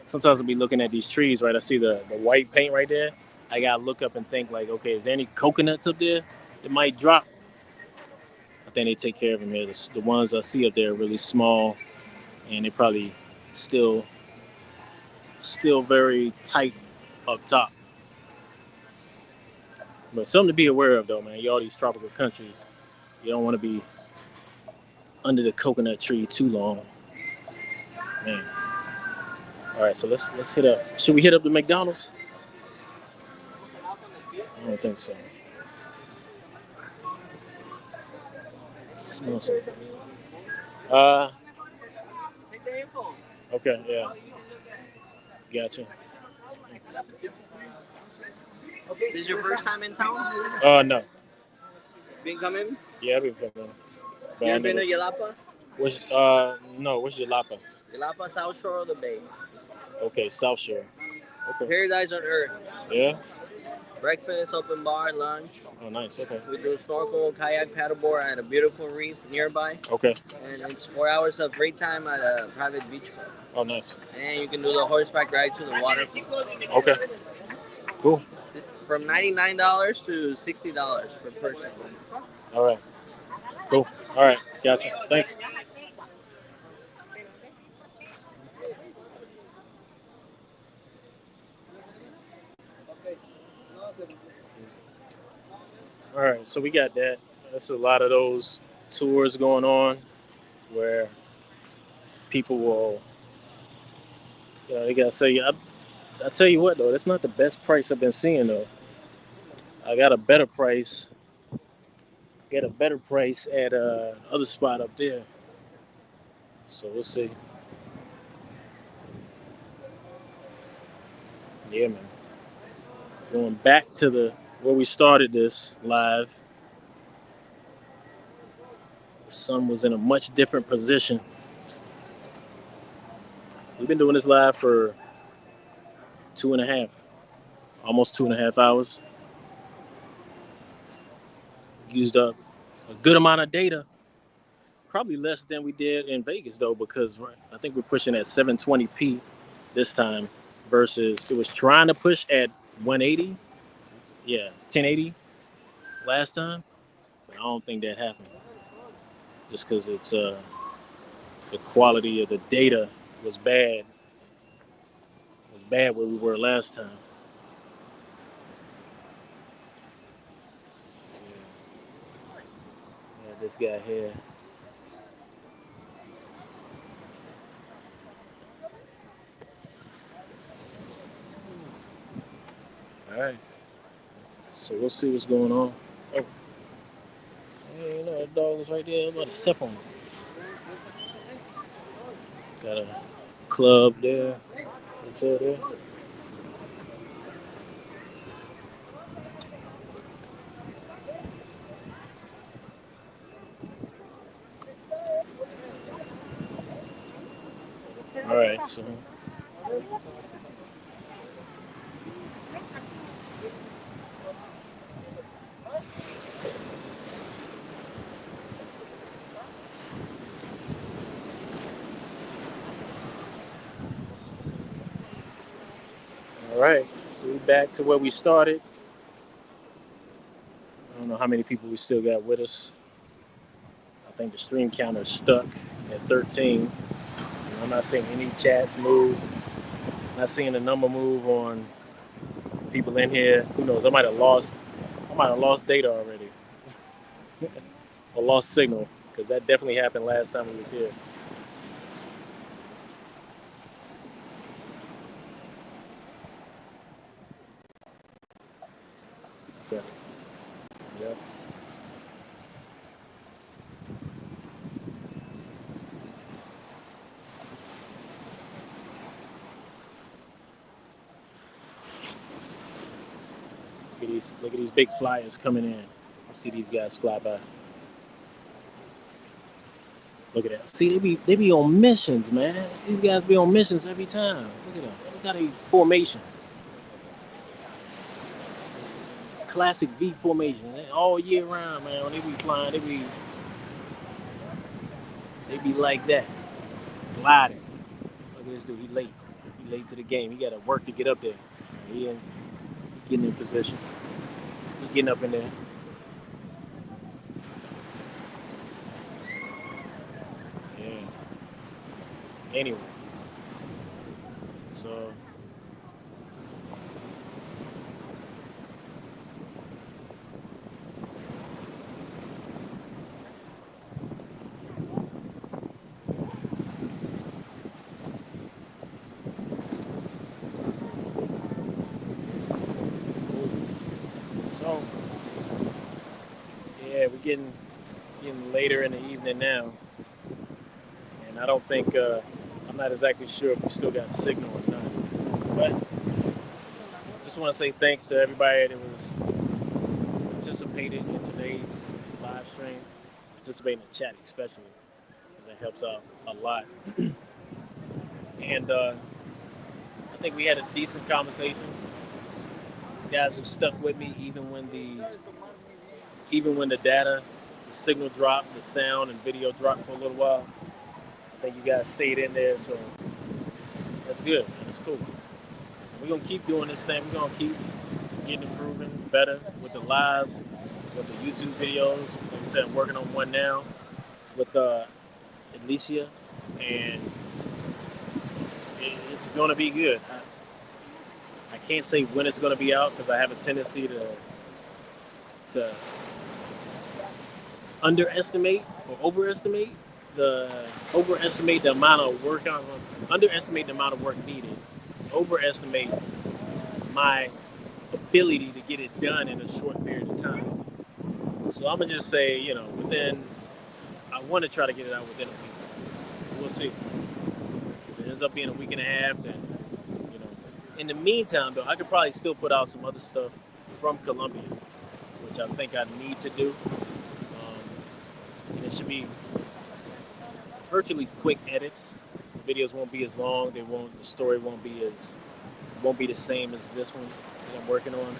[SPEAKER 1] Sometimes I'll be looking at these trees, right? I see the white paint right there. I gotta look up and think like, okay, is there any coconuts up there that might drop? I think they take care of them here. The ones I see up there are really small, and they probably still very tight up top. But something to be aware of though, man. You all these tropical countries, you don't want to be under the coconut tree too long, man. All right, so let's hit up. Should we hit up the McDonald's? I don't think so. Smell some. Uh, okay, yeah, gotcha.
[SPEAKER 7] This is your first time in town?
[SPEAKER 1] No.
[SPEAKER 7] Been coming?
[SPEAKER 1] Yeah, I've been coming.
[SPEAKER 7] You ever been to Yalapa?
[SPEAKER 1] No, what's Jalapa?
[SPEAKER 7] Yalapa, South Shore of the Bay.
[SPEAKER 1] Okay, South Shore. Okay.
[SPEAKER 7] Paradise on Earth.
[SPEAKER 1] Yeah?
[SPEAKER 7] Breakfast, open bar, lunch.
[SPEAKER 1] Oh, nice. Okay.
[SPEAKER 7] We do snorkel, kayak, paddleboard at a beautiful reef nearby.
[SPEAKER 1] Okay.
[SPEAKER 7] And it's 4 hours of free time at a private beach club.
[SPEAKER 1] Oh, nice.
[SPEAKER 7] And you can do the horseback ride to the water.
[SPEAKER 1] Okay. Cool.
[SPEAKER 7] From $99 to $60 per person.
[SPEAKER 1] All right. Cool. All right. Gotcha. Thanks. All right. So we got that. That's a lot of those tours going on where people will, they got to say, I tell you what, though, that's not the best price I've been seeing, though. I got a better price. Get a better price at other spot up there. So we'll see. Yeah, man. Going back to where we started this live. The sun was in a much different position. We've been doing this live for almost 2.5 hours. Used up a good amount of data. Probably less than we did in Vegas though, because I think we're pushing at 720p this time versus it was trying to push at 180. Yeah, 1080 last time. But I don't think that happened. Just because it's the quality of the data was bad. It was bad where we were last time. Yeah, this guy here. All right. So we'll see what's going on. Oh. Hey, that dog was right there. I'm about to step on him. Got a club there. Hotel there. Okay, so all right, so we back to where we started. I don't know how many people we still got with us. I think the stream counter is stuck at 13. I'm not seeing any chats move. Not seeing the number move on people in here. Who knows? I might have lost. I might have lost data already, or lost signal, because that definitely happened last time we was here. Yeah. Yep. Look at these big flyers coming in. I see these guys fly by. Look at that. See, they be on missions, man. These guys be on missions every time. Look at them. They got a formation. Classic V formation. All year round, man. When they be flying, they be like that. Gliding. Look at this dude, he late. He late to the game. He gotta work to get up there. He getting in position. He getting up in there. Yeah. Anyway. So So yeah, we're getting later in the evening now, and I don't think I'm not exactly sure if we still got signal or not. But just want to say thanks to everybody that was participating in today's live stream, participating in the chat especially, because it helps out a lot. And I think we had a decent conversation. Guys who stuck with me even when the data, the signal dropped, the sound and video dropped for a little while. I think you guys stayed in there, so that's good. That's cool. We're gonna keep doing this thing. We're gonna keep getting improving better with the lives, with the YouTube videos. Like I said, I'm working on one now with Alicia, and it's gonna be good. I can't say when it's gonna be out because I have a tendency to underestimate or overestimate the amount of work underestimate the amount of work needed, overestimate my ability to get it done in a short period of time. So I'm gonna just say, I want to try to get it out within a week. We'll see. If it ends up being a week and a half, then you know. In the meantime, though, I could probably still put out some other stuff from Colombia, which I think I need to do. And it should be virtually quick edits. The videos won't be as long. The story won't be the same as this one that I'm working on.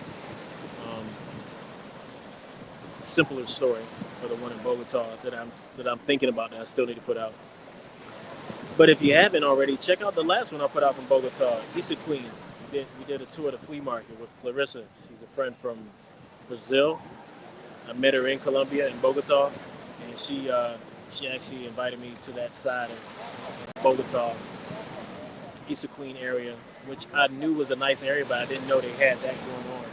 [SPEAKER 1] Simpler story for the one in Bogota that I'm thinking about that I still need to put out. But if you haven't already, check out the last one I put out from Bogota, Isa Queen. We did a tour of the flea market with Clarissa. She's a friend from Brazil. I met her in Colombia, in Bogota, and she actually invited me to that side of Bogota, Isa Queen area, which I knew was a nice area, but I didn't know they had that going on.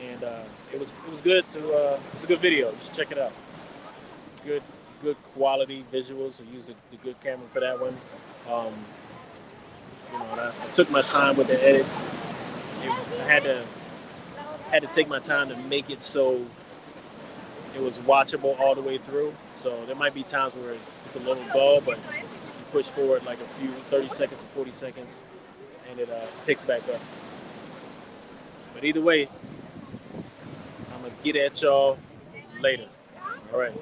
[SPEAKER 1] And it was good to it's a good video. Just check it out. Good quality visuals. I used the good camera for that one. I took my time with the edits. I had to take my time to make it so it was watchable all the way through. So there might be times where it's a little dull, but you push forward like a few 30 seconds or 40 seconds, and it picks back up. But either way, I'm gonna get at y'all later. All right.